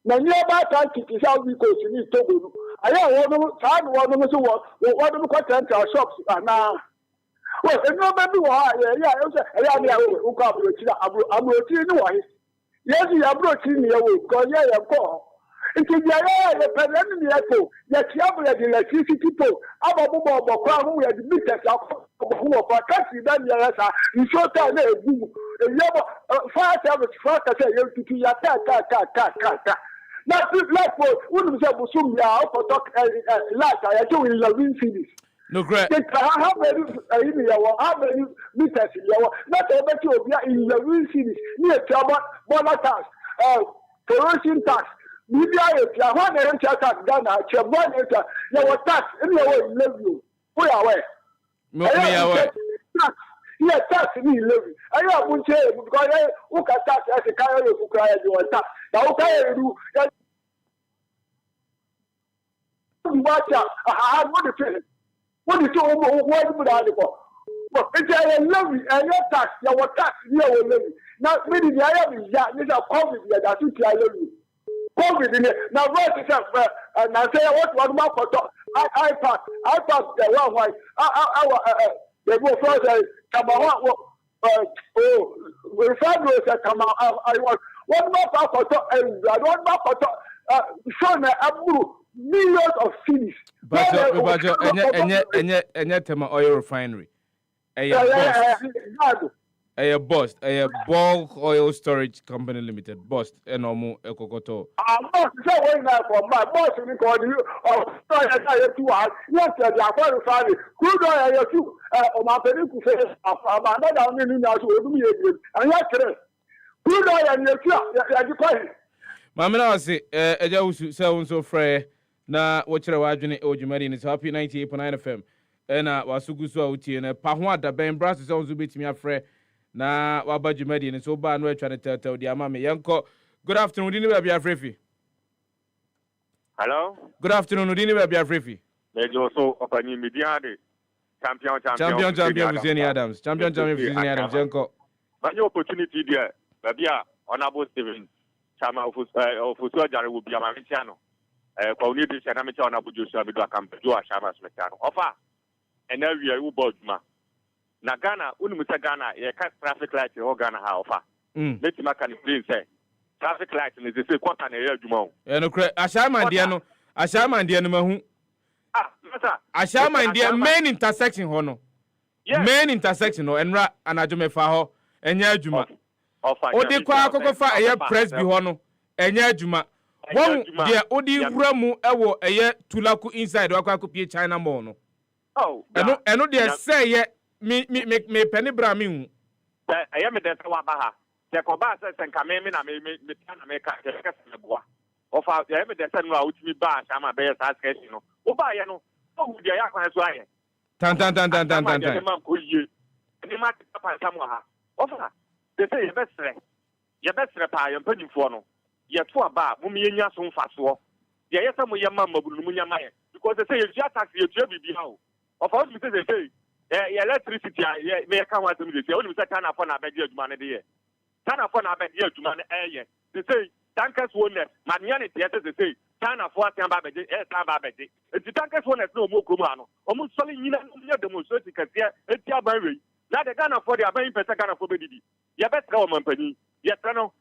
Na nearby time is how we go to need to. I want to find one of the content our shops and now. Well, no baby, who come to yes, you are broaching your way, because you are poor. It is the pandemic, yet you have the electricity people. I'm a woman of crown who are the biggest who are country than the you show time. You have 5 service for you to your cat. Not like what wouldn't say, Busumia, for talk last I do in the wind cities. No, great. How many meters not able to be in the wind cities near Chaba, Bonatas, corrosion tax. Media is your one and tax Ghana, Chabon, your tax in the way live you. We are away. Yes, tax me living. I won't say because I look at tax as a carrier who cry at your tax. Now, okay, you watch out. I want to say. What is your what article? But it's a levy and your tax, your tax, your levy. Now, maybe the idea is that there's a COVID that you can levy. COVID in it. Now, what is up? And I say, what more for iPad, the one white. They go first, come on, we found those that come out. I want one more for one more for Son, Abu. Millions of cities. But and tema oil refinery. A Bost, a bulk oil storage company limited. Bost, and Omo Ekokoto. I'm not saying that for my boss in the or yes, they are qualified. Crude oil, you, my people say, I'm not million years old, and yes, crude oil, and you're quite. Mamma, say, a Joe sounds so free. Na wachira wadwene ojumari ni happy 98.9 FM na wasugusu awutie na pahwa da ben brass so nzu betimi afre na wabajumari ni so ba no atwa ne tata odi ama me yenko. Good afternoon udi ni ba bia frefi. Hello, good afternoon udi ni ba bia frefi. Mejo so opani media de champion Fuseni Adams yenko. Banyo opportunity there babia honorable Steven chama ofusu ajare wo bia ma metiano. Kwa unidi chana mecha wanabujusi wa bidu akampejua shama smetano. Ofa, enewi ya uboduma. Na Ghana, unimuse Ghana, ya traffic light ya Ghana ha ofa. Leti maka ni prince, traffic light ni zise kwa tane ya jumao. No kre, ashama ndiano mahu. Masa. Ashama ndiano main intersection hono. Yes. Main intersection no, enra anajume fa ho, enya juma. Ofa. Odi kwa akoko fa eye press bi hono, enya juma. One dia odi wuramu ewo eye tulaku inside wakwa kopie China mall no. Oh. Eno dia say ye me penny bra mi hu. Eye me den wa ba ha. Te ko ba se nka me na me na me ka te ka se boa. Ofa eye me den se no a utimi ba shama be sa sketch no. Wo ba ye no. O dia ya kwa so aye. Tan. Man ko ye. Ni ma ta pa samu ha. Ofa. Te se ye besre pa ye mpanimfo no. Yetu aba mumi yenya so mfaso ye yesa mo yema mabulu mu nyama ye because they say you tax you bibi ha o of all me say electricity me ka wa dem dey only say China for na abedi aduma ne dey China for na abedi aduma ne they say tankers owners mania ne they say China for atan ba abedi tan ba abedi enti tankers owners no mo kromu ano omo sole nyina nya demonstrate kase enti aban we na de Ghana for the aban pesa Ghana for bedidi ye betra o mampani ye tano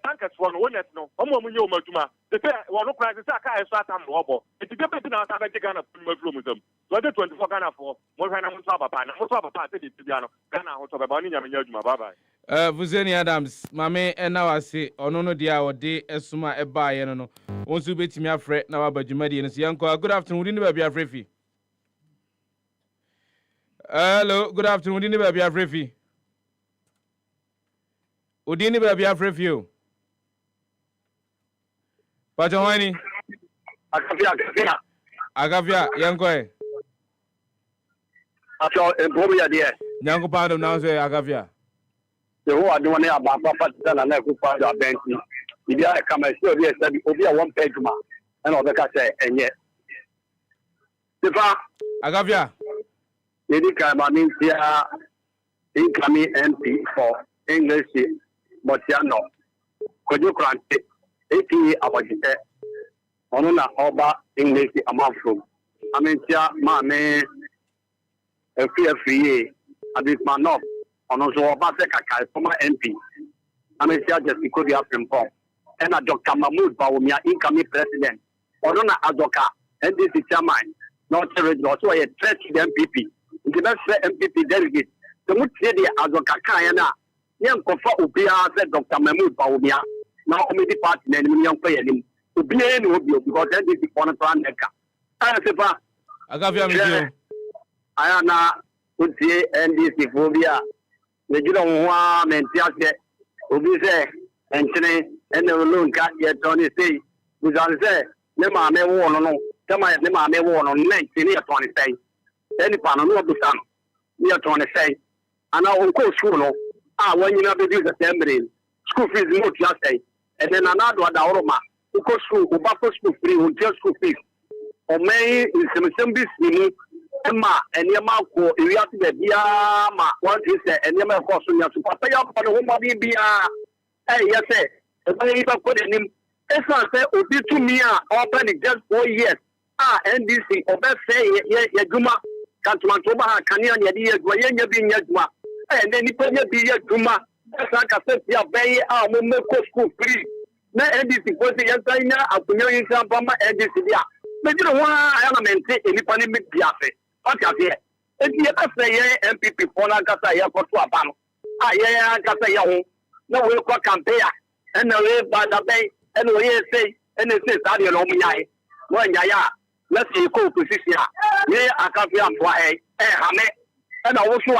tankers for no owners no omo munye o maduma they say one price say aka eso atam no obo enti be na ata be Ghana maflo muzam 2024 Ghana for mo hwana mo so papa na mo so papa say di bia no Ghana ho so be ba oni nyamenya aduma bye bye. Fuseni Adams mame ena wase ono no dia ode esuma eba ye no wonsu betimi afre na wabadwumadi no so yanko. Good afternoon udi ni ba bia afrefi. Hello, good afternoon udi ni ba bia afrefi. Udi ni ba bia afrefi o. Pacho wani Agavia yanko e. Aso embobi ya die. Nyango pardon now say Agavia. Yeho adwo ne aba papa tana na ku pa da benti. Ibi a kama si obi e sabi obi a one page ma. Na obeka say enye. Sefah. Agavia. Lady Kamamintia, incoming MP for English, Motiano, Kojo Krante, 80 Abajite, Onuna Oba, English, Amafro. Amintia, Mame, a free, Abis Manov, Onozo Obaseka, former MP. Amintia just because you have been born. And a Dr. Mahmoud Bawumia, incoming president. Onuna Azoka, and this is chairman, not a regular, so a threat to the MPP. The best MPP delegate. The Mutsedi Azoka Kayana, young Kofa Ubia said Dr. Mahmoud Bawumia, now committee party, and young player him. Ubia and Ubio, because that is the corner plan. Agavia, Ayana, Utsi, and this is Ubia. The Judah Mentias, Ubise, and Chene, and the balloon cat yet Tony say, without say, Nema may warn on, Tama Nema may warn on 1926. Any panel of the sun, near 26. And I will go school. When you have to do the assembly, school fees not just say, and then another one, the Oroma, who goes through, who buffers school free, who just school fees. Or may in some assembly, Emma, and Yamako, if you have to be Biama, what is it, and Yamako, so you have to pay up for the home of Bia. Hey, yes, sir. If I even put in him, as I say, Ubi to me, open just 4 years. NDC, or best say, Yaguma, Kantuantoba, Kanya, Yadia, Guayana, being Yaguma, and then you put your Bia Guma, as I can say, Bay, our Mumako school free. No NDC was the Yasina, a community Sambama, NDC. But you know why I am maintain any pandemic Piafe. What you say? If you ever say MPP for Nakasa, for Swabano, Kasa, no, we'll call campaign, and the way by the bay, and we say, and it says, I don't know, when Yaya. Let's see, go position. Yeah, I can't be for Hame. And I also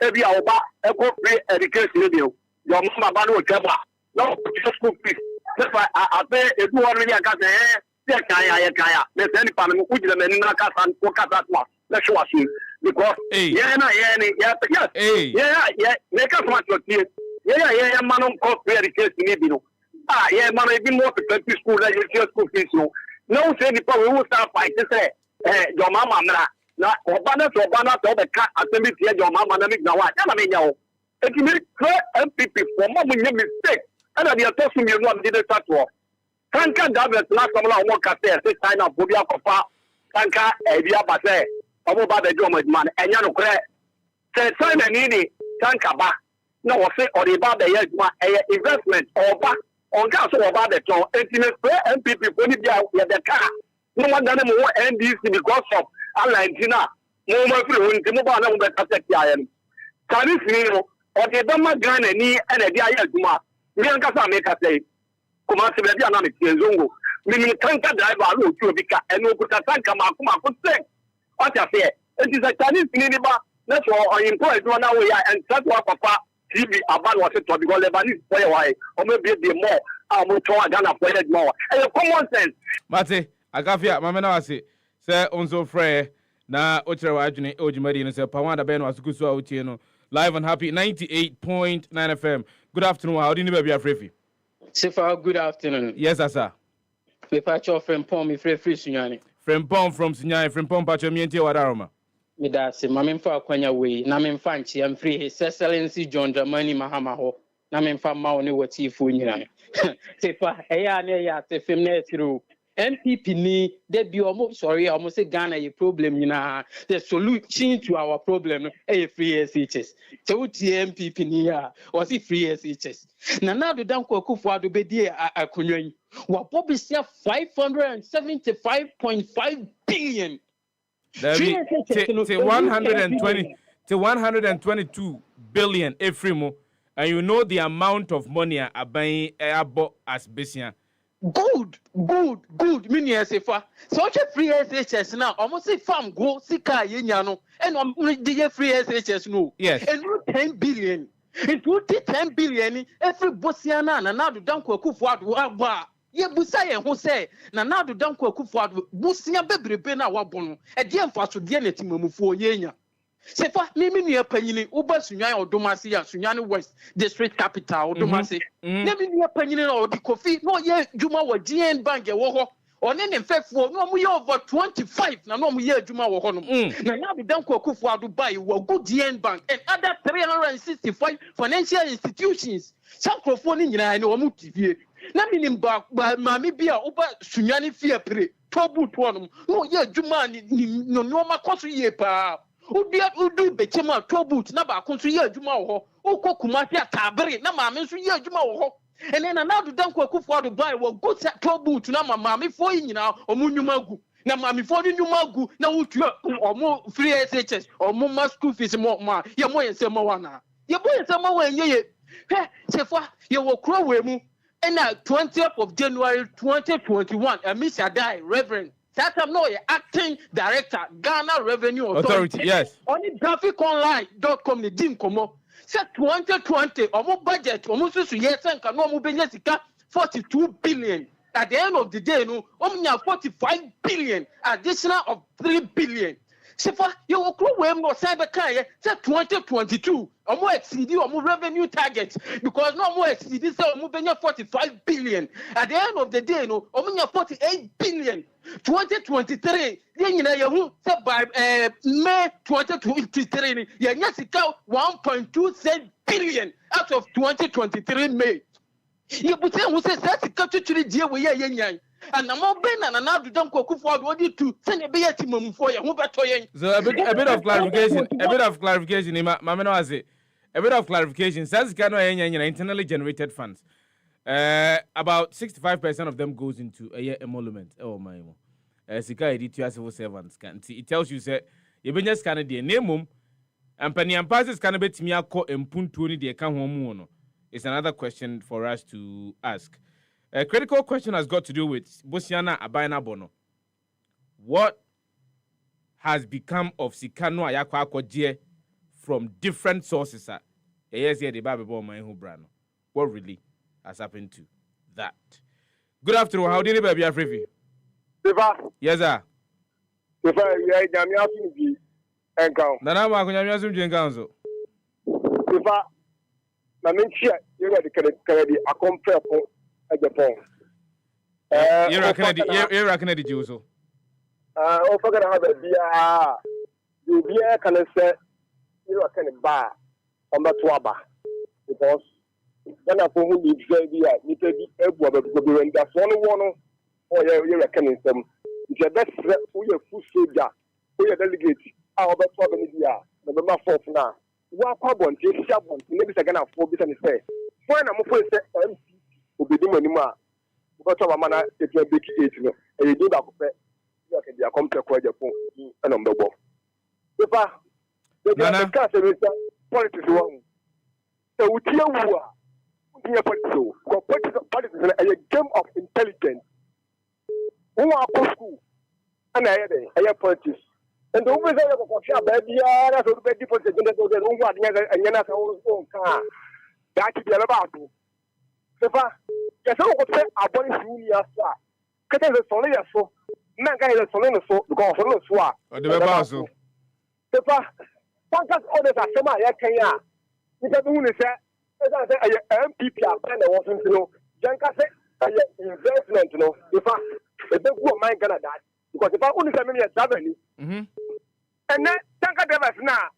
every hour, a good education video. Your mama Bano Jabba. No, just school fees. That's why I pay a 200 Kaya, Kaya. There's any parliament which the men in Nakasan, Pokata, let's show us because, yeah, make us watch your kids. Yeah, man, on cost education video. Yeah, man, I've been more to 20 school than your school fees. No, say the people who start fighting say, your mama, now, Obana to the cat, assembly, your mama, and make now what? I mean, if you make MPP for mom, you mistake, and they are talking you one did start war. Tanka Davis, last summer, I work at there, this time of Bobia Papa, Tanka, Evia Basse, about the German man, and Yano Cre. Say, Simon Nini, Tanka Ba, no, say, or about the investment, or back. On gas about the town, MPP for the car. No one done more NDC because of Argentina. No more free when Timobana will attack the iron. Chinese Nino, or the Dama Gun and a Diagma. Miancasa make a say, Kumasi Mediana Zongo, meaning Tanka driver, Lubika, and Okutanka Makuma could say. What I say, it is a Chinese Niniba, that's why I employed one away and that's what Papa. TV about what it was because Lebanese play away, or maybe be more. I'm going to Ghana played more. And common sense. Mate, Agavia, Mamma, say, Onzo Frey, na Ochewa Ajuni, Ojimadi, and say, Pawanda Ben was good so out live and happy 98.9 FM. Good afternoon. How do you be afraid? Sefah, good afternoon. Yes, sir. We patch off from Pom, me free Sunyani. From Pom, from Sunyani, from Pom, patch me and Tiawarama. Me that's it. Mamma for Quanya way. Namin Fancy, I'm free. His Excellency John Dramani Mahama ho. Namin fa Mauni what he funya. Sefah, ya te femne through. MPP ni there be almost sorry, almost say Ghana a problem, the solution to our problem a free SHS. So MPP ni was it free SHS. Now the Danquah Kufuado be dear a Kunyan. What Bobby said 575.5 billion. Say 120 to 122 billion every month, and you know the amount of money are buying about as Bessia. Good. Mini Sefah. Such a free SHS now. Almost say farm go sika yenyano. And the free SHS no. Yes. And 10 billion. It would take 10 billion every Bossiana and now the Danquah Kufuado. Ye Busaye who say, now the Danquah Kufuado, Bussia Bebre na wabon, a dear fast to the enemy for yenya. Sefah, name me a penny, Uber Sunya or Domasia, Sunyani West, district capital, Domasi. Name me a penny or the coffee, no, ye, Juma or GN Bank, ɔne ne mfɛfoɔ na ɔmo yɛ over 25 na ɔmo yɛ adwuma wɔ hɔ nom na Nadu Dankwa Akufo-Addo bai wɔ GTN Bank and other 365 financial institutions sakrofo ni nyinaa ne ɔmo tivie na minim ba maame bi a oba sunyane fie pere tobu to nom no yɛ adwuma ni no makɔso yie paa udu bechema tobu na ba konso yɛ adwuma wɔ hɔ ukɔ Kumasi Atabere na maame nso yɛ adwuma wɔ hɔ ene na Nadu Dankwa Akufo-Addo bai wɔ go tobu na maame fo yi nyinaa ɔmo nnwuma gu na maame fo ni nnwuma gu na wotua ɔmo free SHS ɔmo ma school fees mo ma yɛ mo yɛ nsɛm wa na yɛ bo yɛ nsɛm wa nyɛ hɛ Sefah yɛ wɔ kuro we mu ena 20th of January 2021 Amisa die Reverend that time no acting director Ghana Revenue Authority yes on graphiconline.com ni dim komo say 2020 omo budget omo susu yes nka no omo benya sika 42 billion at the end of the day no omo nya 45 billion additional of 3 billion Sefah you will grow we no cyber kan ye say 2022 omo exceed omo revenue target because no omo exceed say omo benya 45 billion at the end of the day no omo nya 48 billion 2023 ye nyina ye hu say by May 2023 ni ye nya sika 1.26 billion out of 2023 May ye butin hu say sika twetwiri die we ye nyan and mo ben na Nadu Dankwa Akufo-Addo odi tu se ne be yeti mamfo ye hu beto yen so a bit of clarification mama no ase a bit of clarification says can no yen internally generated funds about 65% of them goes into a emolument my sika editor civil servants can it tells you say you be just can dey name and penny and passes can betimi akọ empuntuo ni de ka ho mu no. It's another question for us to ask. A critical question has got to do with Bosiana Abaina Bono. What has become of Sikano Ayakwa Akwaje from different sources? Yes, the Baby Brano. What really has happened to that? Good afternoon. How did you baby Afrifi? Yes, sir. Sefah, we are Jamiasu Encounter. Nana Makunyamiasu Jenkanzo. Sefah, na mentia, you are the Kennedy, a compare at the phone. You're a Kennedy Jew. Oh, forget how the beer. You beer can say you are kind of bar on the Twaba because then I put you say, you take the air, and that's one or you're reckoning some. It's a best who you're full soldier, who you're delegate, our best for the number 4 now. What problem? Just shabon, maybe second of 4 business say. When I'm going to say MC will be doing anymore. But I'm a man, it's a big 8, and you do that. You can be a company quite a phone and on the ball. Sefah, the politics wrong. So we tell you, politics is a game of intelligence. Who are post school and I had politics. And the over there of a baby, that's a bit different than the one and Yana own car. That's the about you. Sefah, yes, I would say our body is Cut the solid so. Nanga is a solid so because of the swap. The Babazo. Sefah, Pancas orders are semi Kenya. Mr. Moon is as I say, MPP are kind of wanting to know. Janka said, investment, you know. Sefah, the big woman mind gonna that. Because if I only say many traveling, and then Tanka Devas now,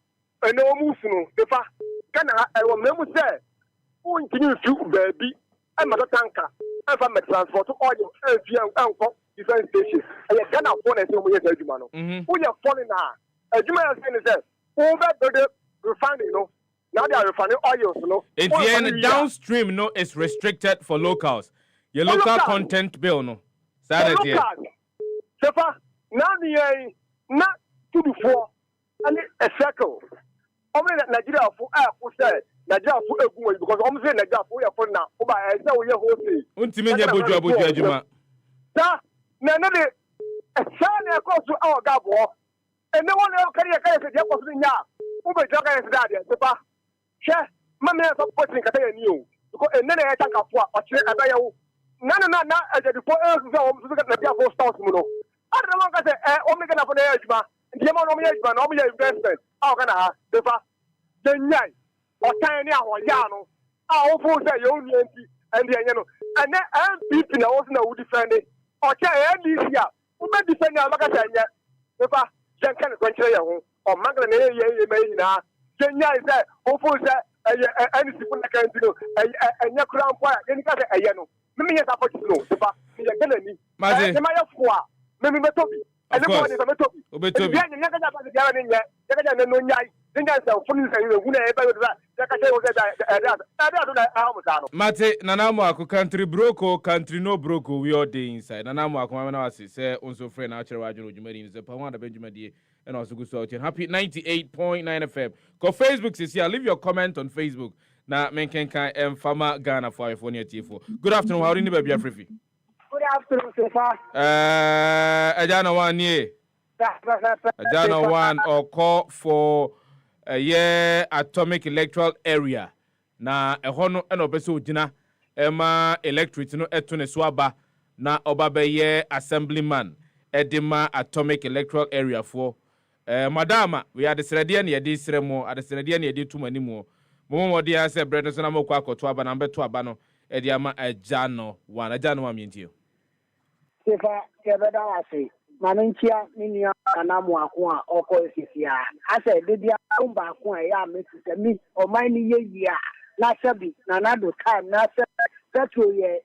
and no Musuno, Sefah, can I will never say, who continue to baby, and Mother Tanka, and from the transport to oil, and different stations. And you cannot afford a few years, Jumano. Who are falling now? A Jumano says, over the refining, no. Now they are refining oils, no. In the end, downstream, no, is restricted for locals. Your local content bill, no. Saturday. Sefah, now the not to the 4 and a circle. Only Nigeria for who said Nigeria for a boy because I'm saying Nigeria for your phone now. Oh, I know your whole Untimenya Bojo. Sir, none of it. A son across to our gabo. And no one else can get the opposite now. Who may talk as that? Sefah, share, Mamma supporting Catania new. And then I think of what none as a report to get the four stars. I don't know what I say, only going to put the edge, the amount of management, only investment. How can I have the night or tiny or Yano? Our food say you only and the and then I'm beating. I wasn't a wood defending okay NDC a wo be defend am ka say Sefah yen kan kwenche ye ho o magna na ye me nyina kenya say o fu say any people na kan tino enya kura mpo a yen ka say eye no me ye support no Sefah me ye gana ni me ma ye fo a me betobi ene mo de betobi obetobi ya nya ka ja ba dia na nya ya ka ja na no nyai nya say fu ni say hu na e ba yo da ya ka say o da do na ha mo da no Mate nanamu ako country broko country no broko we all day inside nanamu ako mama na wase say onso friend na chere wadwo jumari ni say pa won da benjumadi and also go so happy 98.9 FM ko Facebook says here leave your comment on Facebook na menken kan Fama Ghana for iPhone tifo good afternoon how are you baby afrifi Good afternoon, Sefah. Ajana one ye Ajana one or call for atomic electoral area na ehɔ no ɛna ɔbɛsɛ ogina ɛma electorate no ɛto ne so aba na ɔba bɛyɛ assemblyman ɛde atomic electoral area for madama we are the srɛdeɛ ne yɛde srɛ mo adesrɛdeɛ ne yɛde tum animu mo de asɛ brɛ no so na mokɔ akɔto aba na mbɛto aba no ɛde ama Ajano one mientio Sefah kebeda wase manentia ninia anamu ako a ɔkɔ sisia asɛ de dia umba ako a ya mesise mi ɔman ni ye a na sebi na do time na se petrol ye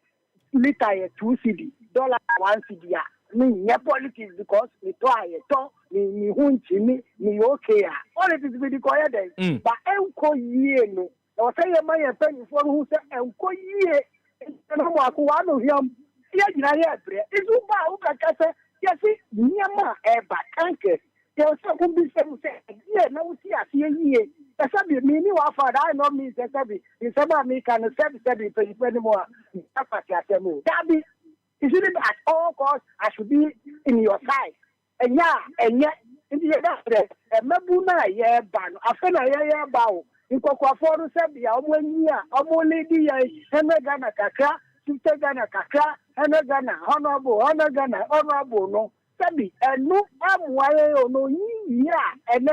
liter ye 2 cedi dollar 1 cedi a me nye politics because me to ayeto ni hunchi ni okay a politics be di ko ye den ba enko yie no o say ye man ye pani for hu se enko yie na mo ako wa no hiam ye gina ye bre izu ba u ka kase ye si nyama e ba tanke ye so ku bi se ye na u si asie yie Sabi me ni wa fa I know me sabi in some me can sabi pe anymore afati atemu dabi it shouldn't be at all costs I should be in your side enya ndi ye da pre mabu na ye ba no afa na ye ba o nkokofo no sabi a omo anyi a omo lady ye emega na kakra sitega na kakra emega na honorable no sabi enu amwaye ono yi a ene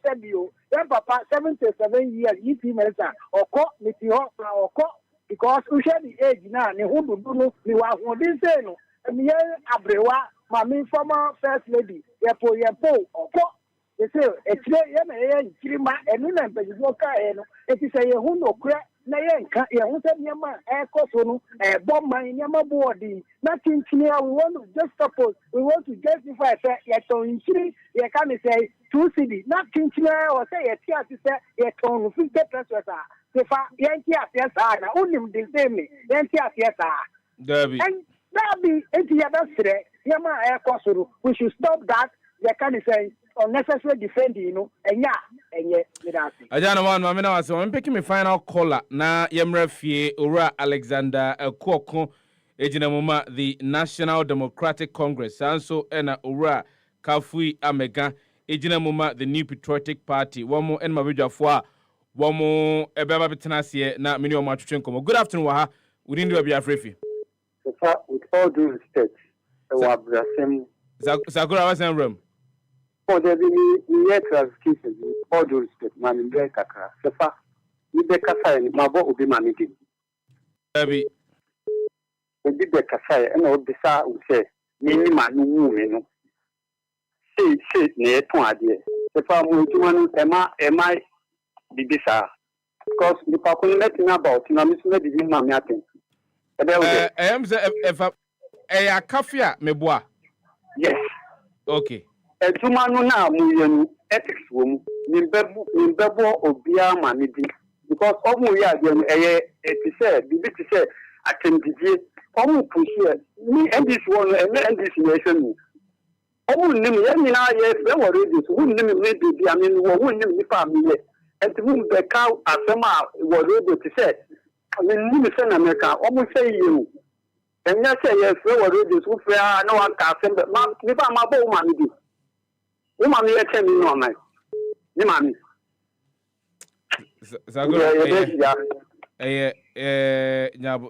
sabi o your papa 77 years you mensa oko miti ho na oko because we share the age na ne hu dudu no ni wa hu din say no me abrewa mami former first lady ye po oko they say etire ye na ye nkirima enu na mpejifo ka e no eti say ye hu no kra na ye nka ye hu se nyama e koso no e bomman nyama boodi na tinchini we want to just suppose we want to justify say ye to nkiri ye ka me say 2 cedi na tinchini o say ye tia say ye to 50 pesos Sefah ye tia sa na unim de say me ye tia sa Dabi and dabi enti ye da sre nyama e koso we should stop that ye can say unnecessary defending enye midasi Ajana one mama na wase I'm picking my final caller na yemra fie ora Alexander Kwoko ejina mama the National Democratic Congress also ena ora Kafui Amega ejina mama the New Patriotic Party womo enma bedwafo a womo ebeba betenase na meni omo atwetwe nkomo good afternoon waha we need to be afrefi with all due respect Sakura was in room for the year classification, all due respect, man, very kakra. Sefah, you be kasai, mabo ubi mamidi. Baby, ubi be kasai, and all bisa we say, mini manu no. Say, ne to idea. Sefah, mujumanu ema bibisa. Because the people letting about, you know, Miss Lady Mamiatin. I am if a kafia meboa. Yes. Okay. Ejumanu na mu ethics wo mu nimbebo obia manidi because omu ya dem eye etise bibi tise atendidie omu pushie ni ndis one ndis nation mu omu nim ye nyina ye be wo radio so nim me bibi amen wo nim ni fa me ye entimu be ka asema wo radio tise nim se na meka omu say you enya say ye fe wo radio so fe na wan ka asem ma ni fa ma bo manidi Umami yete mi no mai. Ni mami. Sagura.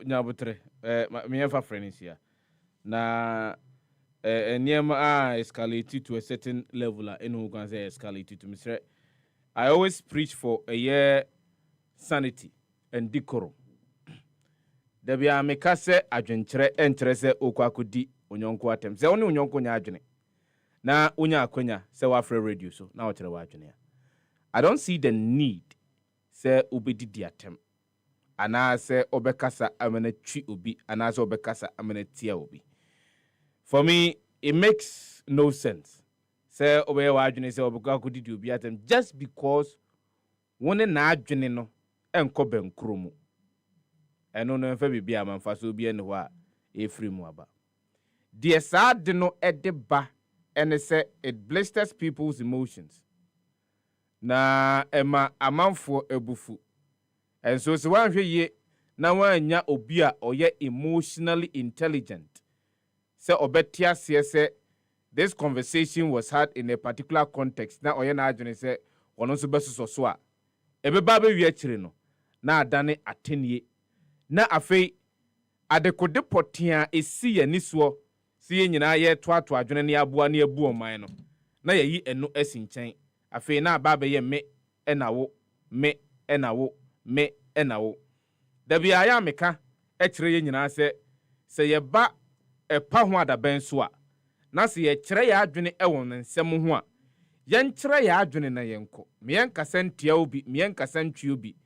Nyabutre. Me fa friends here. Na niema escalate to a certain level who can say escalate to Mr. I always preach for a year sanity and decorum. There be a mekase adwentre entrese okwakodi onyonko atem se woni onyonko nya adwene na onya akwanya se wa frɛ radio so na wo kyerɛ wa adwene I don't see the need se obedidi atem ana se obekasa amana twi obi ana se obekasa amana tia obi. For me it makes no sense se obeye wa adwene se obekwa kodidi obi atem just because wone na adwene no enko benkro mu eno no mfa bibia amfa so obi ene ho a efiri mu aba de saade no edeba ene se it blisters people's emotions na ema amanfo ebufu enso se wanhwe ye na wanya obi a oye emotionally intelligent se obetia se this conversation was had in a particular context na oye na adwene se wono so besoso so a ebeba be wi akire no na adane atenie na afei adekode potia esi yani so si ye nyina ye toato adwene ne aboa ne abu oman no na yayi eno asi nkyɛn afei na aba be ye me enawo me enawo me enawo da bia ya meka ekire ye nyina se ye ba epa ho adaban so a na se ye kire ya adwene ewon nsɛm ho a ye nkire ya adwene na yenko me yenkasa ntia obi me yenkasa ntwe obi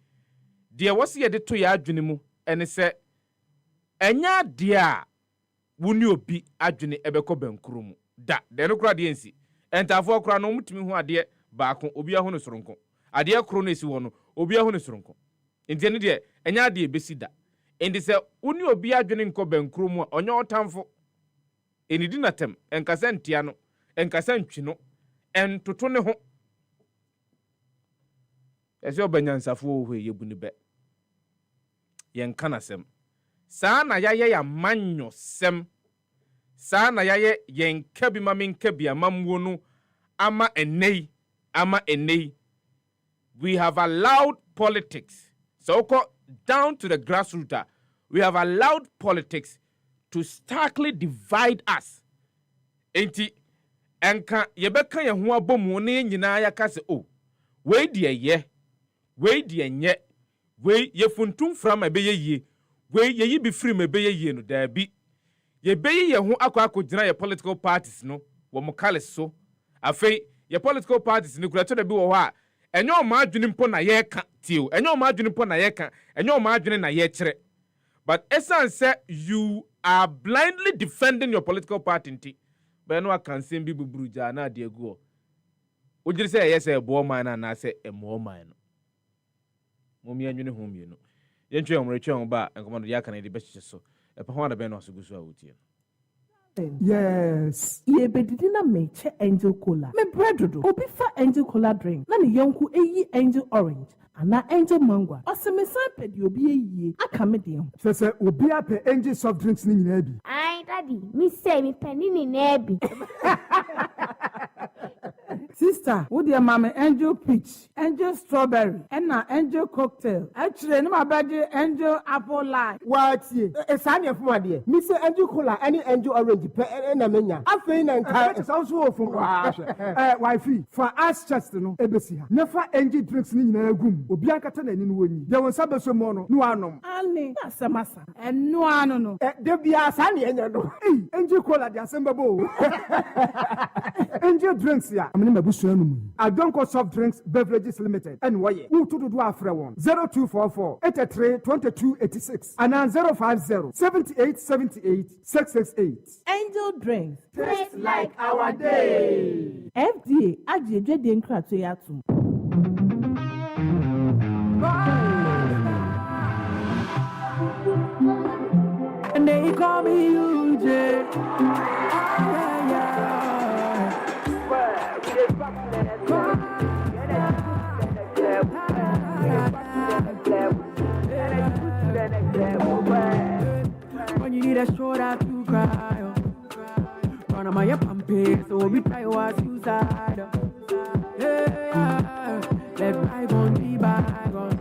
de wose ye de to ya adwene mu ene se enya de a wuni obi adwene ebekɔ bankuro mu da de no kura de ensi entafo kura no mutumi ho ade baako obi aho no soronko ade kro no esi wo no obi aho no soronko enti ne de enya de ebesi da enti se wuni obi adwene nkɔ bankuro mu a onye otamfo enidi natem enkasa ntia no enkasa ntwi no entoto ne ho ese obanyansafo wo yebu ne be yenkana sem saa na yaye ya manyo sem saa na yaye yenka bi ma menka bi amamwo no ama enei we have allowed politics so down to the grassroots we have allowed politics to starkly divide us enti enka yebeka ye ho abomu ne nyina ya kase o we die nye we yefuntum from ebeye we yeyi bi free mebeye no da bi ye beyi ye ho akwa ye political parties no wo mokale so afei ye political parties ni kura to da bi wo ho a enyo o ma adwene mpo na ye ka tio enyo o ma adwene mpo na ye ka enyo o ma adwene na ye kire but esan say you are blindly defending your political party nti be no akansem bi buburuja na de agu o jiri say yes e bo man na say e mo man no momi anwene ho mienu yentwe omretwe on ba enkomando ya kan de bechiche so e pa ho na be no so gusu a wotie. Yes. Ye bedidi na meche angel cola. Me bread do. Obi fa angel cola drink. Na ni yonku eyi angel orange. Ana angel mango. Oseme san pedi obi eyi. Aka me de ho. Sese obi ape angel soft drinks ni nyina bi. Ai daddy, me say me penny ni na bi. Sister, wo de mama angel peach, angel strawberry, and na angel cocktail. Actually, no ma bade angel apple lime. What ye? Sani afuma de. Me say angel cola any angel orange pe na menya. Afei na nka. It sounds so from wa. Wifey, for us just no ebesi ha. Never angel drinks ni nyina agum. Obi ankata na ni no woni. De won sabe so mo no anom. Ani, asamasa. Eno ano no. De bia sani enya no. Angel cola de asemba bo. Angel drinks ya. Adonko Soft Drinks Beverages Limited. And why? Who to do after one? 0244 83 22 86 and 050 78 78 668. Angel Drinks. Taste like our day. FDA. Ajeje Denkra to Yatum. And they call me UJ. When you need a shoulder to cry, run on my pamper, so we try was suicide. Yeah, let bygone be bygone.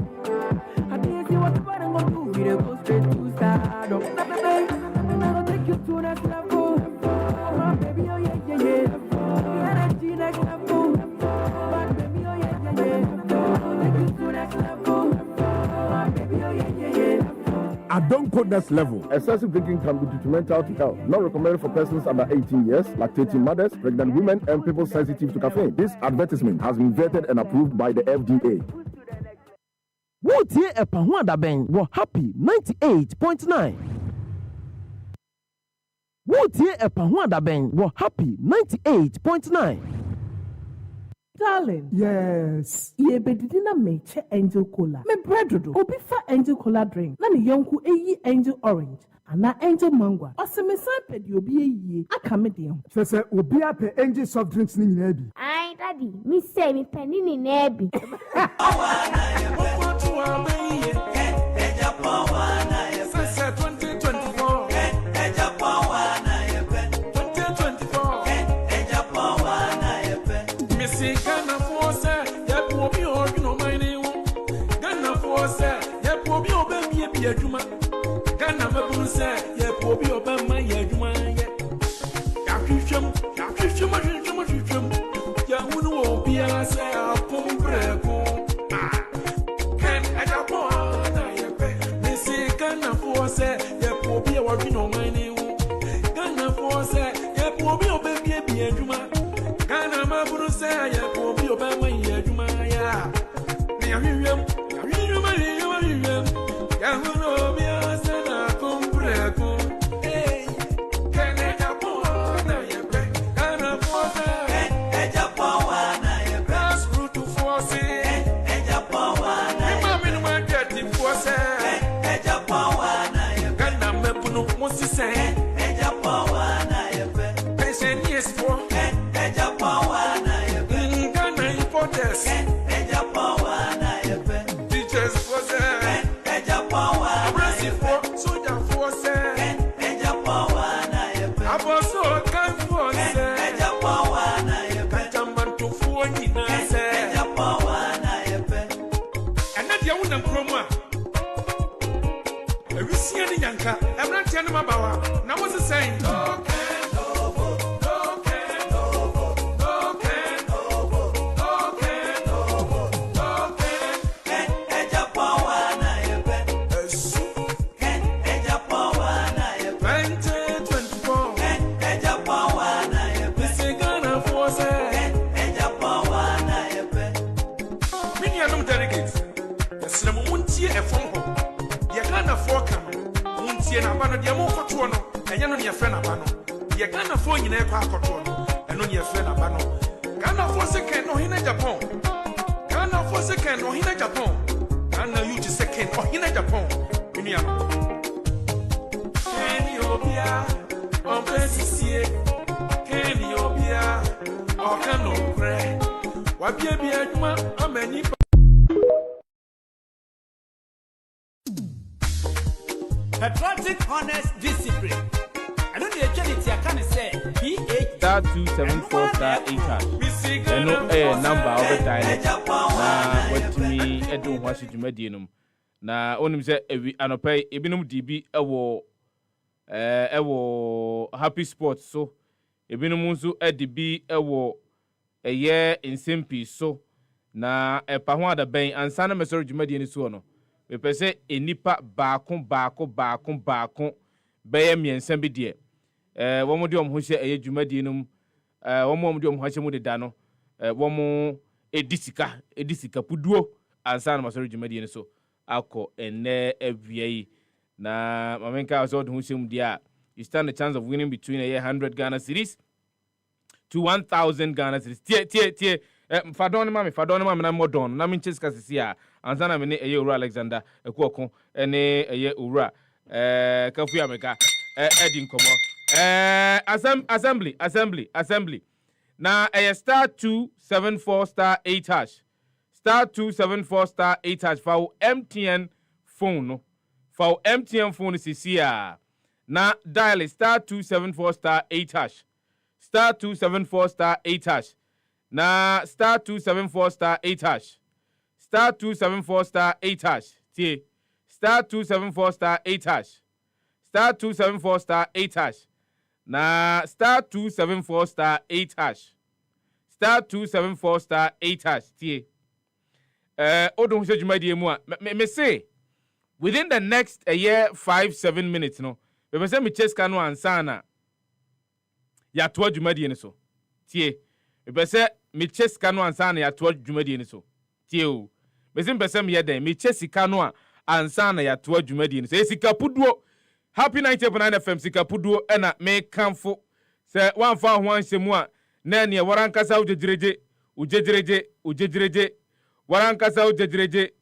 I didn't see what I'm gonna do, we go straight to stardom. I'm gonna take you to next level. Oh, baby, oh yeah, yeah, yeah. Energy next level. But baby, oh yeah, yeah, yeah. Take you to next level. Oh, baby, oh yeah, yeah, yeah. Adonko next level. Excessive drinking can be detrimental to health. Not recommended for persons under 18 years, lactating mothers, pregnant women, and people sensitive to caffeine. This advertisement has been vetted and approved by the FDA. Wotie Epahwada Ben were happy 98.9. Wotie Epahwada Ben were happy 98.9. Darling. Yes. Ye bedidina meche angel cola. Me bredodo. Obi fa angel cola drink. Na ni yonku eyi angel orange. Ana angel mango. Ose me san pedi obi eyi. Aka me dem. Sese obi ape angel soft drinks ni nyina bi. Ai daddy, me say me penny ni na bi. Ghana mabunu say ye pobi obama ye adwuma ye ya hwehwem ya hunu obi a say apom breko ken ajapo na ye pe me say Ghana for say ye pobi a wadwi no man ni wo Ghana for say ye pobi obabie bi adwuma Ghana mabunu say ye pobi obama ye adwuma ya ya hwehwem ya hunu obi a say na apom breko Now what's it saying? Ghana for you never control, and on your friend Abano. Ghana for second or in Japan. Ghana for second or in Japan. Ghana you just second or in Japan. Uniano. Kenny Obia, on Bessie, Kenny Obia, or Cano Cray. What be a how many? Patriotic honest discipline. I don't need a charity, I can't say star 274 star 8 hash. No number of the dialect. Na what me edu washi jumadinum. Na onim say anopay ebinum DB ewo happy sports so ebinum nso edb ewo eye insempi so na epa ho adaben ansa na mesoro jumadin so no. Me pese enipa baako beye miensa bi de womo de omho hye eye dwumadi num womo de omho hye mu de da no womo edisika puduo ansa na masoro dwumadi ne so akọ ene aviai na mamenka so de ho hye mu dia you stand a chance of winning between 100 Ghana cedis to 1000 Ghana cedis tie fadon ma na modon na minches kasisi a ansa na me ne eye Owura Alexander Ekuokon ene eye Owura kafu ameka edi nkomo assembly na star 274 star 8 hash star 274 star 8 hash for MTN phone no for MTN phone CCA na dial star 274 star 8 hash star 274 star 8 hash na star 274 star 8 hash star 274 star 8 hash tie star 274 star 8 hash star 274 star 8 hash na star 274 star 8 hash star 274 star 8 hash tie odon hwe dwumadie mu a me say within the next a year 5-7 minutes no be say me cheska no ansana ya to adwumadi ni so tie be say me cheska no ansana ya to adwumadi ni so tie o be say me yeden me chesika no a ansana ya to adwumadi ni so esika puduo happy 90.9 FM sika puduo na me kamfo say wan fa ho ansemu a na ne warankasa ujejereje warankasa ujejereje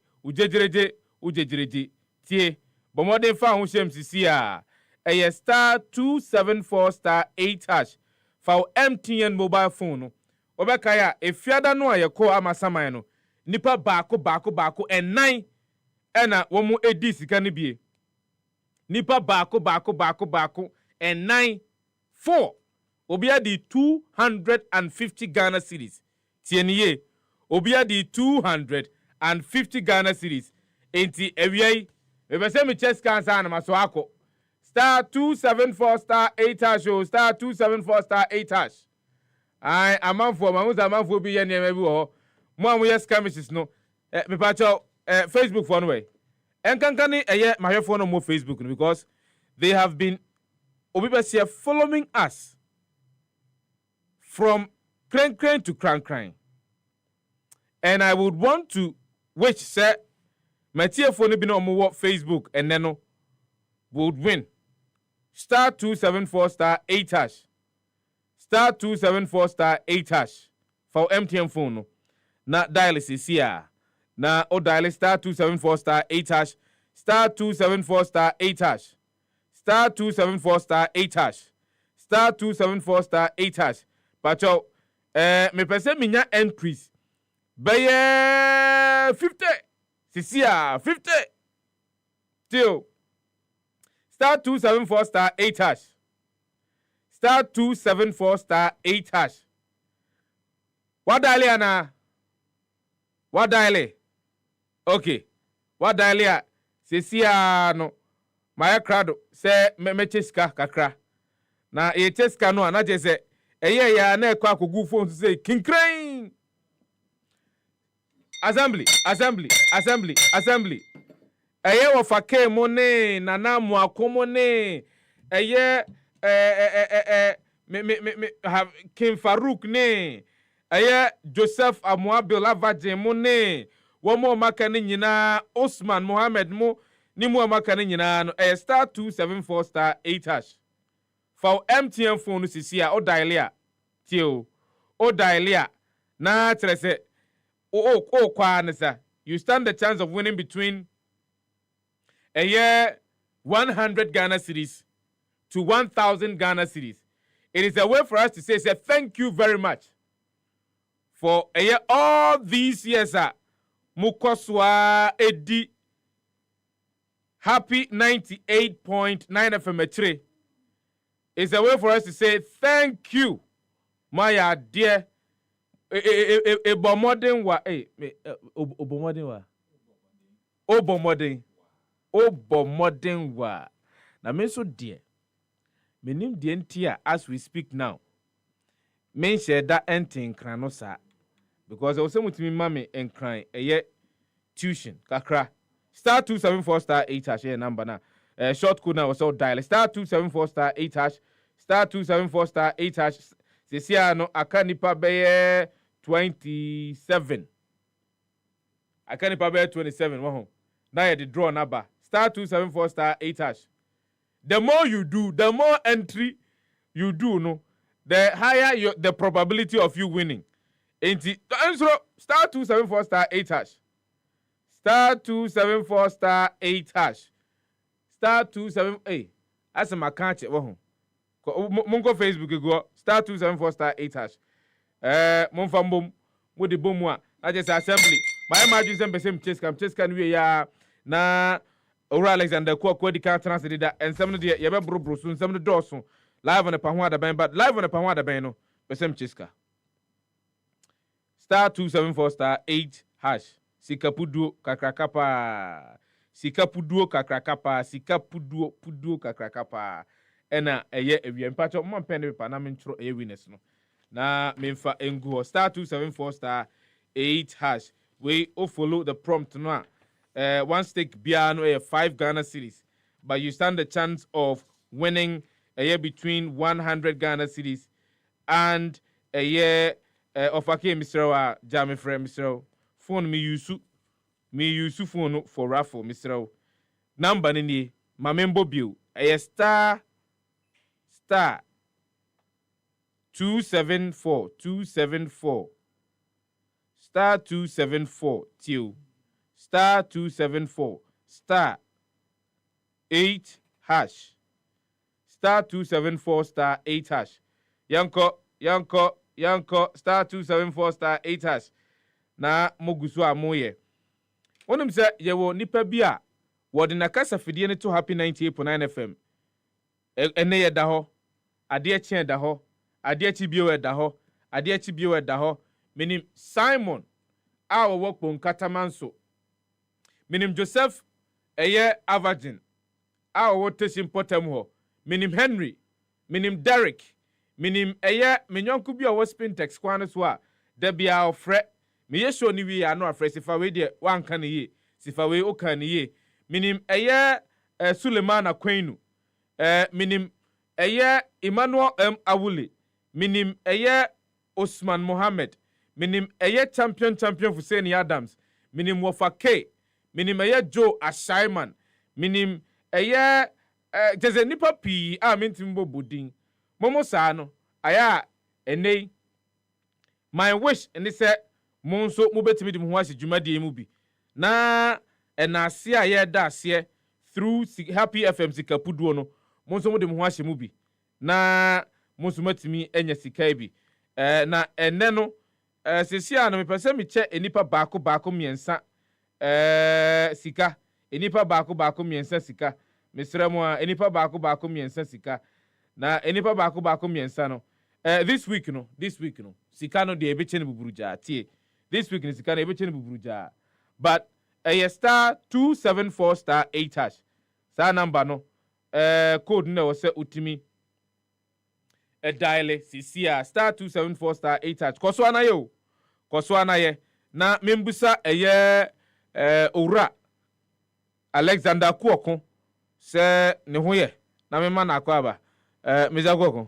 tie bomodin fa ho hyem sisi a eye *274*8# fa MTN mobile phone no obeka ya efiada no ayeko amasaman no nipa baako enan ena wo mu edi sika ne bie nipa baako enan 4 obia di 250 Ghana cedis tieniye obia di 250 Ghana cedis enti ewiai ebese me chess cancer na maso akọ *274*8# *274*8# ai amanfo amanfo bi ye ne bi wo mo am yes scamishes no me pa cho Facebook for no way enkankani eye mahwefo no mo Facebook no because they have been obibesia following us from crane to crane. And I would want to wish say Mattia phone be no more Facebook and then would win *274*8# *274*8# for MTN phone no. Na dialysis here. Na o dial *274*8# *274*8# *274*8# *274*8# Pacho me pese minya entries Baye 50 Sisia 50 till *274*8# *274*8# What dial ana? What dial? Okay. What dial ya? Sisia no. Maya krado se me cheska kakra. Na ye cheska no na je se eye ya na ekwa akogu phone say kinkran. Assembly. Eye wo fake mo ne nana mo akomo ne eye me have King Farouk ne eye Joseph Amuabil Avaje mo ne wo mo maka ne nyina Osman Mohammed mo ni mo maka ne nyina no *274*8# for MTN phone sisi a o dial ya tio o dial ya na trese o kwa nisa you stand the chance of winning between a year 100 Ghana cedis to 1,000 Ghana cedis. It is a way for us to say thank you very much for a year all these years mukoswa edi happy 98.9 FMatre. It's a way for us to say thank you, my dear. Obomodin wa. Na me so dear. Menim die ntia as we speak now. Men share that entin kranosa because I was saying to me mommy and crying a tuition kakra *274*8# number na short code now was all dial *274*8# *274*8# Sesia no akanipa be 27 akanipa be 27 wo na the draw number *274*8#. The more you do, the more entry you do no, the higher the probability of you winning. Enti answer *274*8# *274*8# *278 as my country wo Mungo Facebook go *274*8# monfambom wo de bomu a na just assembly my imagine some person cheska we ya na Ora Alexander kwa di kan transfer da ensem no de ye be brobro so ensem no doso live on the pahwa da ben but live on the pahwa da ben no person cheska *274*8# sikapuduo kakrakapa sikapuduo kakrakapa ena eye ewie mpacho mo pen paper na mentro eye winners no na memfa engu *274*8# we o follow the prompt no a one stake biano 5 Ghana cedis, but you stand the chance of winning a year between 100 Ghana cedis and a year of Ake Mr. Jami Frame Mr. Phone me use phone for raffle Mr. Number ni my member bill a star 274 star 274 till star 274 star 8 hash star 274 star 8 hash yanko star 274 star 8 hash na mogusu amoye onim se yewo nipa bi a wodi na kasa fidie ne to happy 98.9 FM ene ye da ho ade eche da ho ade echi bio da ho ade echi bio da ho minim Simon a wo kpon katamanso minim Joseph eye Avagin a wo teshin potem ho minim Henry minim Derek minim eye menyonku bi a wo spintex kwan so a da bia ofre me yesho ni wi ano afre sifa we de wanka ne ye sifa we oka ne ye minim eye Suleiman Akwenu minim eye Emmanuel M Awule minim eye Osman Mohammed minim eye champion Hussein Adams minim Wofa K minim eye Joe Ashaiman minim eye jeze nipa pi a mintimbo budin momo sa no aya enei my wish eni se monso mo betimi dim ho ase dwumadie mu bi na enase a ye da ase through Happy FM sikapuduo no monso mo dim ho ase mu bi na monso matimi enya sika bi na enne no sesia no mepese me che enipa baako miensa sika enipa baako miensa sika mesremo a enipa baako miensa sika na enipa baako miensa no this week no sika no de ebeche ne buburuja tie this week no sika no ebeche ne buburuja but star 274 star 8 hash sa number no code na wo se utimi dial cca star 274 star 8 hash koso anaye na membusa owura Alexander Kuokon se ne ho ye na mema na akwa ba meja Kuokon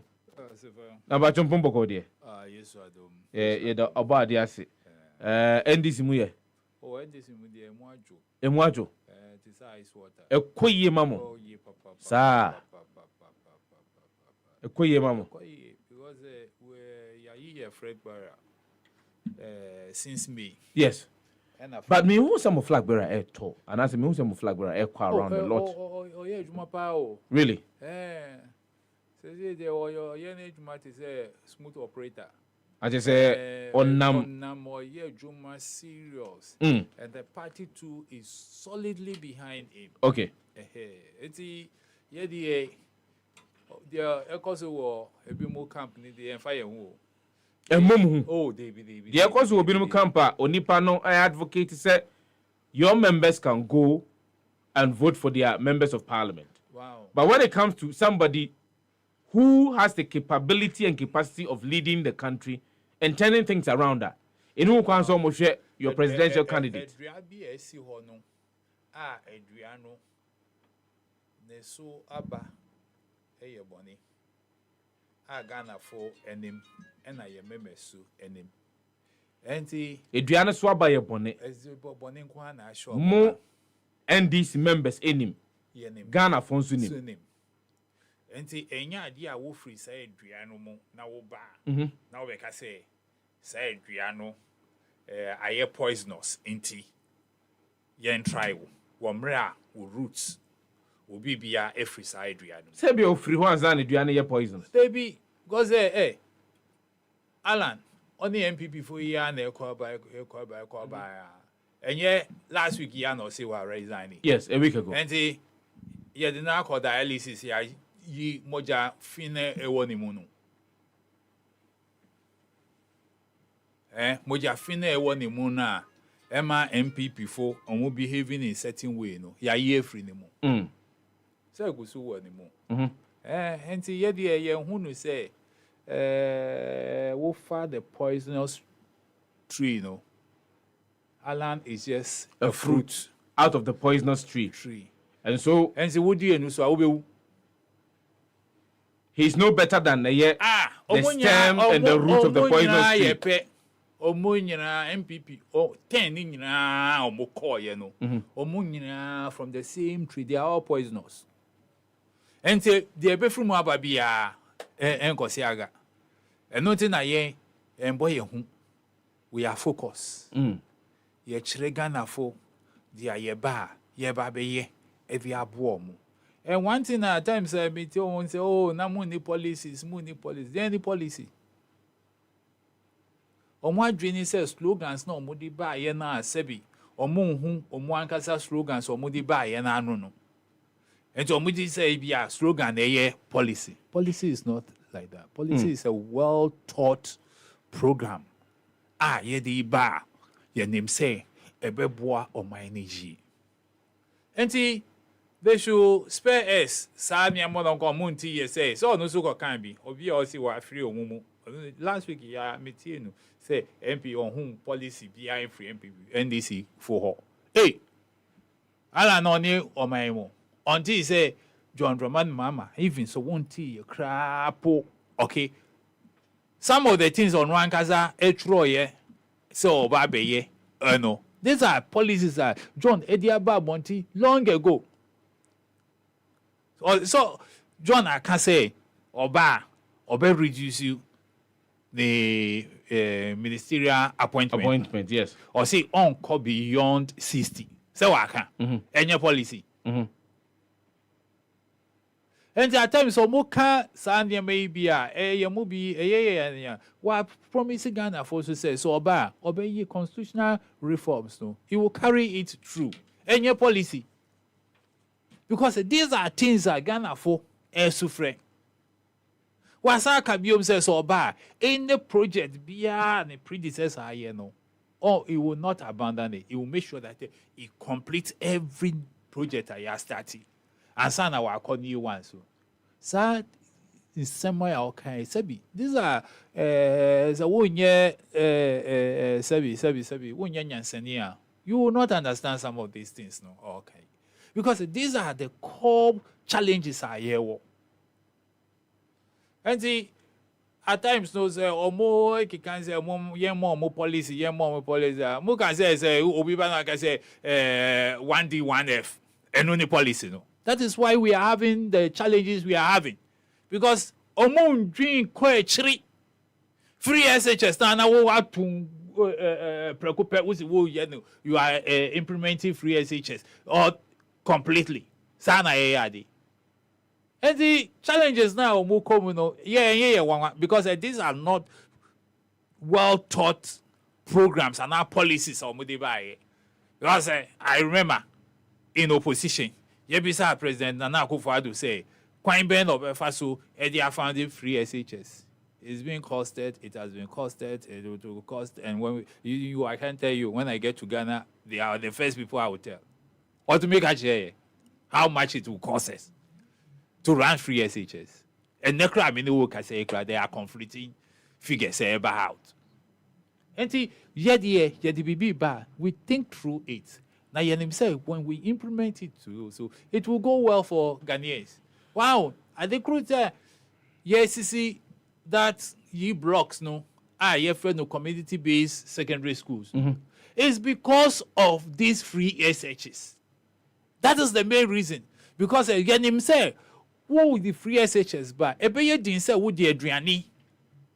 na ba chompo mboko de yesu adom ye da oba de ase ndc mu ye ndc mu de emu ajo this ice water ekoye mamo sa ekoye mamo because we ya Fred Barra since May. Yes. But me who some flag bearer at all. And as me who some flag bearer around the lot. Oh yeah, Juma Pao. Really? Say they your Juma is a smooth operator. I just say on nam or yeah Juma serious. And the party too is solidly behind him. Okay. It's the Ecoso a bit more company the fire who. Oh, David. The Echoes will be no camper, Onipano, I advocate say your members can go and vote for their members of parliament. Wow. But when it comes to somebody who has the capability and capacity of leading the country and turning things around that, in who can so much your presidential candidate. Adriano Neso Abba Eyeboni. Ghana for enim and I am mesu enim. Enti Adriana Swaba ye bonnet. Bonin Kwana show more NDC members enim. Ghana for sunim. Enti enya dia wo free say Adriano mo na wo ba. Na we ka say Adriano aye poisonous enti. Yen try wo mra wo roots. Obi bia every side Adriano. Say be o free one zan Adriano ye poisonous. Baby goes Alan, only MPP for year and call by. And yet last week Yano say we resigning. Yes, a week ago. And he did not call dialysis here. Ye moja fine e woni munu. Moja fine e woni muna. Emma MPP for on will behaving in a certain way no. Ya ye free ni mo. Say go so woni mo. And see, yet the who say, wo fa the poisonous tree, no. Alan is just a fruit out of the poisonous tree. And so he's no better than the stem and the root of the poisonous tree. MPP, 10 from the same tree, they are all poisonous. And say the from Ababia and Kosiaga. And nothing I and boy, we are focused. Ye chregana fo, dia ye ba, ye babe, every abwarm. And one thing at times I meet you and say, oh, na money policies, then the policy. Omo adwene say slogans na omo di ba ye na asebi omo hu omo ankasa slogans omo di ba ye na anu no ento omo di say bia slogan ye policy is not like that. Policy is a well thought program ye di ba ye nim say ebeboa oman energy enti they should spare us sa mi amo don ko munti ye say so no so ko kan bi obi o si wa free omumu last week ya metie no say MP on whom policy behind free MP NDC for her. Hey, ala no ni o my mo. Until he say John Dramani Mama, even so won't tea crap. Okay. Some of the things on Rankaza Etroye, so babe ye, no. These are policies that John Ediaba Monty long ago. So John I can say Oba reduce you the ministerial appointment, yes. Or say on call beyond 60. So I can. Any policy. And at times so moka sandia maybe a movie what promising Ghana for to say so obey constitutional reforms no. He will carry it through. Any policy. Because these are things that Ghana for suffer. Wasaka biom says so any project beyond the predecessor or he will not abandon it. He will make sure that he completes every project I have started. And son our new one so. So in somewhere okay. Sebi. These are the 1 year Sebi 1 year Nyansania. You will not understand some of these things, no. Okay. Because these are the core challenges I hear. And see, at times, no say, or more, can say, more policy, more policy. More can say, Obi-Wan can say, 1D, 1F, and only policy, no. That is why we are having the challenges we are having. Because, Omo drink quite free SHS, you are implementing free SHS, or completely. Sana AAD. And the challenges now more common, because these are not well taught programs and our policies or Mudibai. Because I remember in opposition, Yebisa President Nana Akufo-Addo say, Quine Ben of FASO, Eddie founded free SHS. It's been costed, it has been costed, it will cost, and when I can tell you, when I get to Ghana, they are the first people I will tell. Or to make a share how much it will cost us to run free SHS. And the crowd, they are conflicting figures about. And see, we think through it. Now, himself, when we implement it too, so it will go well for Ghanaians. Wow, at the crew there, yes, you see that ye blocks, no, no community-based secondary schools. It's because of these free SHS. That is the main reason. Because again, himself, what would the free SHS buy? Ebeye din say would the Adriani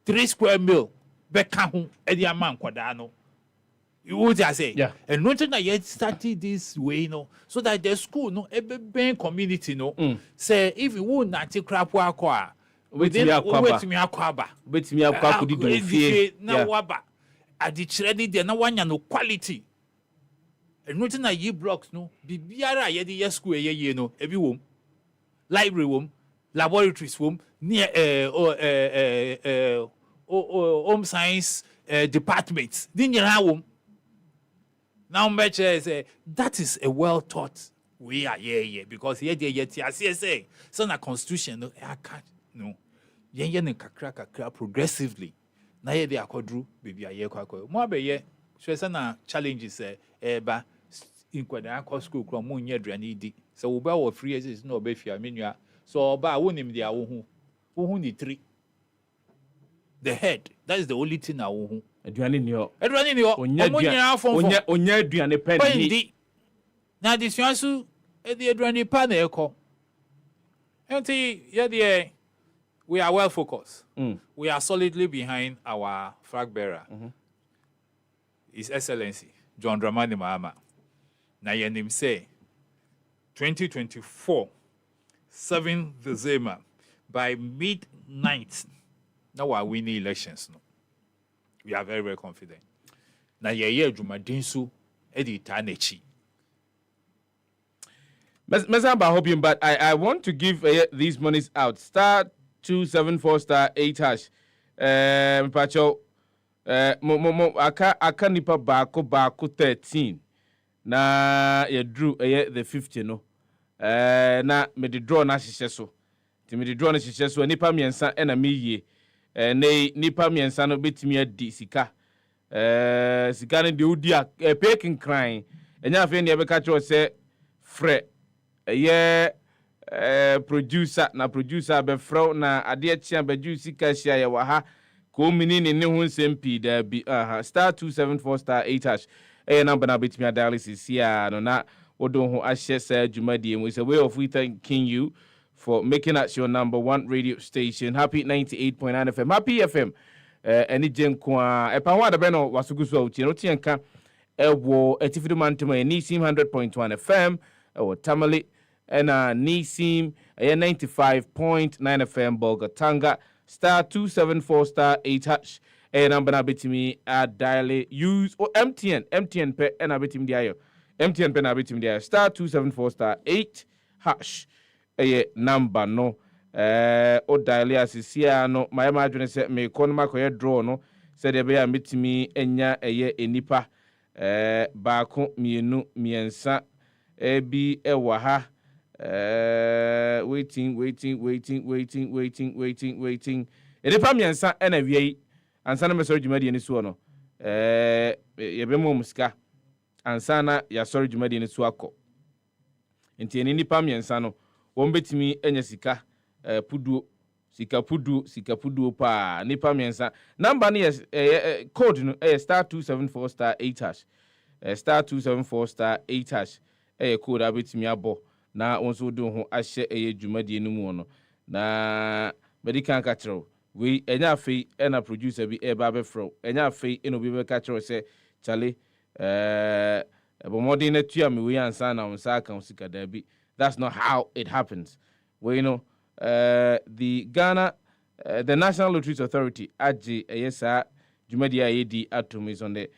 3 square meal beka ho e di amount kwadano. You would say, yeah. And nothing that yet started this way, no, so that the school, no, a community, no, say if you would not take crap wakwa, within wait me akwaba, wait me akwa could do fear. Now waba, at the trade, there no one no quality. And nothing that ye blocks, no, be biara yedi yes school ye no, every room, library room, laboratories room, near home science departments, then your home. Now, say that is a well taught way, because here they yet CSA, so na constitution no, I can't no, kakra progressively. Now they are quadru, baby, a year quack. More be ye, so na challenges, nkwadaa kɔ school kura mo nyɛ aduane di sɛ wo ba wɔ free exercise na ɔbɛ fia me nua so ɔba wonim dia wo hu ni tiri the head that is the only thing na wo hu aduane ni hɔ ɔmo nyinaa fɔmfɔm onya aduane pɛ ni na adesua so ɛde aduane pa na ɛkɔ nti yɛdeɛ we are well focused we are solidly behind our flag bearer His Excellency John Dramani Mahama na yɛnim sɛ 2024 7 December by midnight na wa winning elections no we are very confident na yɛyɛ adwumaden so ɛde taa n'akyi Mesa hoping, but I want to give these monies out. Star 274 star 8 hash. Pacho, aka nipa bako 13. Na ye drew the 50 no. Na me the draw na hyehyɛ so. Ti me the draw na hyehyɛ so nipa miensa na me yie. Nipa miensa no betimi adi sika. Sika no de odi a peking crying. Enya afi na ye beka cho say frɛ producer be fro na ade chia be juice kashia ya wa ha ko mini ne ho nsɛmpi da bi star 274 star 8 hash number na betimi dialysis here no na wodo ho ahye sa dwumadie mu is a way of we thanking you for making us your number one radio station happy 98.9 FM happy FM any jenko a pa ho adabe no wasugusu a utie no tienka ewo atifido mantema ni sim 100.1 FM ewo tamale and Nisim 95.9 FM Bolgatanga star 274 star 8 hash number na betimi dial use or MTN pe na betimi dia MTN pe na betimi dia star 274 star 8 hash number no o dial asisia no my adwene se me kon makoye draw no se de be ya betimi enya enipa baako mienu miensa bi ewa ha waiting. Edipa miensa na wiei ansa na mesori dwumadi ni so no yebemo muska ansa na ya sori dwumadi ni so akọ nti eni nipa miensa no won betimi enya sika puduo pa nipa miensa number no code no star 274 star 8 hash star 274 star 8 hash code abetimi abo na onso do ho ahye dwumadie no mu no na medical catcher we enya afei na producer bi ba be fro enya afei eno bi be catcher say chale bomodin na tua me we ansa na onsa aka sika da bi that's not how it happens we the Ghana the National Lotteries Authority age yesa dwumadie ayedi atom is on the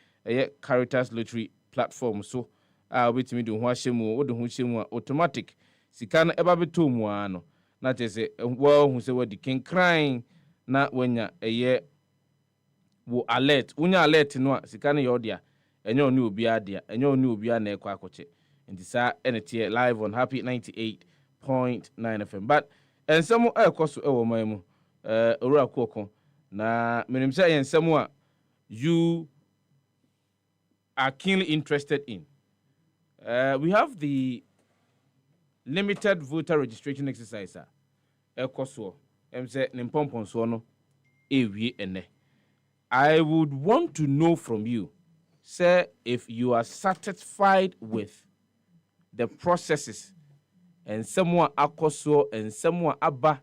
Caritas Lottery platform so wetimi do ho ahyemu wo do ho hyemu automatic sika na eba beto mu ano na tese wo hu se wadi crying na wanya wo alert unya alert no a sika na yodia enye oni obi adia enye oni obi na ekwa akoche nti sa enete live on happy 98.9 FM but ensemo ekoso ewo mamu owura kokko na menim say ensemo a you are keenly interested in. We have the limited voter registration exercise. Ekoso, say nimpompon so no ewie ene. I would want to know from you, sir, if you are satisfied with the processes and someone akoso and someone abba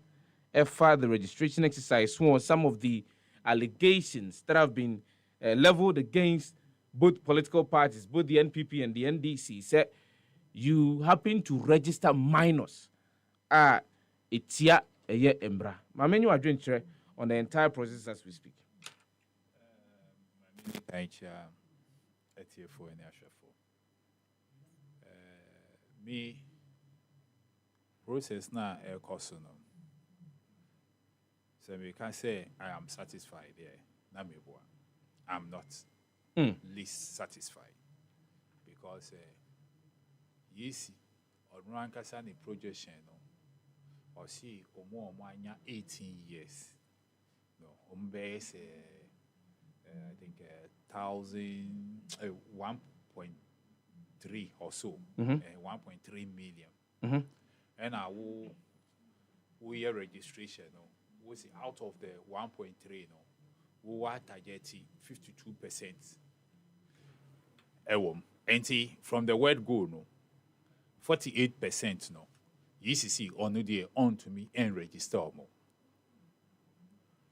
efa the registration exercise. Some of the allegations that have been leveled against both political parties, both the NPP and the NDC, said you happen to register minors. Itia eye embra. My menu are doing on the entire process as we speak. Me process na cost no. So we can say I am satisfied there. Na me boa. I'm not. Least satisfied because yes, or rankasa ni projection no, or see omo anya 18 years. No, base I think 1.1 1.3 or so, 1.3 million. And I will year registration, no, we see out of the 1.3, no, we were targeting 52%. And from the word go, no, 48%, no, ECC on the on to me and register more.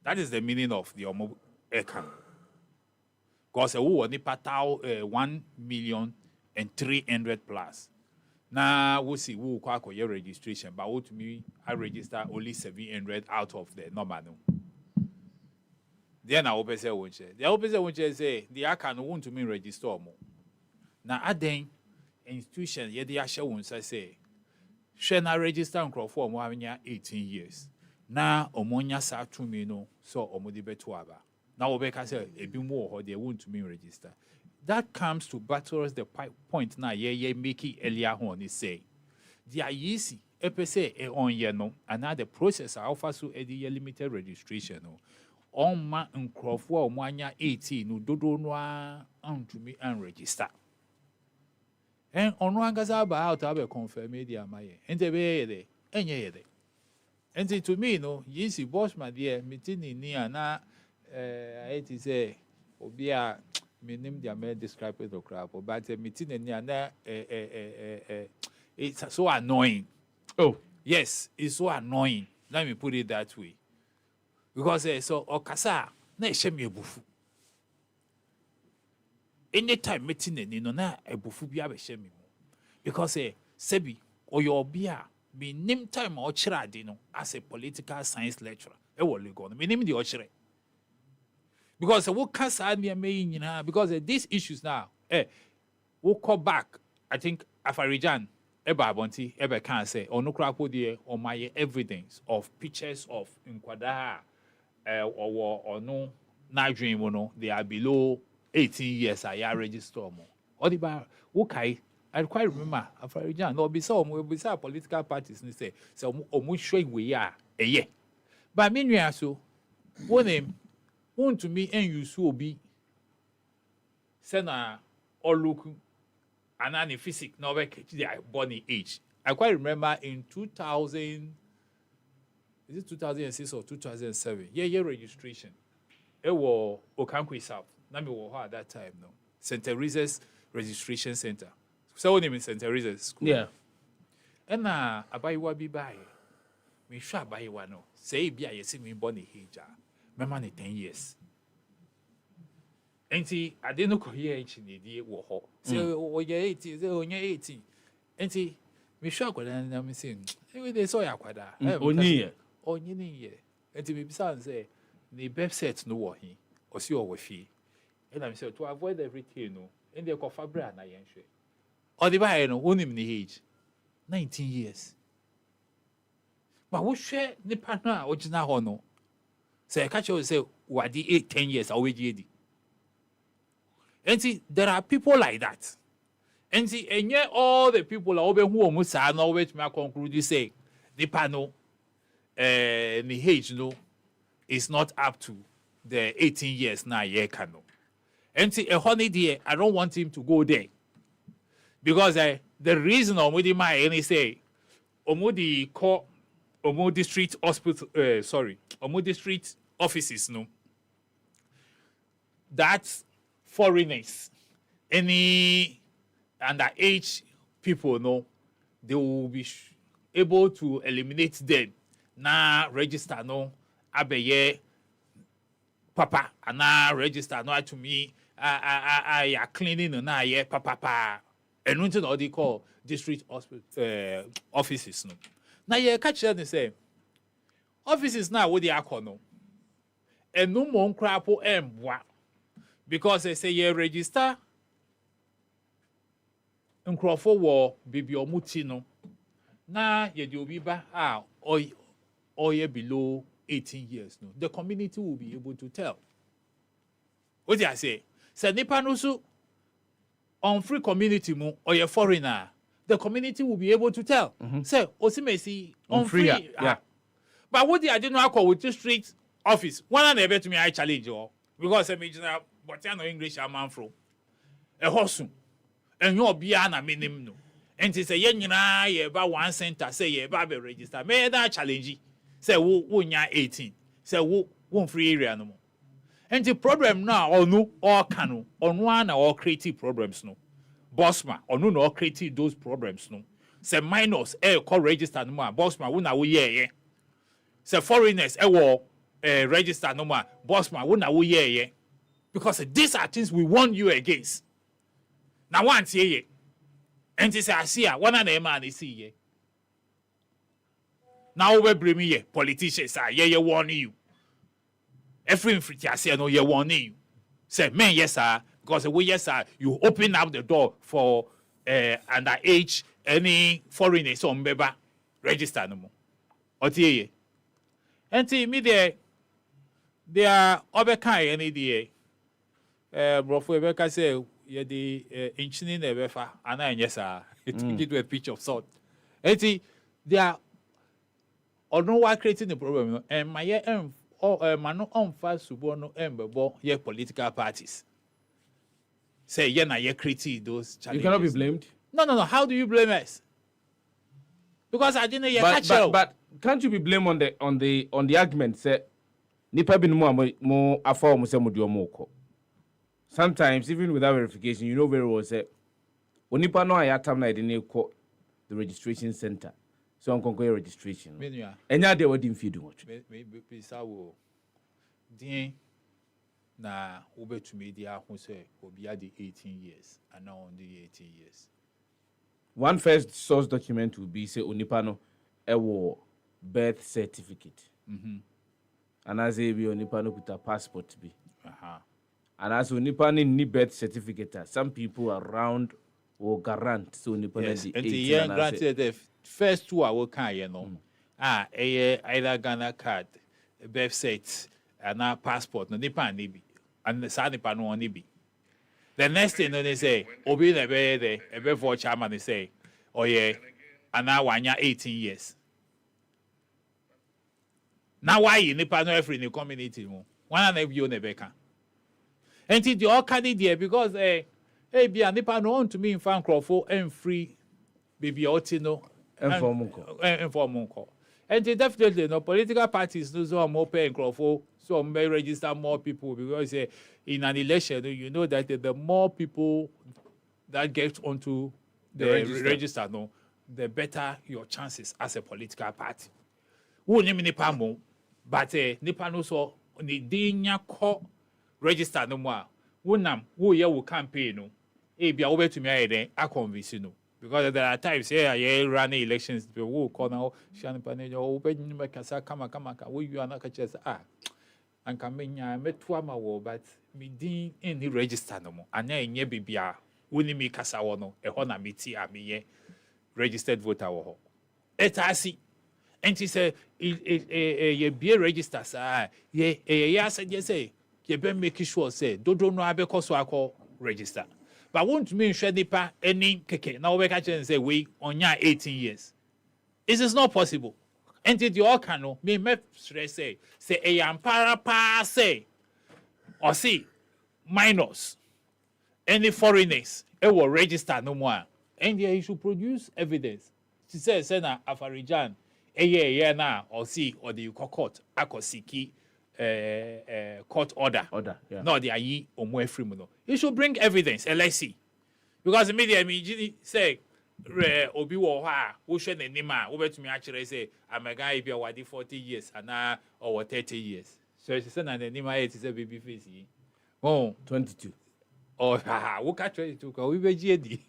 That is the meaning of the Omo Ekan. Because who was the patao 1,300,000 plus. Now we see who quack your registration, but what to me I register only 700 out of the normal. No. Then I open say one share. The open say one share say the Akan want to me register more. Now I then institution ye the Asha won't say share na register on Crawford more 18 years. Now omonya sa to me no so omodi beto aba. Now Obeka say a bit more or they want to me register. That comes to battle the point now ye make it earlier on is say they are easy EPC on ye no another process alpha so a limited registration no on ma Crawford mwanya 18 no dodo no on to me and register. And on one gaza about have confirm media my and the way any day. And to me, no, yes, boss, my dear, meeting in near now. I say, Obia, me name the man describe it or crap, but meeting in near now, it's so annoying. Oh, yes, it's so annoying. Let me put it that way. Because so, Okasa, na shame you bufu. Anytime meeting in no, a bufu be a shame. Because Sebi, or your beer. Me name time or chradino as a political science lecturer. Me name the ochere. Because what can say me because these issues now, we'll call back. I think Afarijan, Eba Bonti, Eba can say, or no crap or my evidence of pictures of Nkwada or no Nigerian, they are below 18 years. I are registered more. Or the bar, okay. I quite remember Afarijan, no, be so political parties, and say, so almost showing we are a year. But meanwhile, so one name, one to me, and you so be Sena or look, and any physics, no, their body age. I quite remember in 2000, is it 2006 or 2007? Yeah, registration. It was Okankwe South. Nami was at that time, no. St. Teresa's Registration Center. So name in St. Teresa's School. Yeah. And abayiwa bi buy. Me sure abayiwa no. Say bi a see me born hija. Me man 10 years. Enti ade no ko here echi ne die wo ho. Say o ye 80, say o nye 80. Enti me sure kwada na me say we dey so ya kwada. Onye ne ye. Enti me bisa say the website no wo hi. O si o wo fi. And I say to avoid everything no. In the kofabra na yenhwe. Or the buyer no own him the age 19 years. But who share the partner original or no? Say catch you say wadi 8-10 years away JD. And see there are people like that. And see and yet all the people are over who almost are no which may conclude you say the panel the age no is not up to the 18 years now year cano. And see a honey dear, I don't want him to go there. Because the reason Omudi my any say Omudi call Omudi Street Hospital Omudi Street offices no. That's foreigners. Any underage people no, they will be able to eliminate them. Na register no abeye papa and na register no to me I cleaning na ye papa. And what they call district hospital offices no. Now you catch them say offices now what they are called no. And no more crap because they say you register in Crawford war baby or mutino. Now you do be back or you below 18 years no. The community will be able to tell. What do I say? Say nipa no so on free community mo or a foreigner, the community will be able to tell. Say, Osimesi on free. Yeah. But what I didn't know with district office. One and ever to me I challenge you because I mean but I know English I'm man from a horse. enyo obia na menim no enti say ye nyina ye ba one center say ye ba be register me that challenge say wo nya 18 say wo free area no mo enti problem na onu all kanu onu na all create problems no bossman onu na all create those problems no say minors call register no more bossman wo na wo ye say foreigners wo register no more bossman wo na wo ye because these are things we warn you against na want ye enti say asia one na man e see ye now we bring me politicians are ye warning you every free asia no ye warning you say men yes sir because we yes sir you open up the door for underage any foreigners on beba register no more otie enti me they are obekai any day brofo ebeka say ye the inchini na ebefa ana yes sir it give you a pitch of salt enti they are no why creating the problem and my mano on fast subono embebo ye political parties say ye na ye create those challenges. You cannot be blamed. No. How do you blame us? Because I didn't but can't you be blamed on the argument say nipa bin mo afa mo say mo di omoko. Sometimes even without verification you know very well say onipa no ayatam na dey ko the registration center. So on conquer registration. Enya dey what didn't feed much. Me sawo din na obetumi dia ho say obi ade 18 years and now on the 18 years. One first source document will be say onipa no ewo birth certificate. And as e be onipa no put a passport be. And as onipa ni birth certificate some people around or garant so onipa yes. na And the young granted the first two I can you know. Either Ghana card, birth cert, and a passport, no nipa nibi. And the sad nipa no nibi. The next thing they say, Obi the be a be for chairman they say, oh yeah, and now 18 years. Now why you nipa no every new community mo? One and you nebeka. And the all candidate because be a nipa no on to me in fan crofo and free baby otino. Informal call. And definitely no political parties no so more paying crofo so may register more people because in an election you know that the more people that get onto the register no the better your chances as a political party. Wo ni nipa mo but nipa no so ni dinya ko register no mo a wonam wo ye wo campaign no bia wo betumi ayede a convince no because there are times you run elections people will call now shan panejo wo benyi makasa kama wo you ana ka chese anka menya metu ama wo but me din any register no mo anya enye bibia woni mi kasa wo no ho na meti ameye registered voter wo ho etasi enti say ye be register sa ye say ye be make sure say dodo no abekoso akọ register but won't mean share nipa any keke now we catch and say we on 18 years it is not possible enti the all can no me stress say e ampara pa say or see minors any foreigners e will register no more and you should produce evidence she says na afarijan na or see or the court akosiki court order yeah. No they are yi omo efrim no you should bring evidence let's see because the media me say obi wo ha wo hwe nanim a wo betumi a kire say amaga bia wadi 40 years ana or 30 years so she say na nanim a it say baby face yi 22 oh ha wo ka 22 ka we beji edi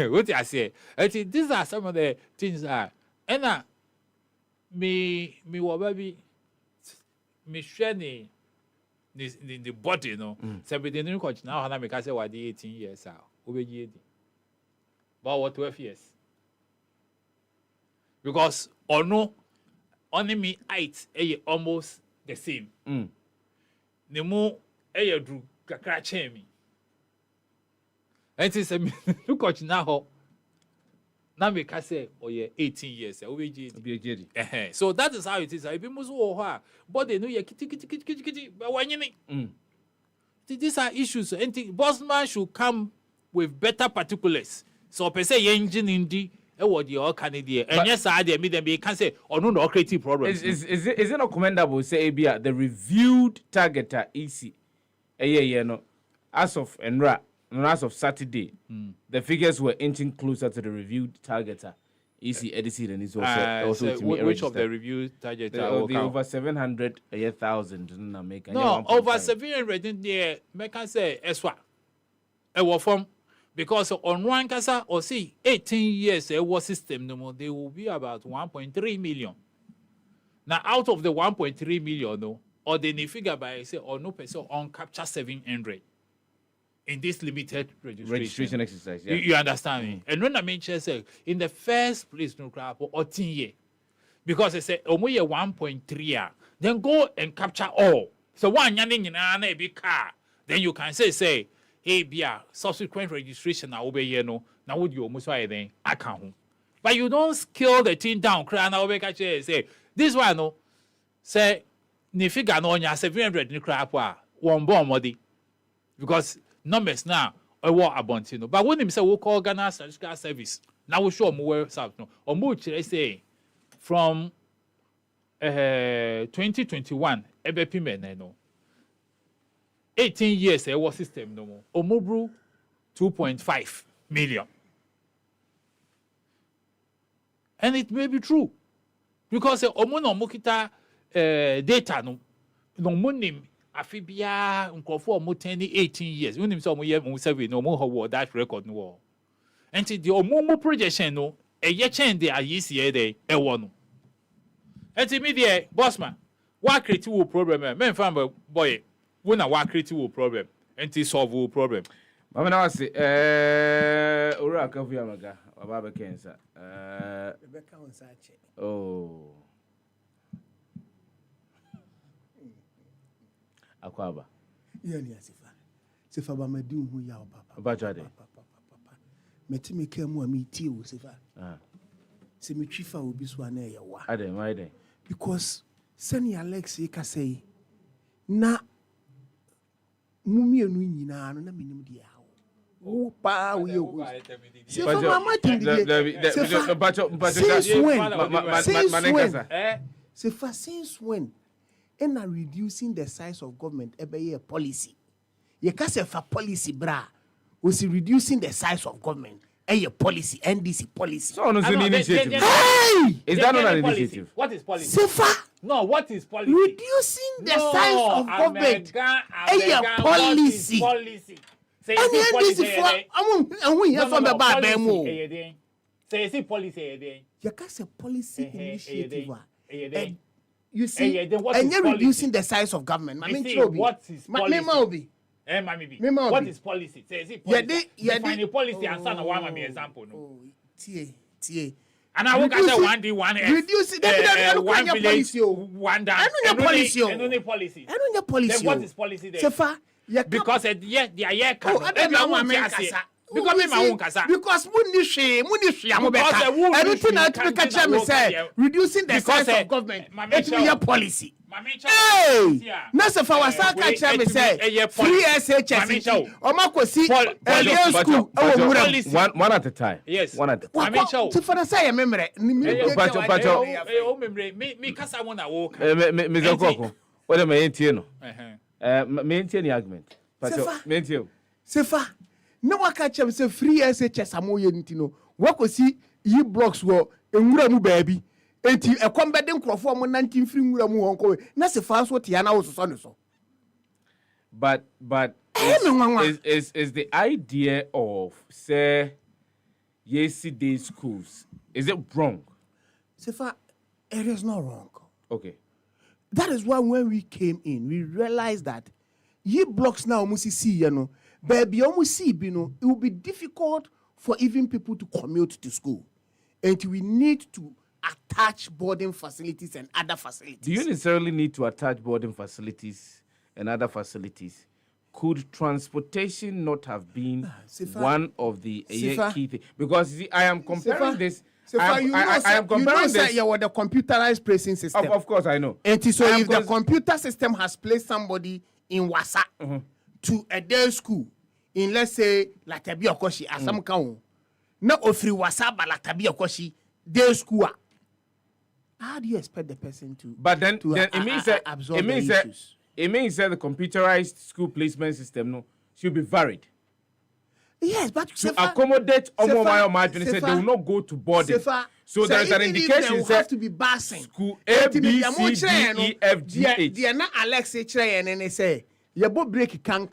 what I say these are some of the things that and me wo baby me share the body no say be the new coach now na me ka say wadi 18 years a wo beji edi but what 12 years because only me height almost the same ne mo dru kakra chen mi enti say me new coach now na me ka say 18 years wo beji edi so that is how it is I be muso wo ho a body no ye kiti but wanyini These are issues. And the Bosman should come with better particulars. So, per se, engine in the what the all Canadian. And yes, I mean, they can say, or no creative problems. Is it not commendable, say, the reviewed targeter easy? As of Enra, as of Saturday, the figures were inching closer to the reviewed targeter. Easy Edison and is also which of the review target the over 700,000 make no over 700 in there make I say eswa e form because on one kasa or see 18 years system no more they will be about 1.3 million. Now out of the 1.3 million no or the figure by say or no person on capture 700 in this limited registration exercise. Yeah. You understand me? And when I mention say in the first place, no crap or 10 year, because I say only 1.3, then go and capture all. So one yanning in a big car, then you can say, hey, Bia, subsequent registration, I obey you know, now would you almost why then I can't. But you don't scale the thing down, cry and I'll say, this one no say ni figure no nya 700 ni crap one bomb modi because numbers now war abontino but when him say we call Ghana Statistical Service now we show more south no or more say from 2021 ebepi men no 18 years war system no more omobru 2.5 million and it may be true because omono mokita data no monim afibia nkofo mo 18 years when him say mo year mo survey no mo ho that record no and the omo projection no ye chen dey ayisi dey e wo no and me there bossman wa create wo problem me fan boy wo na wa create wo problem and solve wo problem mama na say ora ka fu amaga baba be kensa Rebecca on sache oh akwaba yani Sefah ba madi hu ya papa bajade metimi ka mu amiti wo Sefah se me twifa obi so ana ye wa ade my day because sani Alex ka say na mumi enu nyina no na minim dia wo pa wo ye wo Sefah mama tindi Sefah since when and are reducing the size of government a policy. You can say for policy, bra, was reducing the size of government a policy, NDC policy. So, no, initiative. Hey! Is that not an initiative? What is policy? Sefah. No, what is policy? Reducing the size of government a policy. Policy. Say NDC for I won't hear from the bad demo. Say policy. You can say policy initiative. You see, and you're reducing the size of government. What is policy? What is policy? Say, is it policy? Define a policy and son of one example. No. And I won't say 1D1 reduce one village, one down. I know your policy. I know your policy. I know your policy. Then what is policy there? Sefah, because they are here. Because me my own kasa. Because munishi amobeka. Everything that we catch me say reducing the size of government. It be your policy. Hey, na Sefah wasa catch me say free SHS. Omakosi early school. One at a time. Yes. One at a time. Sefah say memory. Me kasa wona wo. Me zakoko. What me entie no. Me entie ni argument. Me entie. Sefah no waka chem say free SHS amoye ntino wakosi yi blocks wo enwura mu baabi enti ekombede nkrofo mo 19 free nwura mu honko na Sefah so tia na wo so ne so but is the idea of say yesterday schools is it wrong? Sefah, it is not wrong. Okay, that is why when we came in we realized that ye blocks now must see you know baby, it will be difficult for even people to commute to school. And we need to attach boarding facilities and other facilities. Do you necessarily need to attach boarding facilities and other facilities? Could transportation not have been one of the key things? Because see, I am comparing this. I am comparing this. You know the computerized placing system. Of course, I know. And so if the computer system has placed somebody in Wasa, to a day school in, let's say, Latabi Okoshi, as some count. No ofri wasaba Latabi Okoshi, day school. How do you expect the person to? But then it means that it means that the computerized school placement system no should be varied. Yes, but to accommodate Omo margin, said they will not go to boarding. So there is an indication that have to be passing school A, B, C, D, E, F, G, H. They are not Alex H. and they say, "You bo break kan."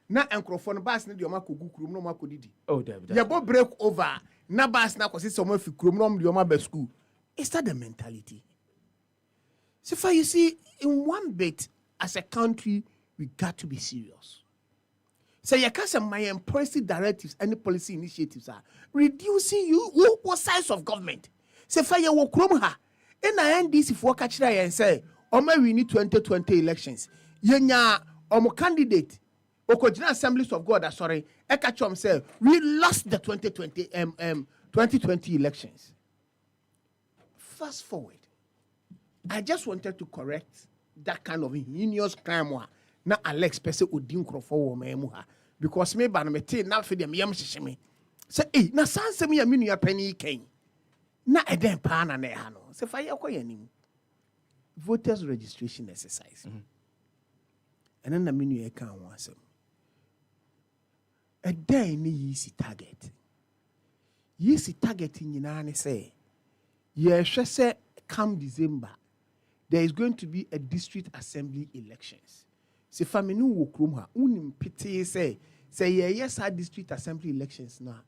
Na enkrofo bas na de o makogu krom no makodidi. Oh, there. You bo break over. Na bas na kwese somo fi krom no de o ma school. Is that the mentality? So far, you see, in one bit, as a country, we got to be serious. So you can't say my policy directives, any policy initiatives are reducing what size of government. So far, you will chrome her. In the end, this if we catch her and say, we need 2020 elections. Yenya, candidate, Okojina Assemblies of God, say, we lost the 2020 elections. Fast forward, I just wanted to correct that kind of heinous crime. Na Alex pese odin krofo wo mamuha because me ba no mete na fe dem yam hyehyeme say na sansem ya menu ya pani kan na eden pa na na ha no se fa ye koyanim voters registration exercise enen na menu ya kan ho asem eden ni yisi target nyina ne say ye hwe se come December there is going to be a district assembly elections. Se family wo krom ha unim pity say yes our district assembly elections now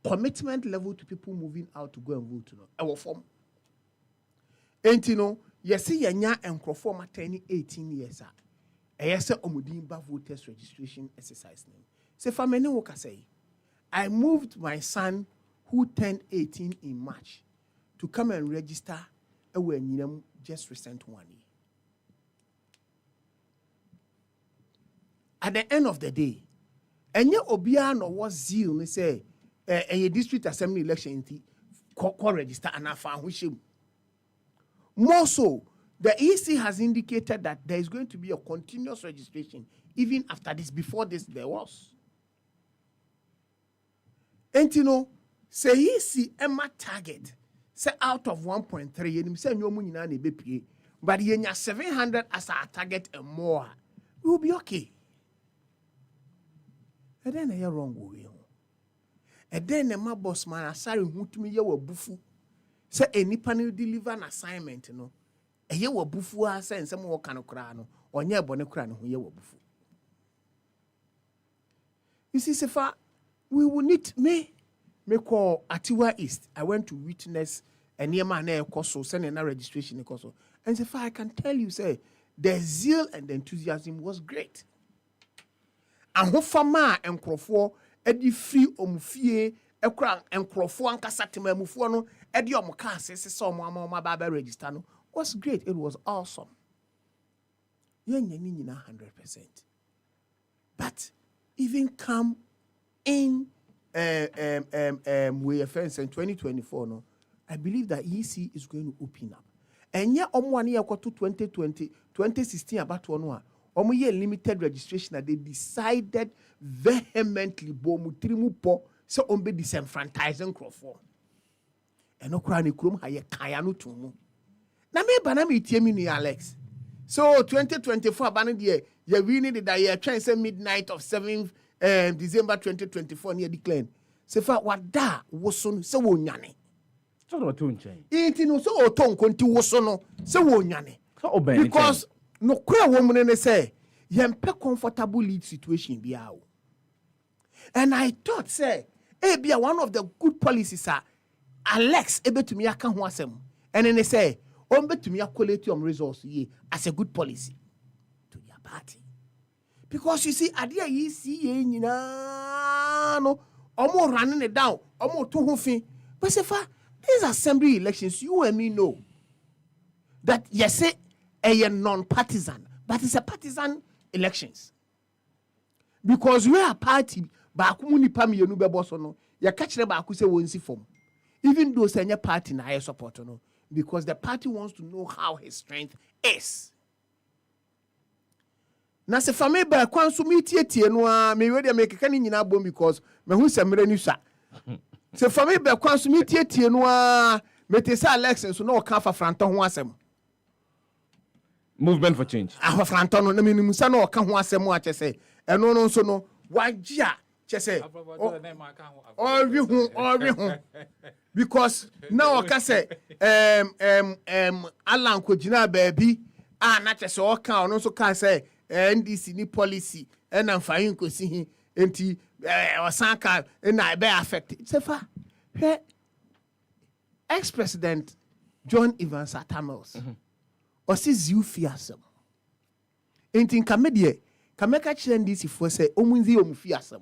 commitment level to people moving out to go and vote no e wo form enti no yes yenya enkrofo ma 18 years yes omudin ba voters registration exercise name se family wo ka say I moved my son who turned 18 in March to come and register just recent 1 year. At the end of the day, enye obia no was zeal ne say a district assembly election ko register and afa ho shem. More so, the EC has indicated that there is going to be a continuous registration even after this. Before this, there was. And you know, say EC Emma target say out of 1.3, yenim say no money na be pie, but yenya 700 as our target and more, we will be okay. And then you're wrong with you. And then my boss man, I sorry who to me you were bufu. Say any panel deliver an assignment, you know. A ye were bufu, I say, and some more kind of crown or near bonnet who you were bufu. You see, Sefah, we will need me call Atiwa East. I went to witness a near man Koso, sending a registration in Koso. And Sefah, I can tell you, say, the zeal and the enthusiasm was great. And who fama and crofo edi free omufie ekran and crofo and kasatima mufo no edi omuka sese so mo baba register no was great. It was awesome. Yenya ni 100%. But even come in we offense in 2024 no, I believe that EC is going to open up. And yeah, one year to 2020, 2016 about one. Year limited registration that they decided vehemently bomutrimu po so be disenfranchising crofo. And no crani krum haye kayanu tumu. Na me banami tiemi ni Alex. So 2024 banu die ye winning that year trying say midnight of 7th December 2024 near decline. Sefah wada woson se wo nyane. So no tunche. Inti no so oton konti wosono se wo nyane. Because no kura woman ne say yempe comfortable lead situation biao. And I thought say be one of the good policies are Alex ebetumi aka ho asem. And then they say betumi collect your resource ye as a good policy to their party. Because you see adia yi see ye nyina no omo running it down omo to ho fin. But Sefah, these assembly elections you and me know that yes a non-partisan, but it's a partisan elections. Because we are party, but pami you no, you catch the back say won't see form. Even though senior party na support no, because the party wants to know how his strength is. na se family ba kwan so metietie no a me we de make ka ni nyina bom because me hu semre ni swa se family ba kwan so metietie no a mete sa election so na o ka fa franto ho asem movement for change fa franto no na me nim sa na o ka ho asem a che se eno no so no wagya che se ori hu because now o ka se Alan Kojina baby na che se o ka ono so ka se NDC ni policy na mfayin ko si hi enti osanka na be affect Sefah ex-president John Evans Atamels osi ziu fiasem enti kamedie kameka kire NDC fo se omunzi omufiasem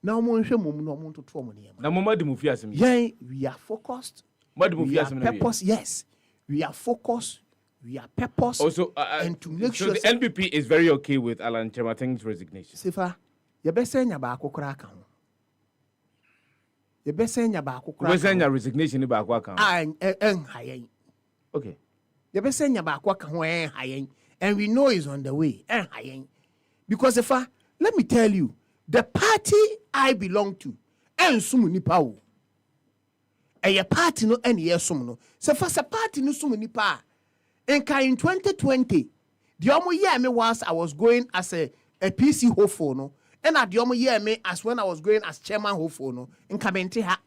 na omonhwe mom na omontoto omone na momadi mu fiasem yen we are focused madi mu fiasem na purpose yes we are focused. We are purpose also and to make so sure the NPP is very okay with Alan Chemating's resignation. Sefah, you best say nya ba akokora kan. You best say nya ba akokora. You best say nya resignation ba akwa kan. Hayen. Okay. You best say nya ba akwa kan hayen. And we know it's on the way. Hayen. Because Sefah, let me tell you, the party I belong to, sumu nipa o. A party no sumu no. Sefah se party no sumu nipa. In 2020, the omo year me was I was going as a PC hopeful no, and at the omo year me as when I was going as chairman hopeful no, in Kabente ha.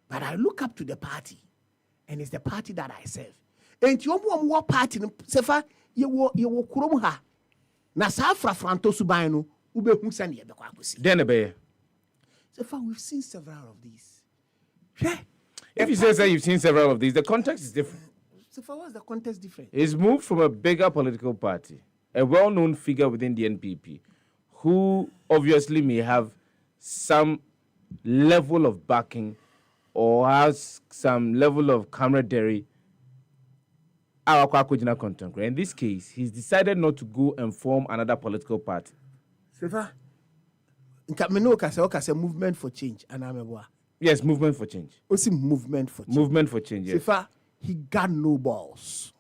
But I look up to the party, and it's the party that I serve. And the omo party no, Sefah ye wo kurom ha. Na sa franto suban no, ube hu send ye bekwa akosi. Then be. Sefah, we've seen several of these. If you say you've seen several of these, the context is different. So for what's the context different? He's moved from a bigger political party, a well-known figure within the NPP, who obviously may have some level of backing or has some level of camaraderie. In this case, he's decided not to go and form another political party. Sefah, movement for change. Yes, movement for change. What's movement for change? Movement for change, yes. Sefah, he got no balls.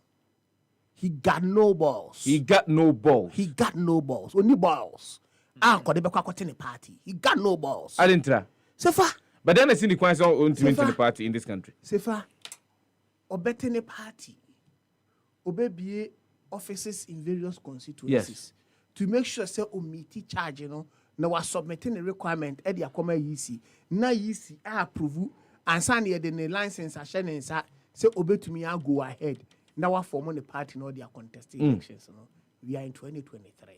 He got no balls. He got no balls. He got no balls. Only balls. Party. He got no balls. I didn't try. Sefah. But then I see the question on to the party in this country. Sefah, obetene party. Obebie offices in various constituencies. Yes. To make sure say omiti charge, you know, now was submitting a requirement at the akoma yisi. Na yisi approve and sign the license and say obey to me, I'll go ahead. Now we're forming a party, no, they are contesting elections. No? We are in 2023.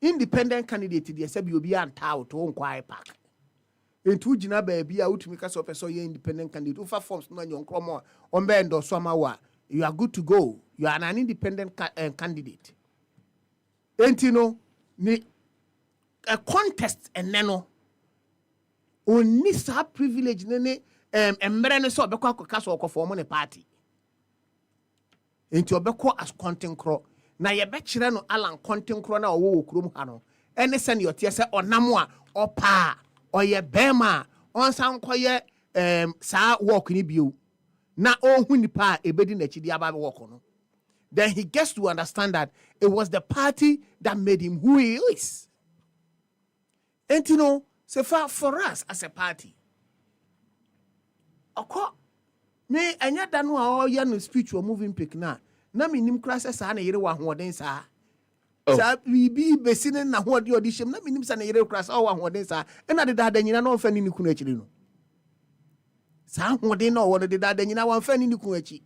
Independent candidate, they say you'll be on town to Unquire Park. In two Jina baby, out to make us up a so independent candidate. Ufa forms no young cromo on bend or summer. You are good to go. You are an independent candidate. And you know, a contest and nano only sa privilege nene embrane so obekwa akaso okoform ne party enti obekwa as content cro na ye be kire no Alan content cro na owo okurum ha no ene se ne yote se onam a opa oye bema onsan koye sa work ni bio na ohun nipa ebedi na chidi aba work no. Then he gets to understand that it was the party that made him who he is. And you know, Sefah, for us as a party, me anya danu a oya no speech or moving pick na me nim krasa sa na yere wa hoden sa sa we be besine na ho de audition na me nim sa na yere krasa o wa hoden sa e na de da nyina na onfa ni kunu akiri no sa hoden na o de da nyina wa onfa ni kunu akiri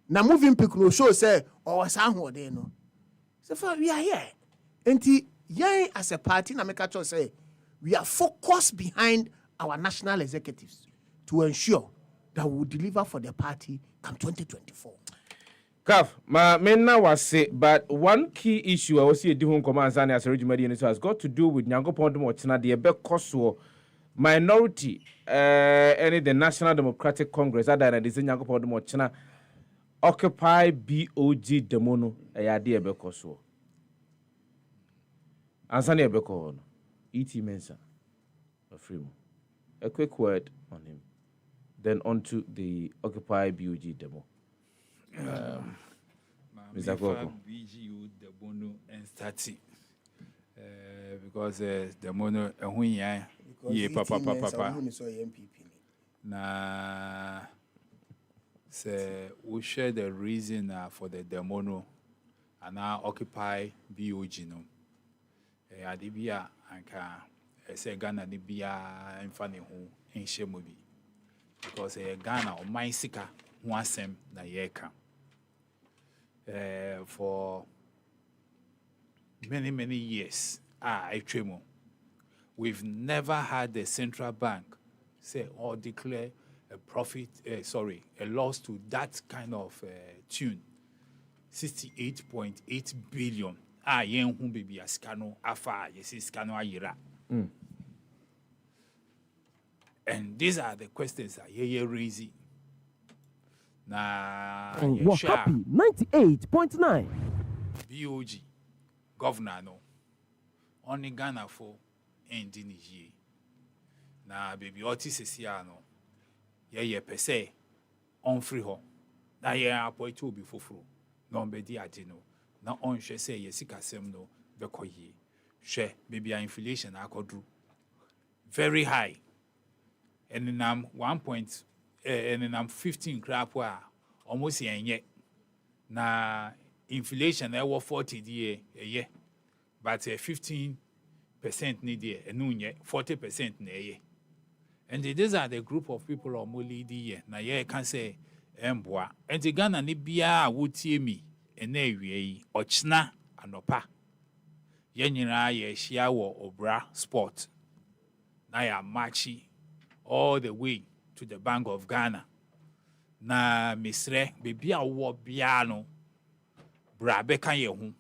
na moving pick no show say o wa sa hoden no. Sefah, we are here enti yen as a party na make sure say we are focused behind our national executives to ensure that we will deliver for the party come 2024. Kaf, ma menna was say, but one key issue I was see a different command as a regional has got to do with Nyango Pondmo China, the Ebe Koso minority, any the National Democratic Congress, other than this Nyango Pondmo China, Occupy BOG Demono, a idea Ebe Koso. Ansani Ebe Kono, E.T. Mensa, a free. A quick word on him. Then on to the Occupy BOG demo. Mr. Koko. BGU the bono and stati. Because the mono and ye papa. Na say we share the reason for the demono and now occupy BOG no. Adibia anka say Ghana dibia infani hu in shemobi. Because Ghana or my sika wasem na yeka. For many years, we've never had a central bank say or declare a profit, a loss to that kind of tune. 68.8 billion. Yen who baby a scano afa yes scano ayira. And these are the questions that ye raising. Na we're happy 98.9 BOG governor no only Ghana for ending ye. Na baby otis no ye per se on free ho. Na ye appoint to be fufru. No be di adino. Na on she say ye sika sem no beko ye. She baby inflation akodru very high. And in 15 crap wa almost yenye. Na inflation was 40 a year. But 15% need ye and 40% ne. And these are the group of people or moli di na ye can say emboa. And the Ghana ni bia would see me and ne ochna anopa. Yenina ye shiawo obra sport. Na ya machi all the way to the Bank of Ghana. Na misre bebi a wo bia no bra beka ye hu.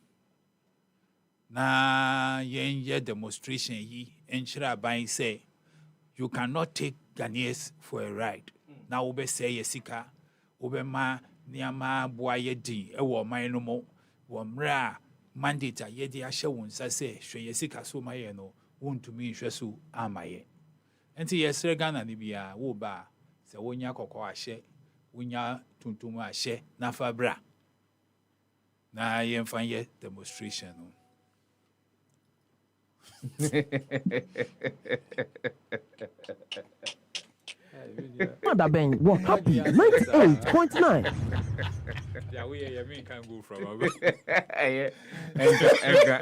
Na ye demonstration yi enchira ban say you cannot take Ghanaians for a ride. Na wo be say yesika wo be ma niama boa ye din e wo man no mo wo mra mandate a ye di ahye won sa say hwe yesika so ma ye no wontumi hwe so amaye. Enti yesre Ghana ni bia wo ba se wonya kokko ahye wonya tuntum ahye na fabra na ye mfanye demonstration no. Mother Ben, we're happy 98.9 Yeah, we can go from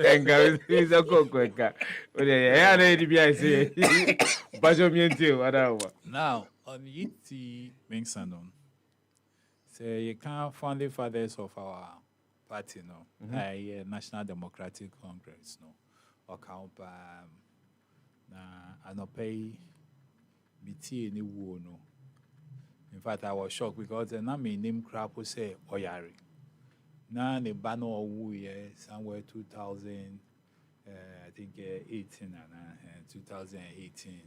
Enga is a coca. Now, on Yiti Mingsanon, say you can't founding fathers of our party, no, National Democratic Congress, no, or count na anopay BT any wo no. In fact, I was shocked because the name crap will say Oyari. Now the banner wu somewhere 2000, I think 18 and 2018.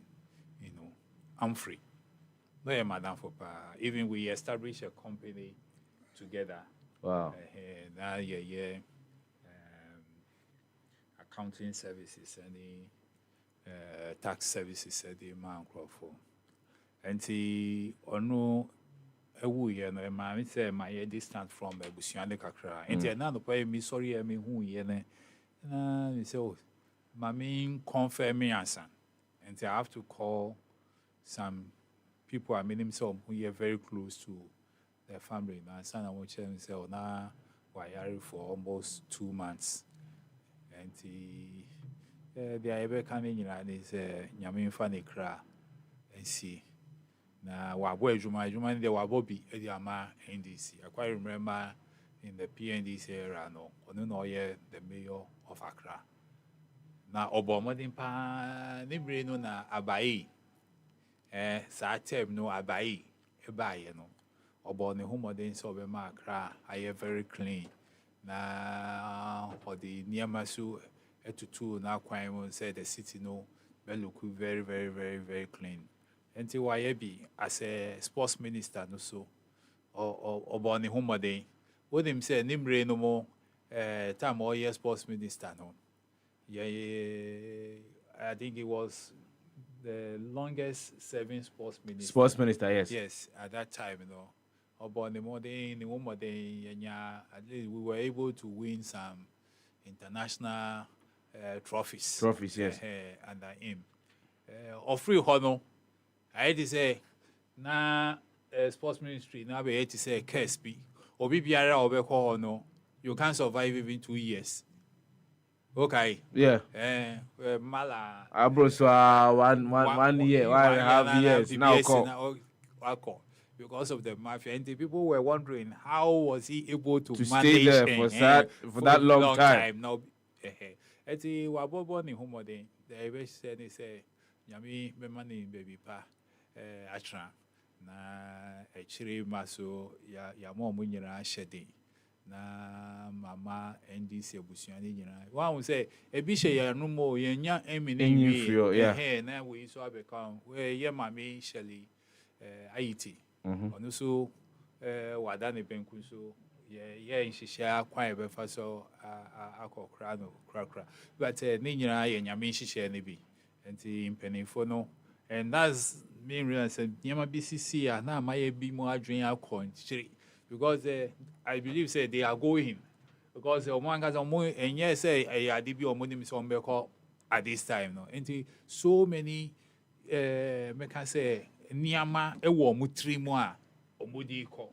You know, I'm free. No, madam for even we established a company together. Wow. Now accounting services and tax services the man for. And see, ono ewu ye no ma me say my distant from ebusuane kakra. And na no pay me sorry me hu ye ne. Na me say oh, mami confirm me answer. And I have to call some people I mean himself who are very close to their family. Now son I want to say oh na wire for almost 2 months. And they are ever coming in and is nyame mfa ne kra and see. Na wabo ejuma de wabobi edi ama NDC. I quite remember in the PNDC era no ono the mayor of Accra. Na obomodin pa ni bre no na abai sa term no abai ebaye no obo ne homodin so be ma Accra aye very clean. Na for the niamasu etutu na kwan mo say the city no be look very very very very clean. Enti wayebi as a sports minister no so or boni homode what him say nimre no mo time all year sports minister no yeah I think it was the longest serving sports minister yes at that time, you know, about the modern, at least we were able to win some international trophies. Trophies, yes. Under him. Of free honor, I had to say, na sports ministry, now we had to say, KSP, or BBR or Beco, you can survive even 2 years. Okay. Yeah. Mala. Abroswa 1 year, 1.5 years. Now call. Because of the mafia, and the people were wondering how was he able to manage stay there for that long time. Now, eti wabobo ni humo den. The best said they say, "Yami me money baby pa atra na echiri maso ya mo munyira shede na mama NDC abusuani nyina." One say ebi she ya no mo yenya emini na we so abeka we ye mami Shelley Haiti. Ono so wada ne benku so ye nhihia kwan ebefa so akokra no krakra but ne nyina ye nyame nhihia ne bi enti impenifo no, and that's main reason nyama BCC na amaye bi mo adwen akon because I believe say they are going because omo angaza omo enye say ade bi omo nim so mbeko at this time no enti so many me can say Niama ewo mutrimu a omudi ko.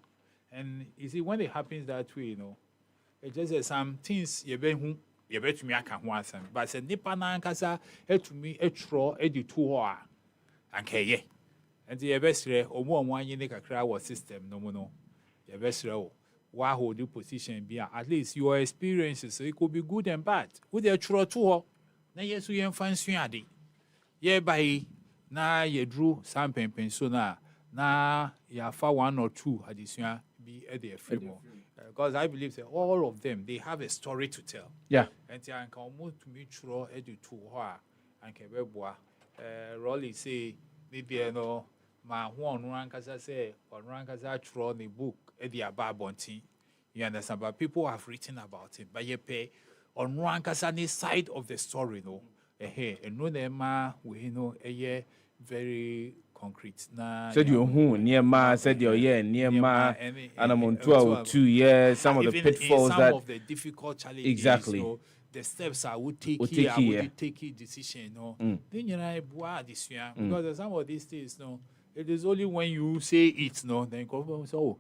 And you see when it happens that way, it just some things you bet me aka ho asem, but say nipa na ankasa etumi etro editu ho a ankeye. And the bestre omo anyi ne kakra wo system no ye bestre o wa hold the position be at least your experiences, so it could be good and bad. With the etro to ho na yesu ye mfa nsu ade. Ye by na ye drew some pen so na ya fa 1 or 2 additional be at the film because I believe that all of them they have a story to tell. Yeah. And I can almost to me through edu to her and kebeboa Rolly say maybe ma one rankasa say or rankasa through the book at the ababonti. You understand? But people have written about it. But you pay on rankasa side of the story, and no nema we a very concrete. Said you who near ma said your near ma and I'm on 2 years. Some of the pitfalls some of the difficult challenges. Exactly. The steps I would take here, I would take a decision. Then you know this year because some of these things, it is only when you say it, then go so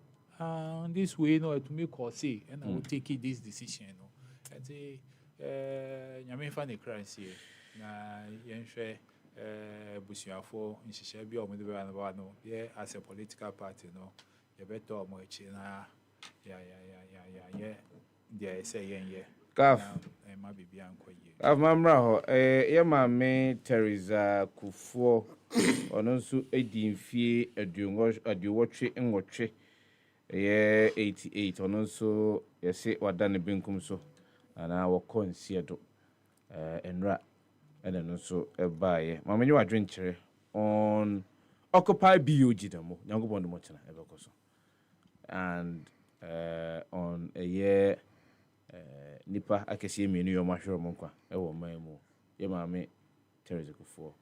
this way, to make or say, and I will take it this decision. And say, Yami Fanny Christ here. Na yenhwe busuafo nhihye bi omo de be na no ye as a political party no ye beto omo echi na ya they say ye Gaf ma bibia nkoye Gaf mamra ho ye ma me Teresa Kufuor ono nso edi mfie aduwotwe nwotwe ye 88 ono nso ye se wada ne benkum so ana wokọ nsiedo enra and then also buy mama you are drinking on Occupy BOG demo nyango bondo mochana ebekoso and on a year nipa akesi emi yo mahwero monkwa ewo mamu ye mame Teresa Kufuor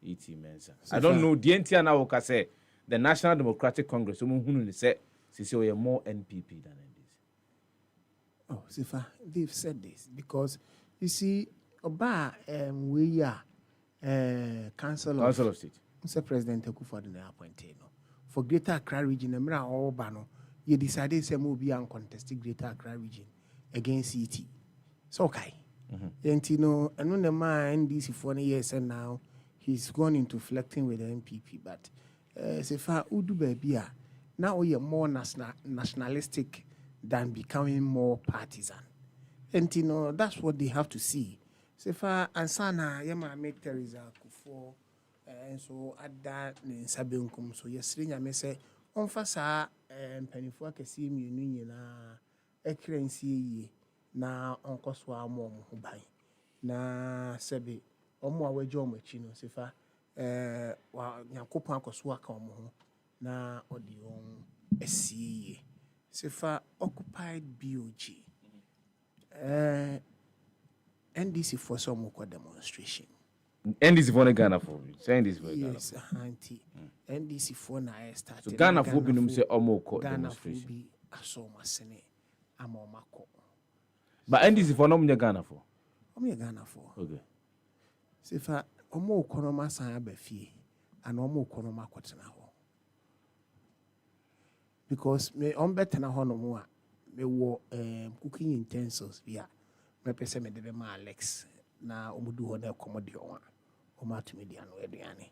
ET Mensa I don't know the entire now ka say the National Democratic Congress so hunu ni say we are more NPP than NDC. Oh, Sefah, they've said this because you see Oba we are Council of State. Mr. President Akufo Addo appointed for Greater Accra region. Emra Oba no, you decided say mo be uncontested Greater Accra region against ET. So okay, and and the man this for years and now he's gone into flirting with the NPP. But Sefah Udu baby now we are more nationalistic than becoming more partisan. And that's what they have to see. Sefah ansana yama make Teresa Kufuor and so at that in Sabinkum. So yesterday I may say on fasa penifua kesi mi na ekrensi na onkoswa mo bai na sebe omo awejo omo chi no Sefah wa nyankopon akoswa ka omo na odi on esi Sefah occupied BOG NDC for some demonstration. NDC for Ghana for. Say NDC for Ghana. Yes, auntie. NDC for na I started. So Ghana for be no say omo ko demonstration. Ghana for be asoma sene amoma ko. But NDC for no me Ghana for. Omo Ghana for. Okay. Sefah omo ko no ma san abafie and omo ko no ma kwetena ho. Because me on better na ho no mo a me wo cooking utensils bia me pese me de be ma Alex na omudu ho na komodi ho a omo atumi dia no aduane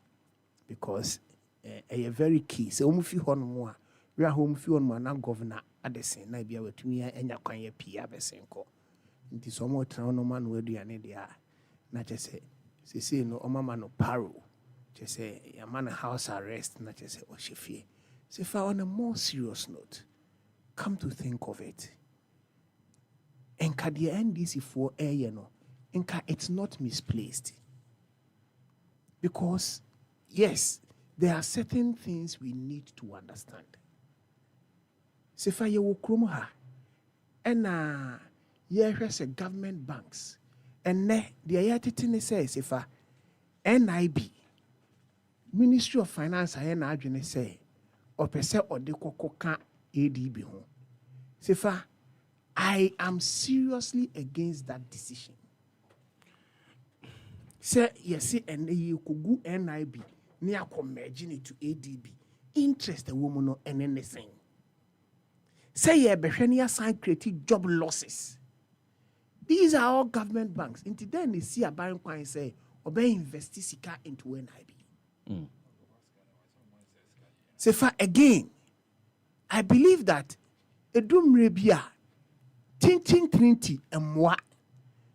because a very key so omu fi ho no mo a we a home fi ho no na governor adesen na bia watumi anya kwan ya pia besenko nti so mo tra no ma no aduane dia na chese se no omama no paro chese ya man house arrest na chese o shefie. Sefah, on a more serious note, come to think of it, enka the NDC for air, enka it's not misplaced. Because, yes, there are certain things we need to understand. Sefah, ye wo krom ha, and ye government banks, and ne the ayatitine says, Sefah, NIB, Ministry of Finance, I say. Or pese or de kokoka ADB home. Sefah, I am seriously against that decision. Say yes, and you could go NIB near merging it to ADB. Interest the woman or anything. Say ye behenia sign creative job losses. These are all government banks. Until then they see a buying coin say obey invest sika into NIB. Sefah, again, I believe that edum rebia tintin trinity emwa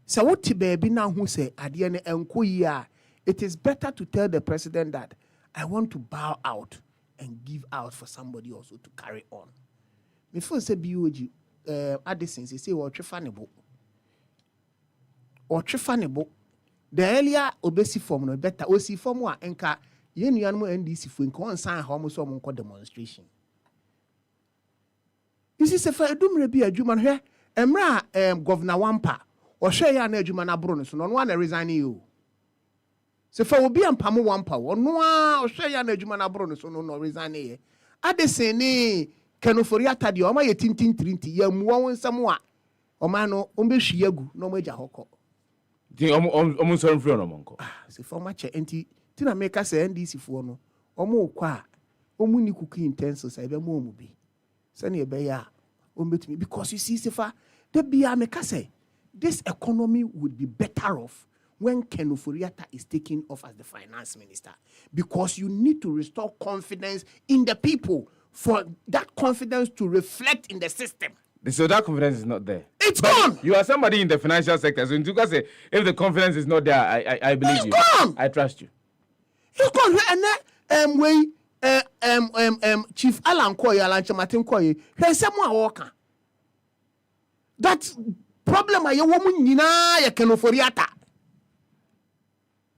sa woti baby na who say adie ne enko yi it is better to tell the president that I want to bow out and give out for somebody also to carry on. Me feel say BOG Addison say or trefanebo the earlier obesi form no better osi form wa enka yen nuanu NDC for nko onsan ha omo so omo nko demonstration. You see Sefah edumre bi adwuma hwe emra governor Wampa o hwe ya na adwuma na bro no so no na resign you. Sefah obi ampamo Wampa ono a o hwe ya na adwuma na bro no so no resign ye. Adesen ni kanofori atade o ma ye tintin trinti ya muwa wonsam a o ma no o be hwi agu no ma gya hokọ. Di omo so free no monko. Sefah ma che enti tina make say NDC for no omo kwa omu ni cooking intensely say be mo mu bi say na be ya o betumi because you see Sefah the bia make say this economy would be better off when Ken Ofori-Atta is taking off as the finance minister because you need to restore confidence in the people for that confidence to reflect in the system. So that confidence is not there. It's gone. You are somebody in the financial sector, so you can say if the confidence is not there, I believe it's you. Gone. I trust you. It's gone. And Chief Alan Koye, Alan Chamatin Koye, here's someone walking. That problem a woman nina ya Ken Ofori-Atta.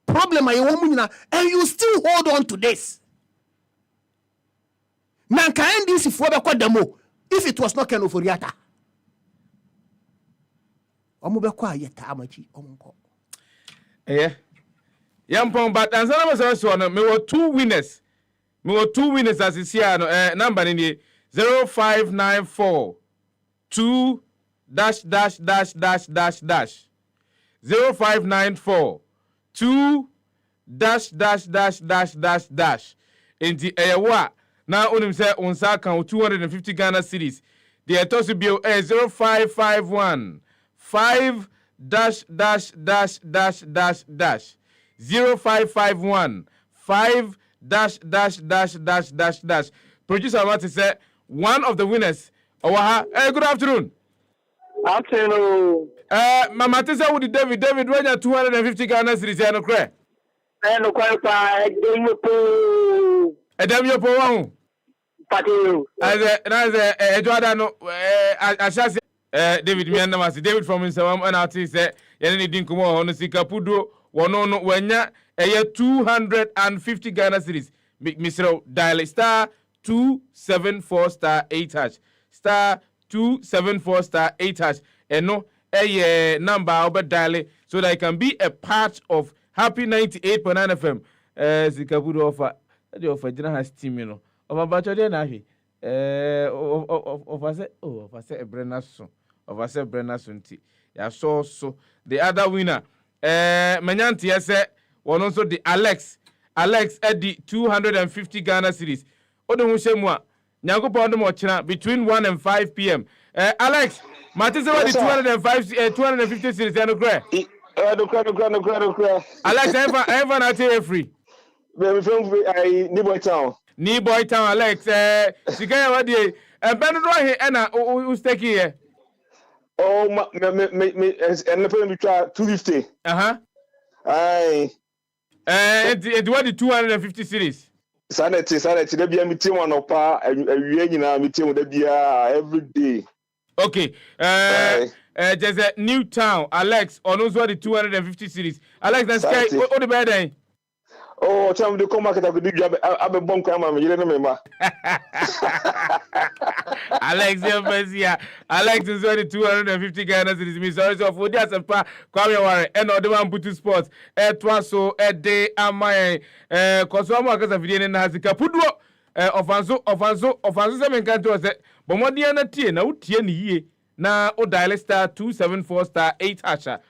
Problem a woman nina, and you still hold on to this. Nanka NDC for the demo if it was not Ken Ofori-Atta. Omubekwa yeta amachi omunko. Yeah. Yampong, but and some of me were two winners. Me were two winners as is here. Number in the 0594 2 dash 0594 2 dash. In the Ewa now unim say unsa kan 250 Ghana cedis. The etosu bio 0551 5 dash 0551 5 dash. Producer Mati say one of the winners. Hey, good afternoon. Afternoon. Mama Tessa with David when you're 250 Ghana cedis no cry. No cry pa Edem yo po wan. Patio. David Mianamasi, David from Insawam and artist said, Yanni Dinkumo on the Sikapudo, one on Wenya, a year 250 Ghana cedis. Mr. Dial star 274 star 8 hash. Star 274 star 8 hash. And no, a number over dial so that I can be a part of Happy 98.9 FM. Sikabudu offer. The offer Jina has team, you know. Of a batch of Nahi. Of us, a Brennason. Of us, a Brennason tea. Yeah, so the other winner. Menyanti, yes, one also the Alex at the 250 Ghana series. Odomushemwa. Nyango Pondo Mochina between 1 and 5 p.m. Alex, Martin said the 250 series. No cry. Alex, ever not free. Ni boy town, Alex. Sigaya wadi. Benado here and who's taking here? Oh, me and the 250. Aye. And what the 250 series? Sanity, there be a meeting one of meeting every day. Okay. There's a new town, Alex, on those the 250 series. Alex, that's all the bad. Oh, tell me to come back at the job. I'm a bomb camera. You remember? Alex, Alex is only 250 Ghana series. Sorry, so for just a pa, come here, and other one put to sports. Twaso, day, amai, Kosomo, because of the Nazika Pudwo, offenso, seven cantos, but more than a tea, now tea, na o dial star 274 star 8 hasha.